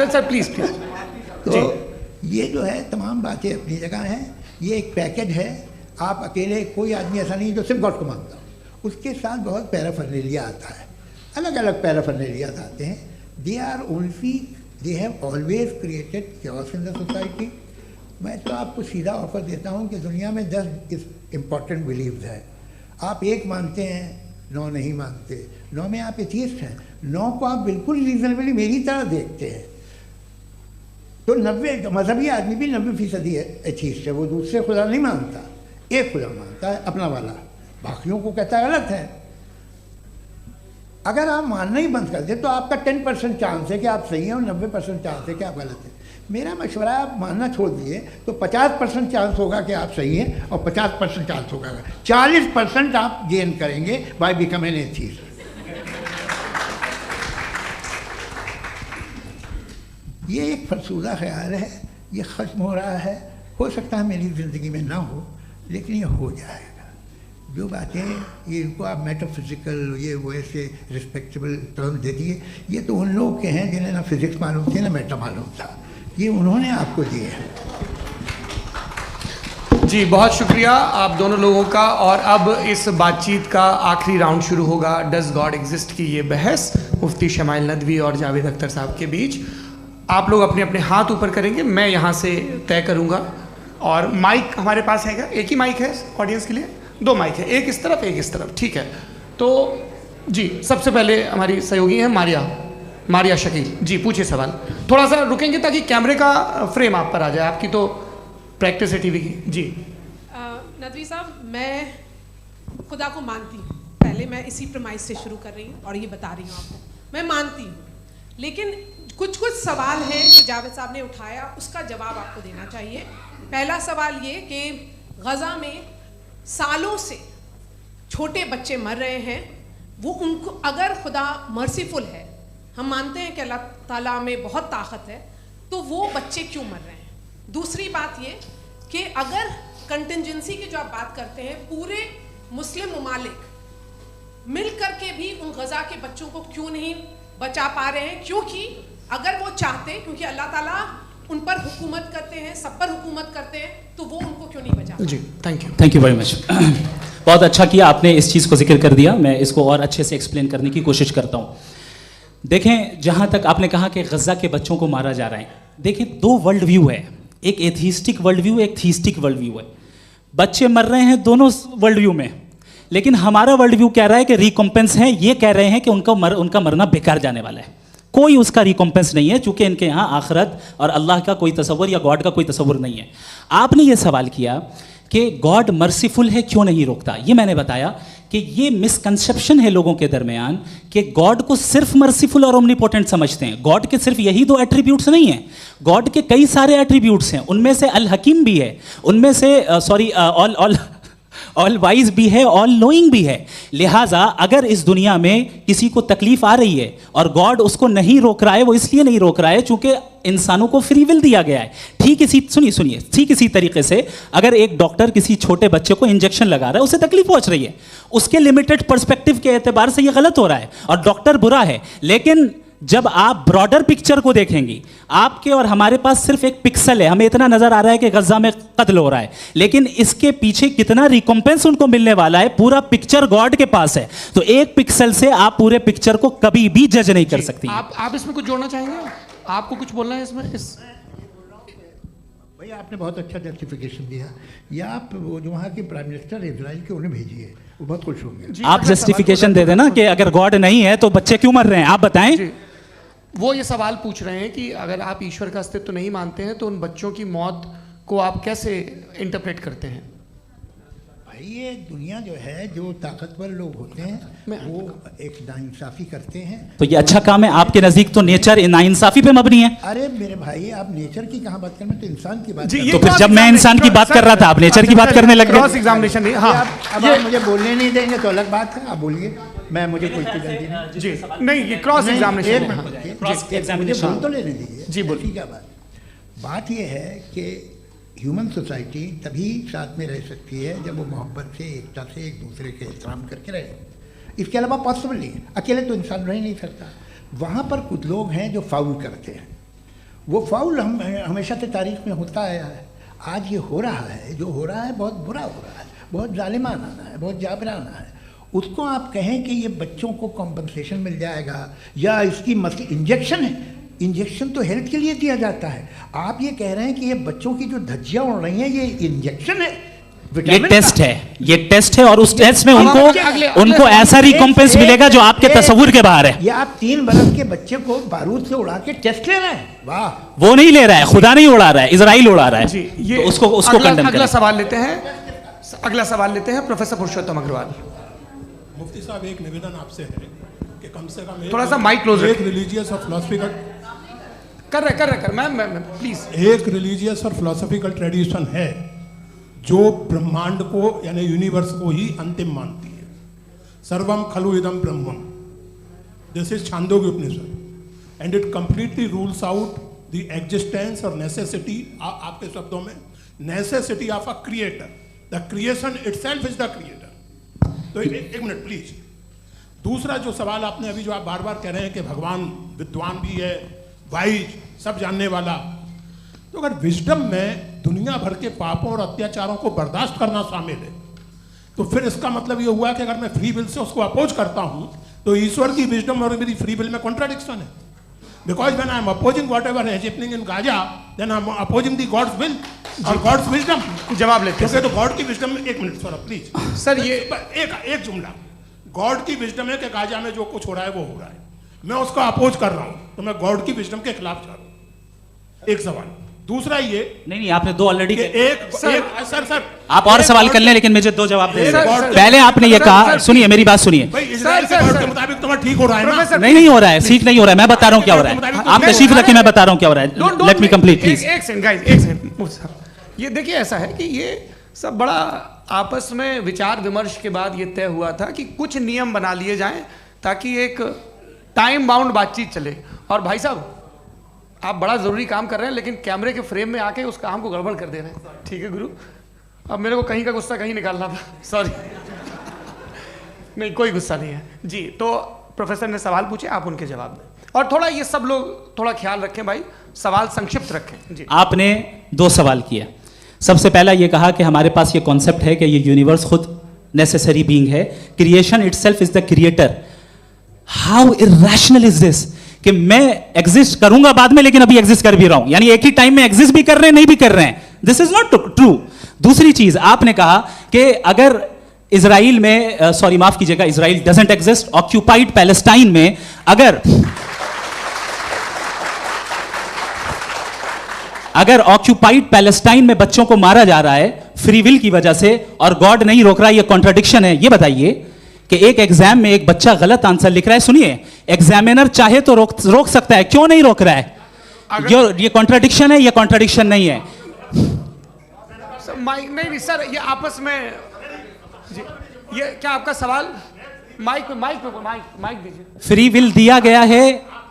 Sir please. तो ये जो है तमाम बातें अपनी जगह हैं। ये एक पैकेज है। आप अकेले, कोई आदमी ऐसा नहीं जो सिर्फ गॉड को मानता हो, उसके साथ बहुत पैराफर्नेलिया आता है, अलग अलग पैराफर्नेलिया आते हैं। They have always created chaos in the society. मैं तो आपको सीधा ऑफर देता हूँ कि दुनिया में 10 इम्पॉर्टेंट बिलीव्स हैं। आप एक मानते हैं, 9 नहीं मानते, 9 में आप एथियस्ट हैं, 9 को आप बिल्कुल रीजनेबली मेरी तरह देखते हैं। तो 90 मजहबी आदमी भी 90% एथियस्ट है, वो दूसरे खुदा नहीं मानता, एक खुदा मानता है अपना वाला, बाकियों को कहता है गलत है। अगर आप मानना ही बंद कर दे तो आपका 10% चांस है कि आप सही हैं और 90% चांस है कि आप गलत हैं। मेरा मशवरा है आप मानना छोड़ दिए तो 50% चांस होगा कि आप सही हैं और 50% चांस होगा, 40% आप गेन करेंगे बाय बिकमिंग एन एथियस्ट। ये एक फरसूदा ख्याल है, ये ख़त्म हो रहा है। हो सकता है मेरी ज़िंदगी में ना हो, लेकिन ये हो जाएगा। जो बातें ये इनको आप मेटाफिज़िकल ये वैसे रिस्पेक्टेबल टर्म दे दिए, ये तो उन लोग के हैं जिन्हें ना फिज़िक्स मालूम थी ना मेटा मालूम था, ये उन्होंने आपको दिए हैं। जी बहुत शुक्रिया आप दोनों लोगों का। और अब इस बातचीत का आखिरी राउंड शुरू होगा, डज गॉड एग्जिस्ट की ये बहस मुफ्ती शमाइल नदवी और जावेद अख्तर साहब के बीच। आप लोग अपने अपने हाथ ऊपर करेंगे, मैं यहाँ से तय करूँगा। और माइक हमारे पास है क्या? एक ही माइक है ऑडियंस के लिए? 2 माइक है, एक इस तरफ एक इस तरफ, ठीक है। तो जी सबसे पहले हमारी सहयोगी है मारिया शकील जी, पूछिए सवाल। थोड़ा सा रुकेंगे ताकि कैमरे का फ्रेम आप पर आ जाए, आपकी तो प्रैक्टिस है टीवी की। जी नदवी साहब, मैं खुदा को मानती हूँ, पहले मैं इसी प्रमाइस से शुरू कर रही हूँ और ये बता रही हूँ आपको, मैं मानती हूँ। लेकिन कुछ सवाल हैं जो जावेद साहब ने उठाया, उसका जवाब आपको देना चाहिए। पहला सवाल ये कि गज़ा में सालों से छोटे बच्चे मर रहे हैं, वो उनको अगर खुदा मर्सीफुल है, हम मानते हैं कि अल्लाह ताला में बहुत ताकत है, तो वो बच्चे क्यों मर रहे हैं? दूसरी बात ये कि अगर कंटिजेंसी की जो आप बात करते हैं, पूरे मुस्लिम ममालिक मिल करके भी उन गज़ा के बच्चों को क्यों नहीं बचा पा रहे हैं? क्योंकि अगर वो चाहते, क्योंकि अल्लाह ताला उन पर हुकूमत करते हैं, सब पर हुकूमत करते हैं, तो वो उनको क्यों नहीं बचा? जी थैंक यू वेरी मच। बहुत अच्छा किया आपने इस चीज़ को जिक्र कर दिया, मैं इसको और अच्छे से एक्सप्लेन करने की कोशिश करता हूँ। देखें, जहाँ तक आपने कहा कि गज़ा के बच्चों को मारा जा रहा है, देखिए 2 वर्ल्ड व्यू है, एक एथिस्टिक वर्ल्ड व्यू, एक थीस्टिक वर्ल्ड व्यू है। बच्चे मर रहे हैं दोनों वर्ल्ड व्यू में, लेकिन हमारा वर्ल्ड व्यू कह रहा है कि रिकॉम्पेंस है, ये कह रहे हैं कि उनका मरना बेकार जाने वाला है, कोई उसका रिकॉम्पेंस नहीं है, चूंकि इनके यहाँ आखिरत और अल्लाह का कोई तसव्वुर या गॉड का कोई तसव्वुर नहीं है। आपने ये सवाल किया कि गॉड मर्सीफुल है, क्यों नहीं रोकता? ये मैंने बताया कि ये मिसकंसेप्शन है लोगों के दरमियान कि गॉड को सिर्फ मर्सीफुल और ओमनीपोटेंट समझते हैं। गॉड के सिर्फ यही 2 एट्रीब्यूट्स नहीं हैं, गॉड के कई सारे एट्रीब्यूट्स हैं, उनमें से अल हकीम भी है, उनमें से ऑल वाइज भी है, ऑल नोइंग भी है। लिहाजा अगर इस दुनिया में किसी को तकलीफ आ रही है और गॉड उसको नहीं रोक रहा है, वो इसलिए नहीं रोक रहा है चूंकि इंसानों को फ्री विल दिया गया है। ठीक इसी तरीके से अगर एक डॉक्टर किसी छोटे बच्चे को इंजेक्शन लगा रहा है, उसे तकलीफ पहुंच रही है, उसके लिमिटेड पर्सपेक्टिव के एतबार से ये गलत हो रहा है और डॉक्टर बुरा है। लेकिन जब आप ब्रॉडर पिक्चर को देखेंगी, आपके और हमारे पास सिर्फ एक पिक्सल है, हमें इतना नजर आ रहा है कि गज़ा में कत्ल हो रहा है, लेकिन इसके पीछे कितना रिकॉम्पेंस उनको मिलने वाला है, पूरा पिक्चर गॉड के पास है। तो एक पिक्सल से आप पूरे पिक्चर को कभी भी जज नहीं कर सकती। आप इसमें कुछ जोड़ना चाहेंगे? आपको कुछ बोलना है इसमें? भैया आपने बहुत अच्छा जस्टिफिकेशन दिया, या आप वो जो वहाँ के प्राइम मिनिस्टर इजराइल के उन्हें भेजिए, वो बहुत खुश होंगे। आप जस्टिफिकेशन दे देना कि अगर गॉड नहीं है तो बच्चे क्यों मर रहे हैं, आप बताएं। वो ये सवाल पूछ रहे हैं कि अगर आप ईश्वर का अस्तित्व नहीं मानते हैं तो उन बच्चों की मौत को आप कैसे इंटरप्रेट करते हैं? भाई ये दुनिया जो है, जो ताकतवर लोग होते हैं वो एक नाइंसाफ़ी करते हैं। तो ये अच्छा काम है आपके नजदीक, तो नेचर नाइंसाफी पे मबनी है। अरे मेरे भाई, आप नेचर की कहाँ बात कर रहे हैं, तो इंसान की बात जी, कर ये रहे तो फिर जब मैं इंसान की बात कर रहा था आप नेचर की बात करने लग क्रॉस गए। एग्जामिनेशन नहीं, हैं। हाँ अब आप मुझे बोलने नहीं देंगे तो अलग बात है, आप बोलिए, मैं मुझे कोई जल्दी नहीं। जी नहीं, ये क्रॉस नहीं, एग्जामिनेशन एक है, हाँ। मिनट, क्रॉस मुझे एग्जामिनेशन। बोल तो लेने दीजिए। जी, बोलिए। ठीक है। बात ये है कि ह्यूमन सोसाइटी तभी साथ में रह सकती है जब वो मोहब्बत से, एकता से, एक दूसरे के एहतराम करके रहे। इसके अलावा पॉसिबल नहीं है, अकेले तो इंसान रह ही नहीं सकता। वहाँ पर कुछ लोग हैं जो फाउल करते हैं, वो फाउल हम हमेशा से तारीख में होता आया है। आज ये हो रहा है, जो हो रहा है बहुत बुरा हो रहा है, बहुत जालिमाना है, बहुत जाबराना है। उसको आप कहें कि ये बच्चों को कॉम्पनसेशन मिल जाएगा या इसकी इंजेक्शन है, इंजेक्शन तो हेल्थ के लिए दिया जाता है। आप ये कह रहे हैं कि ये बच्चों की जो धज्जियां उड़ रही हैं ये इंजेक्शन है, ये विटामिन टेस्ट का। है, ये टेस्ट है, और उस टेस्ट में अब उनको अगले उनको ऐसा रिकॉम्पेंस मिलेगा जो आपके तस्वुर के बाहर है। ये आप 3 बरस के बच्चे को बारूद से उड़ा के टेस्ट ले रहे हैं, वाह। वो नहीं ले रहा है, खुदा नहीं उड़ा रहा है, इजराइल उड़ा रहा है। जी, ये तो उसको कंडेम अगला करें। सवाल लेते हैं, अगला सवाल लेते हैं प्रोफेसर पुरुषोत्तम अग्रवाल। मुफ्ती साहब, एक निवेदन आपसे है कि कम से कम थोड़ा सा माइक क्लोज एक रखिए। रिलीजियस और फिलोसफिकल कर मैम प्लीज। एक रिलीजियस और फिलोसफिकल ट्रेडिशन है जो ब्रह्मांड को यानी यूनिवर्स को ही अंतिम मानती है। सर्वम खलु इदम ब्रह्मम, this is Chandogya Upanishad, and it completely rules out the existence और नेसेसिटी, आपके शब्दों में necessity of a creator. The creation itself is the creator. तो एक मिनट प्लीज। दूसरा जो सवाल आपने अभी, जो आप बार बार कह रहे हैं कि भगवान विद्वान भी है, वाइज, सब जानने वाला, तो अगर विजडम में दुनिया भर के पापों और अत्याचारों को बर्दाश्त करना शामिल है, तो फिर इसका मतलब ये हुआ कि अगर मैं फ्री विल से उसको अपोज करता हूं तो ईश्वर की विजडम और मेरी फ्री विल में कॉन्ट्राडिक्शन है। Because when I am opposing whatever is happening in Gaza, then I am opposing the God's will और गॉड्स विजडम। जवाब लेते हैं क्योंकि तो गॉड की विजडम, एक मिनट सर प्लीज सर, ये एक जुमला, गॉड की विजडम है कि गाजा में जो कुछ हो रहा है वो हो रहा है, मैं उसका अपोज कर रहा हूं, तो मैं गॉड की विजडम के खिलाफ जा रहा हूं। एक सवाल। दूसरा ये नहीं, आपने 2 ऑलरेडी। सर आप और सवाल कर लें, लेकिन मुझे 2 जवाब दे सर, दें। सर, पहले आपने ये सर, कहा, सर, सुनिए मेरी बात सुनिए। भाई इजराइल के गॉड के मुताबिक तुम्हारा ठीक हो रहा है ना? प्रोफेसर, नहीं हो रहा है, ठीक नहीं हो रहा है, मैं बता रहा हूँ क्या हो रहा है। आप तशरीफ रखिए, मैं बता रहा हूँ क्या हो रहा है। Let me complete please. एक सेकंड गाइस, एक सेकंड। ये देखिए, ऐसा है कि ये सब बड़ा आपस में विचार विमर्श के बाद ये तय हुआ था कि कुछ नियम बना लिए जाएं ताकि एक टाइम बाउंड बातचीत चले। और भाई साहब, आप बड़ा ज़रूरी काम कर रहे हैं, लेकिन कैमरे के फ्रेम में आके उस काम को गड़बड़ कर दे रहे हैं। ठीक है गुरु, अब मेरे को कहीं का गुस्सा कहीं निकालना था, सॉरी। नहीं, कोई गुस्सा नहीं है जी। तो प्रोफेसर ने सवाल पूछे, आप उनके जवाब दें, और थोड़ा ये सब लोग थोड़ा ख्याल रखें भाई, सवाल संक्षिप्त रखें जी। आपने 2 सवाल किए। सबसे पहला ये कहा कि हमारे पास ये कॉन्सेप्ट है कि ये यूनिवर्स खुद नेसेसरी बीइंग है, creation itself is the creator. How irrational is this कि मैं एग्जिस्ट करूंगा बाद में, लेकिन अभी एग्जिस्ट कर भी रहा हूं, यानी एक ही टाइम में एग्जिस्ट भी कर रहे हैं, नहीं भी कर रहे हैं। This is not true. दूसरी चीज, आपने कहा कि अगर इजराइल में, सॉरी माफ कीजिएगा, Israel doesn't exist, occupied Palestine में अगर ऑक्यूपाइड पैलेस्टाइन में बच्चों को मारा जा रहा है फ्री विल की वजह से और गॉड नहीं रोक रहा है, ये कॉन्ट्रडिक्शन है। ये बताइए कि एक एग्जाम में एक बच्चा गलत आंसर लिख रहा है, सुनिए, एग्जामिनर चाहे तो रोक सकता है, क्यों नहीं रोक रहा है? ये कॉन्ट्रडिक्शन है, ये कॉन्ट्रडिक्शन नहीं है। माइक नहीं सर, ये आपस में जी, ये क्या आपका सवाल? माइक दीजिए। फ्री विल दिया गया है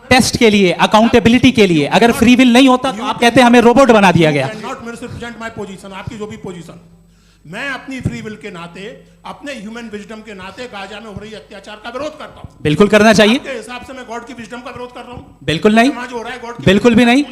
टेस्ट के लिए, अकाउंटेबिलिटी के लिए। अगर फ्री विल नहीं होता तो आप कहते हैं हमें रोबोट बना दिया गया। नॉट मिसरिप्रेजेंट माय पोजीशन, आपकी जो भी पोजीशन, मैं अपनी फ्री विल के नाते, अपने ह्यूमन विजडम के नाते गाजा में हो रही अत्याचार का विरोध करता हूं। बिल्कुल करना चाहिए। आपके हिसाब से मैं गॉड की विजडम का विरोध कर रहा हूं? बिल्कुल नहीं, समाज हो रहा है गॉड, बिल्कुल भी नहीं,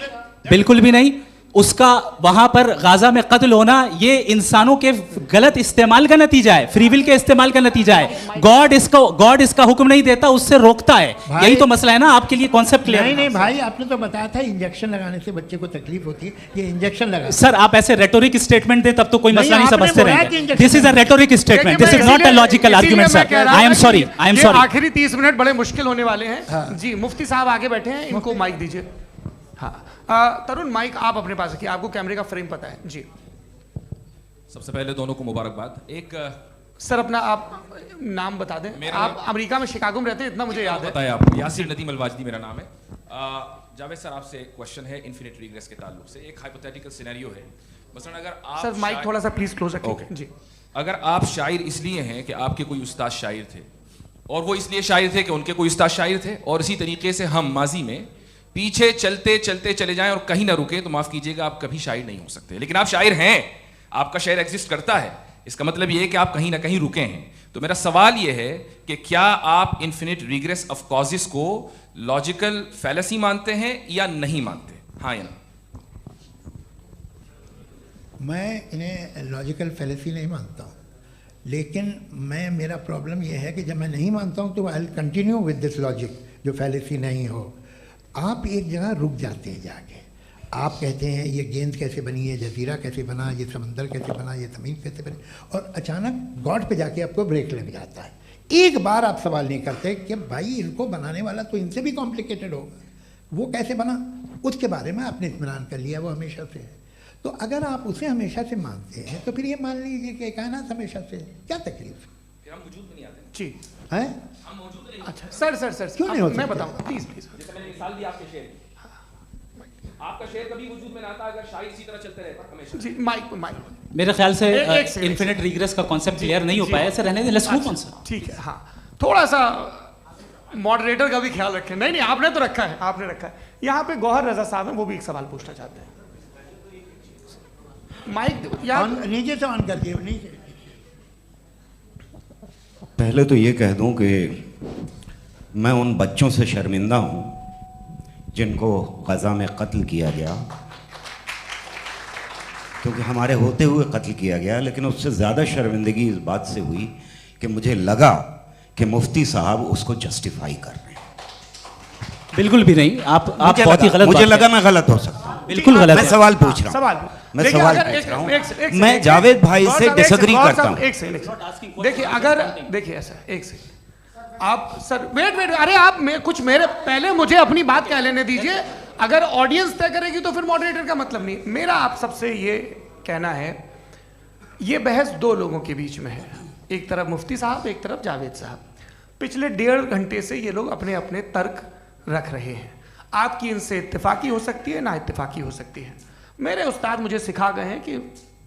बिल्कुल भी नहीं। उसका वहां पर गाजा में कत्ल होना ये इंसानों के गलत इस्तेमाल का नतीजा है, फ्री विल के इस्तेमाल का नतीजा है। गॉड इसका हुक्म नहीं देता, उससे रोकता है। यही तो मसला है ना, आपके लिए कॉन्सेप्ट क्लियर नहीं नहीं भाई, आपने तो बताया था इंजेक्शन लगाने से बच्चे को तकलीफ होती है, ये इंजेक्शन लगा। सर आप ऐसे रेटोरिक स्टेटमेंट दे तब तो कोई नहीं, मसला नहीं आपने समझते बोला कि रहेंगे। injection this is a rhetoric statement, this is not a logical argument sir. I am sorry, I am sorry. आखिरी 30 मिनट बड़े मुश्किल होने वाले हैं जी। मुफ्ती साहब आगे बैठे हैं, इनको माइक दीजिए। हाँ, तरुण माइक आप अपने पास रखिए, आपको कैमरे का फ्रेम पता है जी। सबसे पहले दोनों को मुबारकबाद। एक सर अपना आप नाम बता दें। आप अमेरिका में शिकागो में रहते हैं, इतना मुझे याद है। बताया आपको, यासिर नदीम अलवाजदी मेरा नाम है। जावेद सर, आपसे एक क्वेश्चन है इन्फिनिट रिग्रेस के ताल्लुक से। एक हाइपोथेटिकल सिनेरियो है, मसलन अगर आप सर माइक थोड़ा सा प्लीज क्लोज रखिए जी। अगर आप शायर इसलिए हैं कि आपके कोई उस्ताद शायर थे, और वो इसलिए शायर थे कि उनके कोई उस्ताद शायर थे, और इसी तरीके से हम माजी में पीछे चलते चलते चले जाएं और कहीं ना रुके, तो माफ कीजिएगा आप कभी शायर नहीं हो सकते। लेकिन आप शायर हैं, आपका शेर एग्जिस्ट करता है, इसका मतलब ये है कि आप कहीं ना कहीं रुके हैं। तो मेरा सवाल ये है कि क्या आप इन्फिनिट रिग्रेस ऑफ कॉजेस को लॉजिकल फैलेसी मानते हैं या नहीं मानते? हाँ या ना? मैं इन्हें लॉजिकल फैलेसी नहीं मानता हूँ, लेकिन मेरा प्रॉब्लम यह है कि जब मैं नहीं मानता हूँ तो I will continue with this logic जो फैलेसी नहीं हो। आप एक जगह रुक जाते हैं जाके, आप कहते हैं ये गेंद कैसे बनी, ये जजीरा कैसे बना, ये समंदर कैसे बना, ये ज़मीन कैसे बनी, और अचानक गॉड पे जाके आपको ब्रेक लग जाता है। एक बार आप सवाल नहीं करते कि भाई इनको बनाने वाला तो इनसे भी कॉम्प्लिकेटेड होगा, वो कैसे बना, उसके बारे में आपने इत्मीनान कर लिया, वो हमेशा से है। तो अगर आप उसे हमेशा से मानते हैं तो फिर ये मान लीजिए कि कायनात हमेशा से, क्या तकलीफ है? फिर हम वजूद में नहीं आते जी हैं? हम मौजूद नहीं। अच्छा सर क्यों नहीं हो सकते? मैं बताऊँ प्लीज प्लीज। जैसे मैंने मिसाल दी आपके शेर की, आपका शेर कभी वजूद में ना आता अगर शायर इसी तरह चलते रहता हमेशा। जी माइक मेरे ख्याल से एक सेकंड, इन्फिनिट रिग्रेस का कॉन्सेप्ट क्लियर नहीं हो पाया। सर रहने दें, लेट्स मूव ऑन सर। ठीक है। हाँ थोड़ा सा मॉडरेटर का भी ख्याल रखें। नहीं आपने तो रखा है, आपने रखा है। यहाँ पे गौहर रजा साहब हैं, वो भी एक सवाल पूछना चाहते हैं। माइक यार नीचे से ऑन कर दिए नीचे। पहले तो ये कह दूं कि मैं उन बच्चों से शर्मिंदा हूं जिनको गज़ा में कत्ल किया गया, क्योंकि हमारे होते हुए कत्ल किया गया। लेकिन उससे ज़्यादा शर्मिंदगी इस बात से हुई कि मुझे लगा कि मुफ्ती साहब उसको जस्टिफाई कर रहे हैं। बिल्कुल भी नहीं, आप बहुत ही गलत। मुझे लगा मैं गलत हो सकता हूँ। बिल्कुल गलत। मैं सवाल पूछ रहा हूँ, मैं सवाल पूछ रहा हूँ। मैं जावेद भाई से डिसएग्री करता हूँ। एक सेकंड देखिए, अगर देखिए ऐसा एक सेकंड आप सर वेट अरे आप कुछ मेरे पहले मुझे अपनी बात कह लेने दीजिए। अगर ऑडियंस तय करेगी तो फिर मॉडरेटर का मतलब नहीं। मेरा आप सबसे ये कहना है, ये बहस दो लोगों के बीच में है, एक तरफ मुफ्ती साहब, एक तरफ जावेद साहब। पिछले 1.5 घंटे से ये लोग अपने अपने तर्क रख रहे हैं। आपकी इनसे इत्तेफाकी हो सकती है, ना इत्तेफाकी हो सकती है। मेरे उस्ताद मुझे सिखा गए हैं कि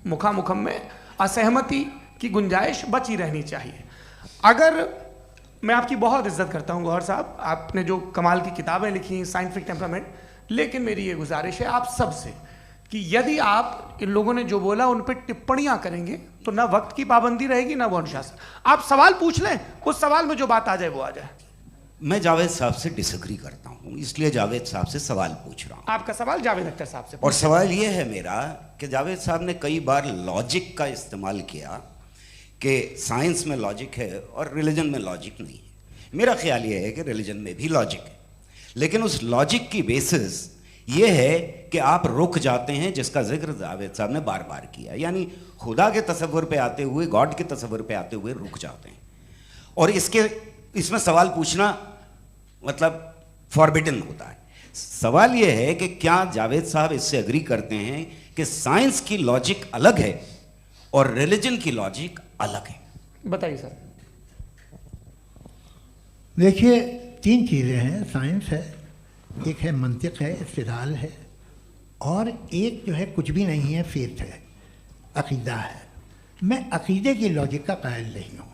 मुखामुखम में असहमति की गुंजाइश बची रहनी चाहिए। अगर मैं आपकी बहुत इज्जत करता हूं गौहर साहब, आपने जो कमाल की किताबें लिखी, साइंटिफिक टेम्परामेंट, लेकिन मेरी ये गुजारिश है आप सबसे कि यदि आप इन लोगों ने जो बोला उन पर टिप्पणियां करेंगे तो ना वक्त की पाबंदी रहेगी ना वो अनुशासन। आप सवाल पूछ लें, उस सवाल में जो बात आ जाए वो आ जाए। मैं जावेद साहब से डिसएग्री करता हूँ, इसलिए जावेद साहब से सवाल पूछ रहा हूँ। आपका सवाल जावेद अख्तर साहब से। और सवाल ये है मेरा कि जावेद साहब ने कई बार लॉजिक का इस्तेमाल किया कि साइंस में लॉजिक है और रिलीजन में लॉजिक नहीं है। मेरा ख्याल ये है कि रिलीजन में भी लॉजिक है, लेकिन उस लॉजिक की बेसिस ये है कि आप रुक जाते हैं, जिसका जिक्र जावेद साहब ने बार बार किया, यानी खुदा के तसव्वुर पे आते हुए, गॉड के तसव्वुर पे आते हुए रुक जाते हैं। और इसमें सवाल पूछना मतलब फॉरबिडन होता है। सवाल यह है कि क्या जावेद साहब इससे एग्री करते हैं कि साइंस की लॉजिक अलग है और रिलीजन की लॉजिक अलग है? बताइए सर। देखिए 3 चीज़ें हैं, साइंस है, एक है मंतिक है, इस्तिदलाल है, और एक जो है कुछ भी नहीं है, फेथ है, अकीदा है। मैं अकीदे की लॉजिक का कायल नहीं हूँ।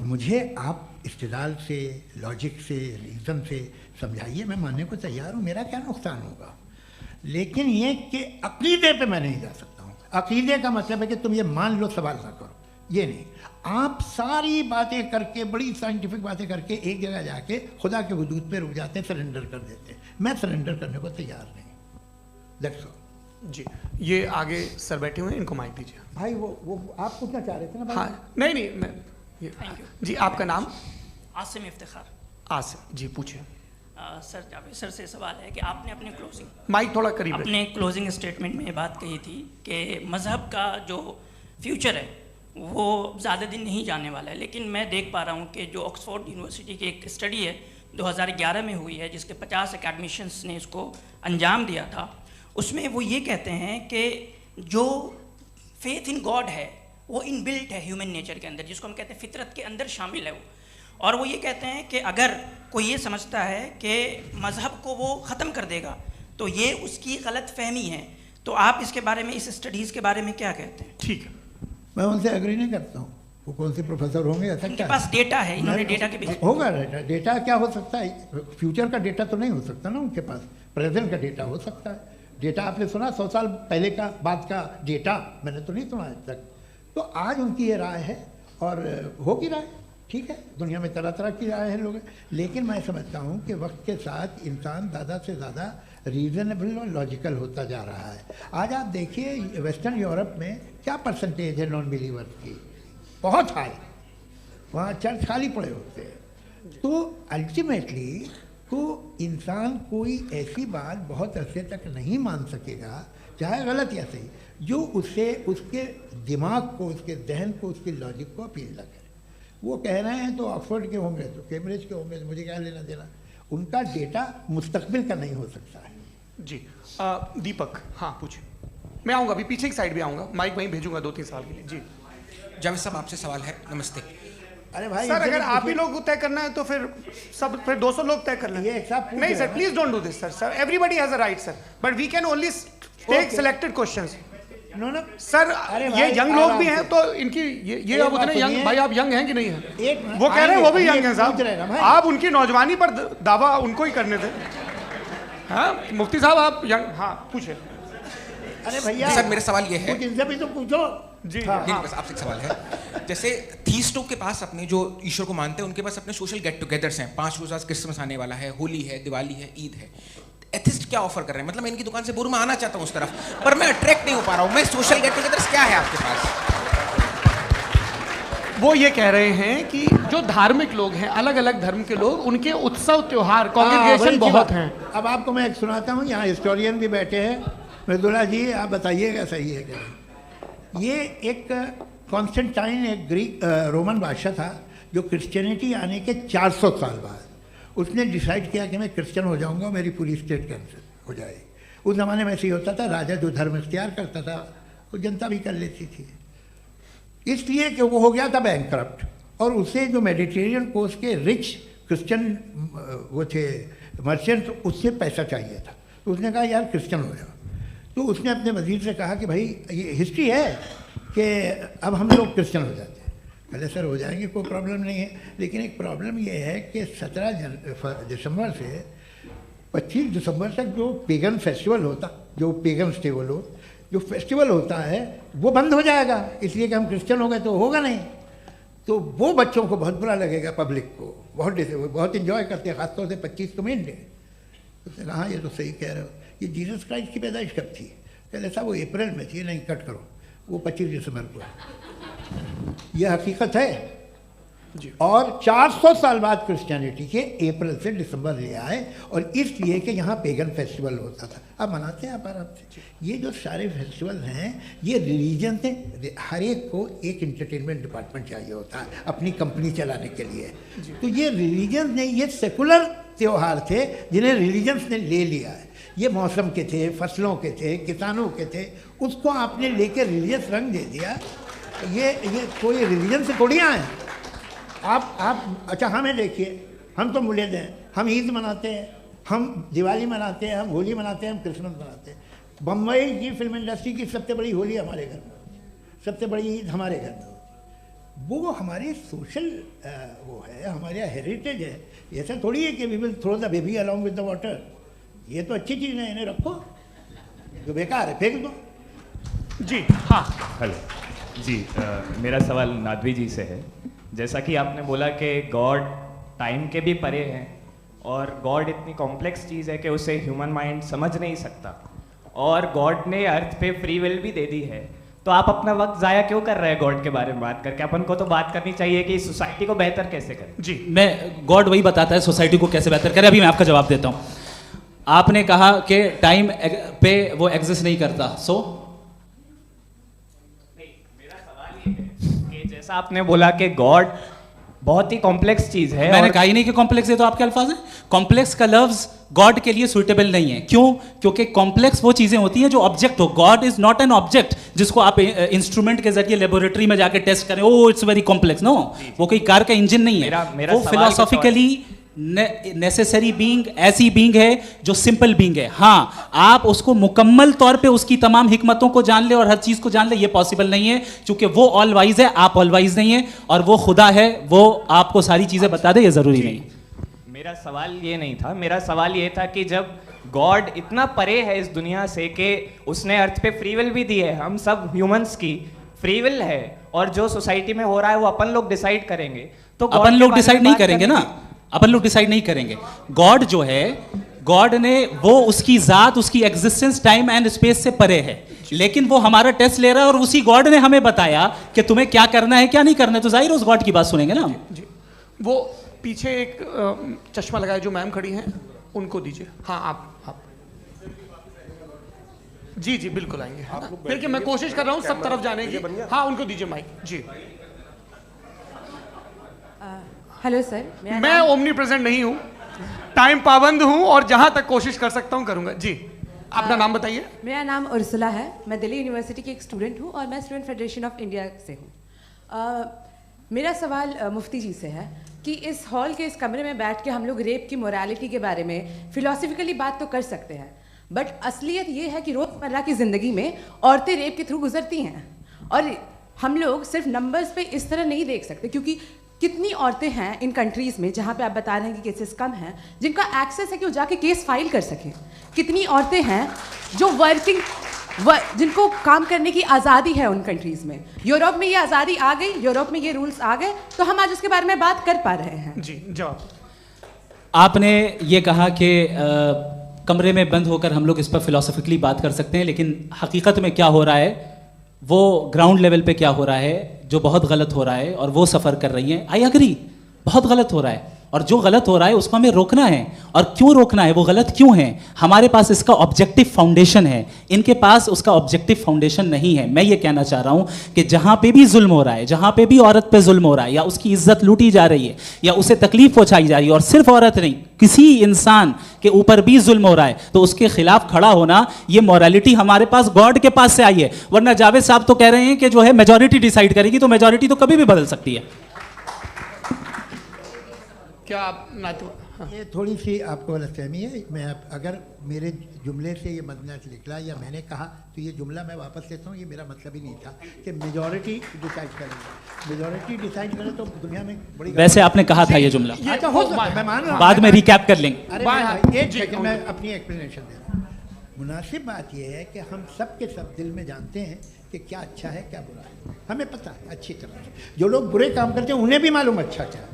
मुझे आप इस्तिदलाल से, लॉजिक से, रीज़न से समझाइए, मैं मानने को तैयार हूँ, मेरा क्या नुकसान होगा। लेकिन ये कि अकीदे पे मैं नहीं जा सकता हूँ। अकीदे का मतलब है कि तुम ये मान लो, सवाल ना करो, ये नहीं। आप सारी बातें करके, बड़ी साइंटिफिक बातें करके एक जगह जाके खुदा के हुदूद पे रुक जाते हैं, सरेंडर कर देते हैं। मैं सरेंडर करने को तैयार नहीं। दैट्स ऑल जी। ये आगे सर बैठे हुए हैं, इनको माइक दीजिए। भाई वो आप पूछना चाह रहे थे ना भाई? हाँ नहीं मैं जी। आपका नाम? आसिम इफ्तिखार। आसिम जी, पूछिए। सर जावेद सर से सवाल है कि आपने अपने माइक थोड़ा करीब अपने क्लोजिंग स्टेटमेंट में ये बात कही थी कि मज़हब का जो फ्यूचर है वो ज़्यादा दिन नहीं जाने वाला है। लेकिन मैं देख पा रहा हूँ कि जो ऑक्सफोर्ड यूनिवर्सिटी की एक स्टडी है 2011 में हुई है, जिसके 50 एकेडमिशियंस ने इसको अंजाम दिया था, उसमें वो ये कहते हैं कि जो फेथ इन गॉड है वो इनबिल्ट है ह्यूमन नेचर के अंदर, जिसको हम कहते हैं फितरत के अंदर शामिल है वो। और वो ये कहते हैं कि अगर कोई ये समझता है कि मज़हब को वो ख़त्म कर देगा तो ये उसकी गलत फहमी है। तो आप इसके बारे में, इस स्टडीज़ के बारे में क्या कहते हैं? ठीक है, मैं उनसे एग्री नहीं करता हूँ। वो कौन से प्रोफेसर होंगे, ऐसा उनके क्या पास डेटा है, इन्होंने डेटा के बेस होगा। डेटा क्या हो सकता है? फ्यूचर का डेटा तो नहीं हो सकता ना उनके पास, प्रेजेंट का डेटा हो सकता है। डेटा आपने सुना 100 साल पहले का बाद का डेटा? मैंने तो नहीं सुना आज तक। तो आज उनकी ये राय है और होगी राय, ठीक है। दुनिया में तरह तरह की राय है लोग, लेकिन मैं समझता हूँ कि वक्त के साथ इंसान ज़्यादा से ज़्यादा रीज़नेबल और लॉजिकल होता जा रहा है। आज आप देखिए वेस्टर्न यूरोप में क्या परसेंटेज है नॉन बिलीवर्स की, बहुत हाई। वहाँ चर्च खाली पड़े होते हैं। तो अल्टीमेटली तो इंसान कोई ऐसी बात बहुत अरसे तक नहीं मान सकेगा, चाहे गलत या सही, जो उससे उसके दिमाग को, उसके जहन को, उसके लॉजिक को अपील न करे। वो कह रहे हैं तो ऑक्सफोर्ड के होंगे तो कैम्ब्रिज के होंगे, तो मुझे क्या लेना देना। उनका डेटा मुस्तकबिल का नहीं हो सकता है। जी दीपक, हाँ पूछिए। मैं आऊँगा, अभी पीछे की साइड भी आऊँगा, माइक वहीं भेजूंगा 2-3 साल के लिए। जी जावेद साहब, आपसे सवाल है। नमस्ते। अरे भाई सर, अगर आप ही लोग तय करना है तो फिर 200 लोग तय कर लें। ये सब नहीं sir, please don't do this sir. Sir everybody has a right sir, but we can only take selected questions. No no sir, ये यंग लोग भी हैं तो इनकी ये अब उतने यंग, भाई आप यंग हैं कि नहीं हैं? वो कह रहे हैं वो भी यंग हैं साहब, आप उनकी नौजवानी पर दावा उनको ही करने थे। हाँ मुफ्ती साहब आप यंग, हाँ पूछे। अरे भैया सर मेरा सवाल ये है, कुछ इनसे भी तो पूछो। जी नहीं, बस आपसे एक सवाल है। जैसे थीस्टों के पास अपने जो ईश्वर को मानते हैं उनके पास अपने सोशल गेट टुगेदर्स हैं। 5 रोज़ आज क्रिसमस आने वाला है, होली है, दिवाली है, ईद है। एथिस्ट क्या ऑफर कर रहे हैं? मतलब मैं इनकी दुकान से बुरमा आना चाहता हूँ उस तरफ, पर मैं अट्रैक्ट नहीं हो पा रहा हूँ। मैं सोशल गेट टुगेदर्स क्या है आपके पास? वो ये कह रहे हैं कि जो धार्मिक लोग हैं, अलग अलग धर्म के लोग, उनके उत्सव त्योहार कॉन्ग्रेगेशन बहुत हैं। अब आपको मैं एक सुनाता हूँ, यहाँ हिस्टोरियन भी बैठे हैं। मृदुला जी आप बताइएगा सही है क्या? ये एक कॉन्स्टेंटाइन, एक ग्रीक रोमन बादशाह था जो क्रिश्चियनिटी आने के 400 साल बाद उसने डिसाइड किया कि मैं क्रिश्चियन हो जाऊंगा, मेरी पूरी स्टेट कैंसिल हो जाएगी। उस ज़माने में ऐसे ही होता था, राजा जो धर्म इख्तियार करता था वो जनता भी कर लेती थी। इसलिए कि वो हो गया था बैंकरप्ट, और उसे जो मेडिटेरियन कोस्ट के रिच क्रिश्चियन वो थे मर्चेंट, उससे पैसा चाहिए था। तो उसने कहा यार क्रिश्चियन हो जाओ। तो उसने अपने वजीर से कहा कि भाई ये हिस्ट्री है कि अब हम लोग क्रिश्चियन हो जाते हैं। पहले सर हो जाएंगे, कोई प्रॉब्लम नहीं है, लेकिन एक प्रॉब्लम ये है कि 17 दिसंबर से 25 दिसंबर तक जो पेगन फेस्टिवल होता, जो पेगन थे वो लोग, जो फेस्टिवल होता है वो बंद हो जाएगा, इसलिए कि हम क्रिश्चियन हो गए तो होगा नहीं। तो वो बच्चों को बहुत बुरा लगेगा, पब्लिक को बहुत इन्जॉय करते हैं, खासतौर से 25 को मेन डे। उसने कहा हाँ ये तो सही कह रहे हो, ये जीसस क्राइस्ट की पैदाइश कब थी? कहले साहब वो अप्रैल में थी। नहीं कट करो, वो 25 दिसंबर को है। ये हकीकत है जी। और 400 साल बाद क्रिश्चियनिटी के अप्रैल से दिसंबर ले आए, और इसलिए कि यहाँ पेगन फेस्टिवल होता था। अब मनाते हैं आप आराम से। ये जो सारे फेस्टिवल हैं ये रिलीजन से, हर एक को एक इंटरटेनमेंट डिपार्टमेंट चाहिए होता है अपनी कंपनी चलाने के लिए। तो ये रिलीजन ने, ये सेकुलर त्यौहार थे जिन्हें रिलीजन्स ने ले लिया है। ये मौसम के थे, फसलों के थे, किसानों के थे, उसको आपने लेके रिलीजियस रंग दे दिया। ये कोई रिलीजन से थोड़ी आए आप। अच्छा हमें देखिए, हम तो मुल्द हैं, हम ईद मनाते हैं, हम दिवाली मनाते हैं, हम होली मनाते हैं, हम क्रिसमस मनाते हैं। बम्बई की फिल्म इंडस्ट्री की सबसे बड़ी होली हमारे घर में होती है, सबसे बड़ी ईद हमारे घर में होती है। वो हमारे सोशल वो है, हमारे हेरिटेज है। ऐसा थोड़ी है कि we will throw the baby along with the water. ये तो अच्छी चीज़ है, इन्हें रखो, जो बेकार है फेंक दो। जी हाँ हेलो जी, मेरा सवाल नादवी जी से है। जैसा कि आपने बोला कि गॉड टाइम के भी परे हैं, और गॉड इतनी कॉम्प्लेक्स चीज़ है कि उसे ह्यूमन माइंड समझ नहीं सकता, और गॉड ने अर्थ पे फ्री विल भी दे दी है। तो आप अपना वक्त ज़ाया क्यों कर रहे हैं गॉड के बारे में बात करके? अपन को तो बात करनी चाहिए कि सोसाइटी को बेहतर कैसे करें। जी मैं, गॉड वही बताता है सोसाइटी को कैसे बेहतर करें। अभी मैं आपका जवाब देता हूँ। आपने कहा कि टाइम पे वो एग्जिस्ट नहीं करता, सो मेरा सवाल ये है कि जैसा आपने बोला कि गॉड बहुत ही कॉम्प्लेक्स चीज है। मैंने और कहा ही नहीं कि कॉम्प्लेक्स है, तो आपके अल्फाज हैं। कॉम्प्लेक्स का लफ्ज गॉड के लिए सुइटेबल नहीं है। क्यों? क्योंकि कॉम्प्लेक्स वो चीजें होती हैं जो ऑब्जेक्ट हो। God is not an object जिसको आप इंस्ट्रूमेंट के जरिए लेबोरेटरी में जाके टेस्ट करें, oh it's very complex. No, वो कोई कार का इंजन नहीं है। मेरा वो सवाल फिलोसॉफिकली नेसेसरी बीइंग ऐसी बीइंग है जो सिंपल बीइंग है। हाँ, आप उसको मुकम्मल तौर पे उसकी तमाम हिकमतों को जान ले और हर चीज को जान ले, ये पॉसिबल नहीं है, क्योंकि वो ऑल वाइज है, आप ऑल वाइज नहीं है, और वो खुदा है, वो आपको सारी चीजें बता दे, ये जरूरी नहीं। मेरा सवाल ये नहीं था, मेरा सवाल ये था कि जब गॉड इतना परे है इस दुनिया से कि उसने अर्थ पे फ्री विल भी दी है, हम सब ह्यूमंस की फ्री विल है, और जो सोसाइटी में हो रहा है वो अपन लोग डिसाइड करेंगे, तो अपन लोग डिसाइड नहीं करेंगे ना, अपन लोग डिसाइड नहीं करेंगे। गॉड जो है, गॉड ने वो उसकी जात, उसकी एग्जिस्टेंस टाइम एंड स्पेस से परे है, लेकिन वो हमारा टेस्ट ले रहा है और उसी गॉड ने हमें बताया कि तुम्हें क्या करना है क्या नहीं करना है, तो जाहिर उस गॉड की बात सुनेंगे ना हम। जी, वो पीछे एक चश्मा लगाए जो मैम खड़ी हैं, उनको दीजिए। हाँ, आप जी जी बिल्कुल आएंगे। देखिए मैं कोशिश कर रहा हूँ सब तरफ जाने की। हाँ, उनको दीजिए माइक। जी, हेलो सर, मैं ओमनी प्रेजेंट नहीं हूँ, टाइम पाबंद हूँ और जहाँ तक कोशिश कर सकता हूँ करूँगा। जी, अपना नाम बताइए। मेरा नाम उर्सुला है, मैं दिल्ली यूनिवर्सिटी की एक स्टूडेंट हूँ और मैं स्टूडेंट फेडरेशन ऑफ इंडिया से हूँ। मेरा सवाल मुफ्ती जी से है कि इस हॉल के इस कमरे में बैठ के हम लोग रेप की मोरालिटी के बारे में फिलोसफिकली बात तो कर सकते हैं, बट असलियत ये है कि रोज़मर्रा की ज़िंदगी में औरतें रेप के थ्रू गुजरती हैं, और हम लोग सिर्फ नंबर्स पे इस तरह नहीं देख सकते, क्योंकि कितनी औरतें हैं इन कंट्रीज़ में जहाँ पे आप बता रहे हैं कि केसेस कम हैं, जिनका एक्सेस है कि वो जाके केस फाइल कर सकें। कितनी औरतें हैं जो जिनको काम करने की आज़ादी है उन कंट्रीज़ में। यूरोप में ये आज़ादी आ गई, यूरोप में ये रूल्स आ गए, तो हम आज उसके बारे में बात कर पा रहे हैं। जी, जवाब। आपने ये कहा कि कमरे में बंद होकर हम लोग इस पर फिलोसफिकली बात कर सकते हैं, लेकिन हकीकत में क्या हो रहा है, वो ग्राउंड लेवल पे क्या हो रहा है जो बहुत गलत हो रहा है, और वो सफ़र कर रही हैं। आई अग्री, बहुत गलत हो रहा है, और जो गलत हो रहा है उसको हमें रोकना है। और क्यों रोकना है, वो गलत क्यों है? हमारे पास इसका ऑब्जेक्टिव फाउंडेशन है, इनके पास उसका ऑब्जेक्टिव फाउंडेशन नहीं है। मैं ये कहना चाह रहा हूँ कि जहाँ पे भी जुल्म हो रहा है, जहाँ पे भी औरत पे जुल्म हो रहा है, या उसकी इज्जत लूटी जा रही है, या उसे तकलीफ पहुँचाई जा रही है, और सिर्फ औरत नहीं, किसी इंसान के ऊपर भी जुल्म हो रहा है, तो उसके खिलाफ खड़ा होना, ये मॉरलिटी हमारे पास गॉड के पास से आई है। वरना जावेद साहब तो कह रहे हैं कि जो है मेजॉरिटी डिसाइड करेगी, तो मेजॉरिटी तो कभी भी बदल सकती है। क्या आप ये थोड़ी सी आपको गलतफहमी है। मैं अगर मेरे जुमले से ये मदना निकला या मैंने कहा, तो ये जुमला मैं वापस लेता हूँ, ये मेरा मतलब ही नहीं था कि मेजॉरिटी डिसाइड करेगी। मेजॉरिटी डिसाइड करे तो दुनिया में बड़ी, वैसे आपने कहा था ये जुमला, अच्छा हो सकता है, मैं मान रहा हूँ, बाद में रिकैप कर लेंगे। अरे एक सेकंड, मैं अपनी एक्सप्लेनेशन दे रहा हूँ। मुनासिब बात यह है कि हम सब के सब दिल में जानते हैं कि क्या अच्छा है क्या बुरा है, हमें पता है अच्छी तरह से। जो लोग बुरे काम करते हैं उन्हें भी मालूम अच्छा क्या है।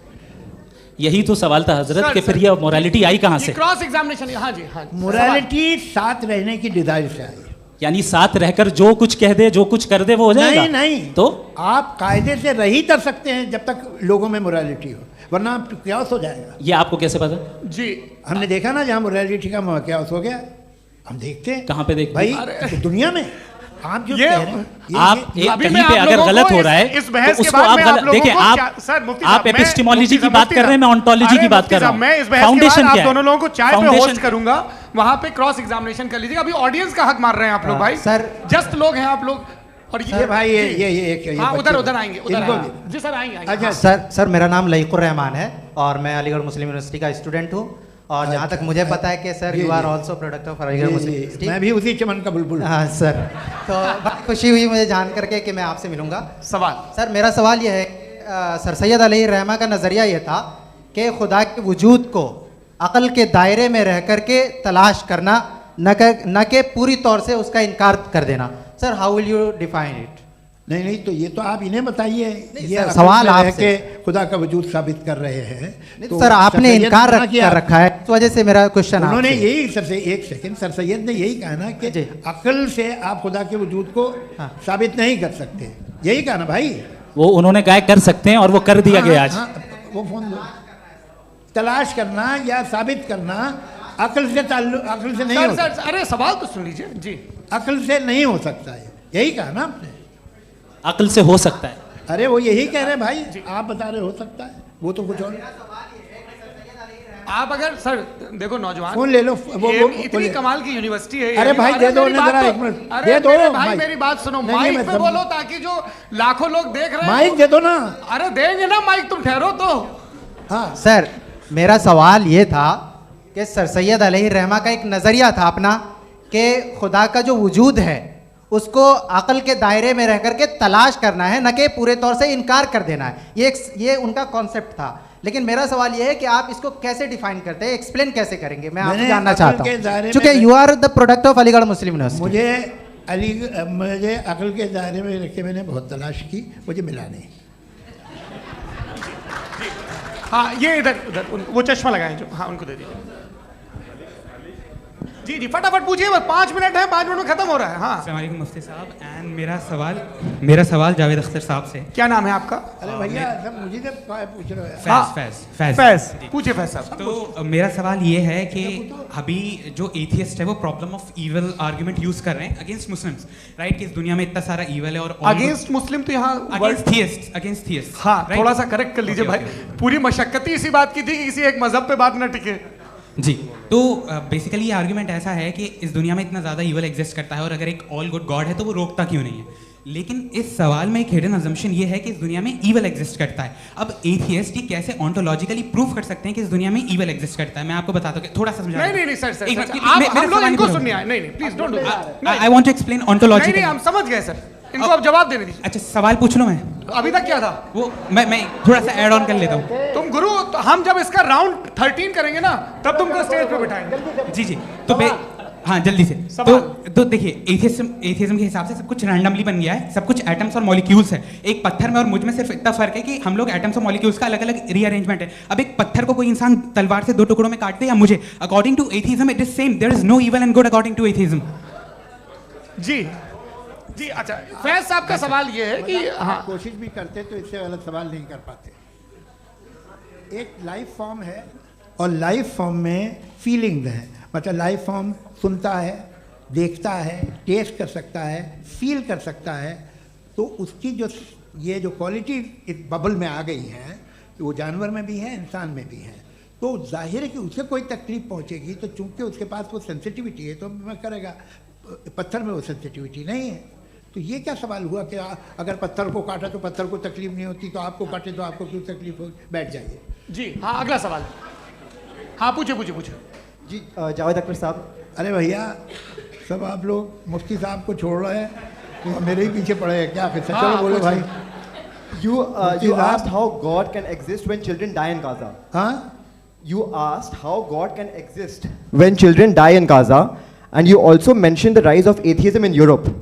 यही तो सवाल था हजरत के फिर ये मोरालिटी आई कहाँ से? Cross examination. हाँ जी, हाँ, मोरालिटी साथ रहने की डिजायर से आई, यानी साथ रहकर जो कुछ कह दे, जो कुछ कर दे, वो हो जाएगा? नहीं नहीं, तो आप कायदे से रह ही कर सकते हैं जब तक लोगों में मोरालिटी हो, वरना क्यास हो जाएगा। ये आपको कैसे पता? जी, हमने देखा ना, जहाँ मोरालिटी का क्यास हो गया, हम देखते हैं। कहाँ पे देखते भाई? दुनिया में। आप जो कह रहे हैं, आप कहीं पे अगर गलत हो रहा है तो उसको आप गलत देखिए। आप एपिस्टेमोलॉजी की बात कर रहे हैं, मैं ओंटोलॉजी की बात कर रहा हूं। मैं इस बहस के बाद आप दोनों लोगों को चाय पे होस्ट करूंगा, वहां पे क्रॉस एग्जामिनेशन कर लीजिएगा। अभी ऑडियंस का हक मार रहे हैं आप लोग भाई, सर जस्ट लोग हैं आप लोग। और ये भाई ये हाँ, उधर आएंगे, जी सर आएंगे। अच्छा सर, मेरा नाम लईकुर रहमान है और मैं अलीगढ़ मुस्लिम यूनिवर्सिटी का स्टूडेंट हूँ, और जहाँ तक मुझे पता है कि sir you are also product of Aligarh Muslim University. मैं भी उसी चमन का बुलबुल। हाँ सर, तो बहुत खुशी हुई मुझे जान करके कि मैं आपसे मिलूंगा। सवाल सर, मेरा सवाल यह है, सर सैयद अली रहमा का नज़रिया यह था कि खुदा के वजूद को अक़ल के दायरे में रह कर के तलाश करना, न कि पूरी तौर से उसका इनकार कर देना। Sir, how will you define it? नहीं, तो ये तो आप इन्हें बताइए। ये सवाल आपसे खुदा का वजूद साबित कर रहे हैं तो सर आपने इनकार कर रखा है, इस वजह से मेरा क्वेश्चन उन्होंने यही एक सेकंड, सर सैयद ने यही कहा ना कि अकल से आप खुदा के वजूद को साबित नहीं कर सकते, यही कहा ना भाई। वो उन्होंने कहा कर सकते हैं और वो कर दिया गया आज। वो फोन दो। तलाश करना या साबित करना अकल से नहीं हो सकता। अरे सवाल तो सुन लीजिए जी। अकल से नहीं हो सकता है, यही कहा ना आपने। अकल से हो सकता है। अरे वो यही कह रहे हैं भाई, आप बता रहे हो सकता है। वो तो कुछ और। आप अगर सर देखो नौजवान फोन ले लो, इतनी कमाल की यूनिवर्सिटी है। अरे भाई दे दो ना जरा, एक मिनट दे दो भाई, मेरी बात सुनो, माइक पे बोलो ताकि जो लाखों लोग देख रहे हैं। माइक दे दो ना। अरे देंगे ना माइक, तुम ठहरो तो। हाँ सर, मेरा सवाल ये था कि सर सैयद अलैहिर्रहमा का एक नज़रिया था अपना कि खुदा का जो वजूद है उसको अक़ल के दायरे में रह करके तलाश करना है, न कि पूरे तौर से इनकार कर देना है। ये उनका कॉन्सेप्ट था। लेकिन मेरा सवाल ये है कि आप इसको कैसे डिफाइन करते हैं, एक्सप्लेन कैसे करेंगे, मैं आपसे जानना चाहता हूँ, क्योंकि you are the product of Aligarh Muslim University. मुझे अक़ल के दायरे में रख के मैंने बहुत तलाश की, मुझे मिला नहीं। हाँ ये इधर वो चश्मा लगाए जो, हाँ उनको दे दीजिए। जी जी फटाफट पूछिए, बस 5 मिनट है, 5 मिनट में खत्म हो रहा है। हाँ अस्सलाम वालेकुम मुफ्ती साहब, एंड मेरा सवाल जावेद अख्तर साहब से। क्या नाम है आपका? अरे भैया सब मुझे जब पूछ रहे हो। फैज पूछिए फैज साहब। तो मेरा सवाल ये है कि अभी जो एथियस्ट है वो problem of evil argument use कर रहे हैं अगेंस्ट मुस्लिम्स, राइट? कि इस दुनिया में इतना सारा ईविल है और अगेंस्ट मुस्लिम तो यहाँ अगेंस्ट थियस्ट। हाँ थोड़ा सा करेक्ट कर लीजिए भाई, पूरी मशक्कत इसी बात की थी कि किसी एक मजहब पे बात ना टिके। जी, तो बेसिकली ये आर्गुमेंट ऐसा है कि इस दुनिया में इतना ज़्यादा ईवल एग्जिस्ट करता है और अगर एक ऑल गुड गॉड है तो वो रोकता क्यों नहीं है? लेकिन इस सवाल में एक हिडन अजम्पशन ये है कि इस दुनिया में ईवल एग्जिस्ट करता है। अब एथियस्ट ही कैसे ऑन्टोलॉजिकली प्रूव कर सकते हैं कि इस दुनिया में ईवल एग्जिस्ट करता है? मैं आपको बताता हूँ, थोड़ा सा समझा। नहीं सर आप हम लोग इनको सुनने आए। नहीं please don't do that. I want to explain ontologically. नहीं हम समझ गए सर, इनको अब जवाब देने दीजिए। अच्छा सवाल पूछ लो। मैं अभी तक क्या था वो मैं थोड़ा सा ऐड ऑन कर लेता हूँ। तुम गुरु, तो हम जब इसका राउंड 13 करेंगे ना तब तुमको स्टेज पे बिठाएंगे। जी तो हाँ जल्दी से। तो देखिए एथियज्म के हिसाब से सब कुछ रैंडमली बन गया है, सब कुछ एटम्स और मॉलिक्यूल्स है। एक पत्थर में और मुझ में सिर्फ इतना फर्क है कि हम लोग एटम्स और मॉलिक्यूल्स का अलग अलग रीअरेंजमेंट है। अब एक पत्थर को कोई इंसान तलवार से 2 टुकड़ों में काट दे या मुझे, according to atheism it is same. There is no evil and good according to atheism. जी अच्छा, फैज साहब का सवाल ये है कि हाँ कोशिश भी करते तो इससे गलत सवाल नहीं कर पाते। एक लाइफ फॉर्म है और लाइफ फॉर्म में फीलिंग्स हैं, मतलब लाइफ फॉर्म सुनता है, देखता है, टेस्ट कर सकता है, फील कर सकता है। तो उसकी जो ये जो क्वालिटी इस बबल में आ गई है वो जानवर में भी है, इंसान में भी है। तो जाहिर है कि उसे कोई तकलीफ पहुंचेगी, तो चूंकि उसके पास वो सेंसिटिविटी है तो मैं करेगा। पत्थर में वो सेंसिटिविटी नहीं है। तो ये क्या सवाल हुआ कि अगर पत्थर को काटा तो पत्थर को तकलीफ नहीं होती, तो आपको काटे तो आपको क्यों तकलीफ होगी? बैठ जाइए। जी हाँ अगला सवाल। हाँ पूछे जी जावेद अख्तर साहब। अरे भैया सब आप लोग मुफ्ती साहब को छोड़ रहे हैं तो मेरे ही पीछे पड़े हैं क्या? फिर चलो बोलो भाई। You asked how God can exist when children die in Gaza. हाँ? You asked how God can exist when children die in Gaza, and you also mentioned the rise of atheism in Europe.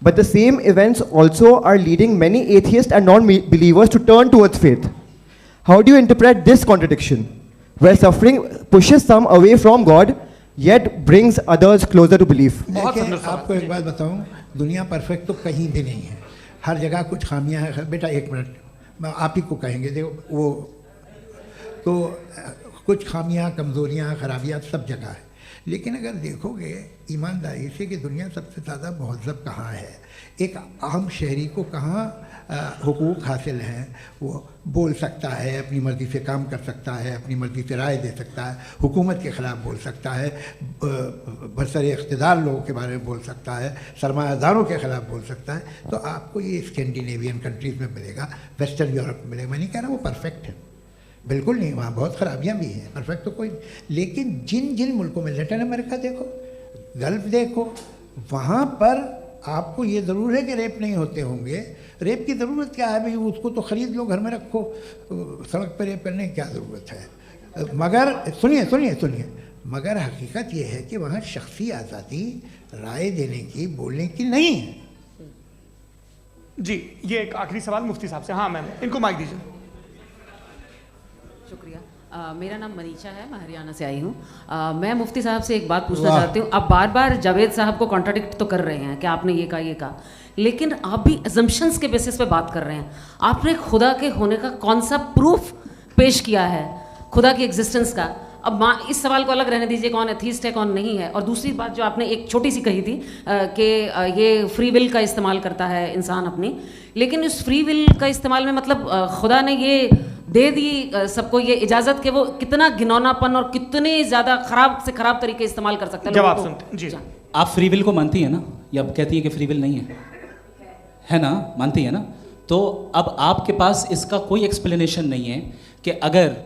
But the same events also are leading many atheists and non-believers to turn towards faith. How do you interpret this contradiction, where suffering pushes some away from God, yet brings others closer to belief? देखिए आपको एक बात बताऊं, दुनिया perfect तो कहीं भी नहीं है, हर जगह कुछ खामियां हैं। बेटा एक मिनट, मैं आप ही को कहेंगे, देखो वो तो कुछ खामियां, कमज़ोरियां, खराबियां सब जगह है। लेकिन अगर देखोगे ईमानदारी से कि दुनिया सबसे ज़्यादा महज़ब कहाँ है, एक आम शहरी को कहाँ हुकूक हासिल हैं, वो बोल सकता है, अपनी मर्ज़ी से काम कर सकता है, अपनी मर्ज़ी से राय दे सकता है, हुकूमत के ख़िलाफ़ बोल सकता है, बरसरे इक़्तिदार लोगों के बारे में बोल सकता है, सरमायादारों के ख़िलाफ़ बोल सकता है। तो आपको ये स्कैंडिनेवियन कंट्रीज़ में मिलेगा, वेस्टर्न यूरोप में मिलेगा। मैं नहीं कह रहा वो परफेक्ट है, बिल्कुल नहीं, वहाँ बहुत ख़राबियाँ भी हैं, परफेक्ट तो कोई। लेकिन जिन मुल्कों में, लैटिन अमेरिका देखो, गल्फ़ देखो, वहाँ पर आपको ये ज़रूर है कि रेप नहीं होते होंगे। रेप की ज़रूरत क्या है भाई? उसको तो ख़रीद लो, घर में रखो, सड़क पर रेप करने की क्या ज़रूरत है? मगर सुनिए, मगर हकीकत ये है कि वहाँ शख्सी आज़ादी राय देने की, बोलने की नहीं है। जी ये एक आखिरी सवाल मुफ्ती साहब से। हाँ मैम, इनको माइक दीजिए। शुक्रिया। मेरा नाम मनीषा है, मैं हरियाणा से आई हूँ। मैं मुफ्ती साहब से एक बात पूछना चाहती हूँ। आप बार बार जावेद साहब को कॉन्ट्राडिक्ट तो कर रहे हैं कि आपने ये कहा, लेकिन आप भी अजम्पशंस के बेसिस पे बात कर रहे हैं। आपने खुदा के होने का कौन सा प्रूफ पेश किया है खुदा की एग्जिस्टेंस का? अब इस सवाल को अलग रहने दीजिए, कौन एथीस्ट है कौन नहीं है। और दूसरी बात जो आपने एक छोटी सी कही थी कि ये फ्री विल का इस्तेमाल करता है इंसान अपनी, लेकिन उस फ्री विल का इस्तेमाल में मतलब खुदा ने ये दे दी सबको ये इजाजत कि वो कितना घिनौनापन और कितने ज्यादा खराब से खराब तरीके इस्तेमाल कर सकते हैं। जवाब सुनते जी। आप फ्री विल को मानती है ना, या आप कहती है कि फ्री विल नहीं है ना, मानती है ना? तो अब आपके पास इसका कोई एक्सप्लेनेशन नहीं है कि अगर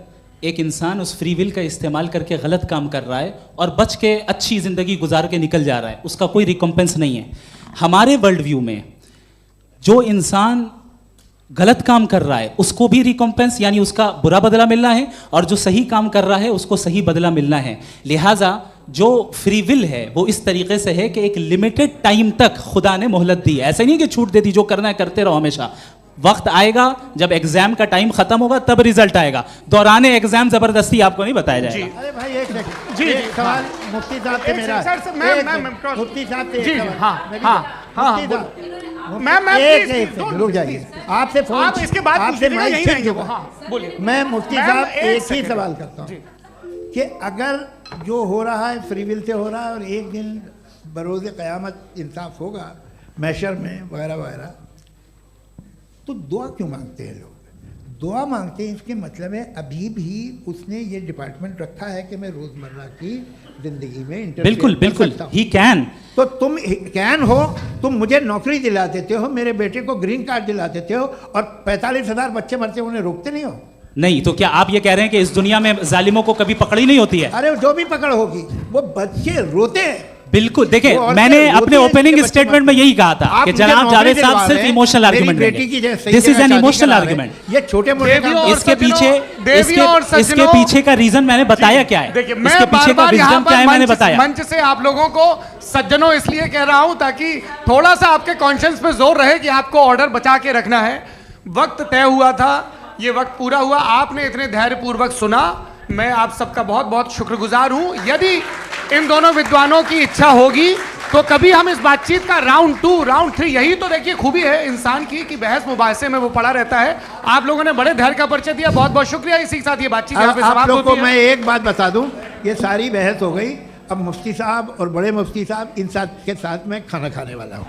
एक इंसान उस फ्री विल का इस्तेमाल करके गलत काम कर रहा है और बच के अच्छी ज़िंदगी गुजार के निकल जा रहा है, उसका कोई रिकम्पेंस नहीं है। हमारे वर्ल्ड व्यू में जो इंसान गलत काम कर रहा है उसको भी रिकम्पेंस यानी उसका बुरा बदला मिलना है, और जो सही काम कर रहा है उसको सही बदला मिलना है। लिहाजा जो फ्री विल है वो इस तरीके से है कि एक लिमिटेड टाइम तक खुदा ने मोहलत दी है। ऐसा नहीं कि छूट दे दी, जो करना है करते रहो हमेशा। वक्त आएगा जब एग्जाम का टाइम खत्म होगा तब रिजल्ट आएगा, दौराने एग्जाम जबरदस्ती आपको नहीं बताया जाएगा। अरे भाई एक सेकंड, जी, एक सवाल मुफ्ती साहब से मेरा, मुफ्ती साहब से एक सवाल, रुक जाइए, आपसे फोन, आप इसके बाद आपसे माइक यहीं छीन रहेंगे चुका। हाँ, बोलिए। मैं मुफ्ती साहब एक एक ही सेकंड। सवाल करता हूँ कि अगर जो हो रहा है फ्री विल से हो रहा है और एक दिन बरोज़ क़यामत इंसाफ होगा मैशर में वगैरह वगैरह, तो दुआ क्यों मांगते हैं लोग? दुआ मांगते हैं इसके मतलब है अभी भी उसने ये डिपार्टमेंट रखा है कि मैं रोज़मर्रा की ज़िंदगी में इंटरफेयर बिल्कुल बिल्कुल ही कैन। तो तुम कैन हो, तुम मुझे नौकरी दिला देते हो, मेरे बेटे को ग्रीन कार्ड दिला देते हो, और 45,000 बच्चे मरते हो, उन्हें रोकते नहीं हो? नहीं तो क्या आप ये कह रहे हैं कि इस दुनिया में जालिमों को कभी पकड़ी नहीं होती है? अरे जो भी पकड़ होगी वो बच्चे रोते हैं। बिल्कुल, देखिए मैंने अपने ओपनिंग स्टेटमेंट में यही कहा था कि जनाब जावेद साहब सिर्फ इमोशनल आर्गुमेंट देंगे। This is an emotional argument. ये छोटे मोटे इसके पीछे का रीजन मैंने बताया क्या है, देखिए मैं इसके पीछे का रीजन क्या है मैंने बताया। मंच से आप लोगों को सज्जनों इसलिए कह रहा हूं ताकि थोड़ा सा आपके कॉन्शियस पे जोर रहे कि आपको ऑर्डर बचा के रखना है। वक्त तय हुआ था, ये वक्त पूरा हुआ, आपने इतने धैर्यपूर्वक सुना, मैं आप सबका बहुत बहुत शुक्रगुजार हूं। यदि इन दोनों विद्वानों की इच्छा होगी तो कभी हम इस बातचीत का राउंड 2 राउंड 3, यही तो देखिए खूबी है इंसान की कि बहस मुबाहसे में वो पड़ा रहता है। आप लोगों ने बड़े धैर्य का परिचय दिया, बहुत बहुत शुक्रिया। इसी के साथ ये बातचीत यहाँ पे आप समाप्त लोग को होती है। मैं एक बात बता दूं, ये सारी बहस हो गई, अब मुफ्ती साहब और बड़े मुफ्ती साहब इन साथ के साथ मैं खाना खाने वाला हूँ।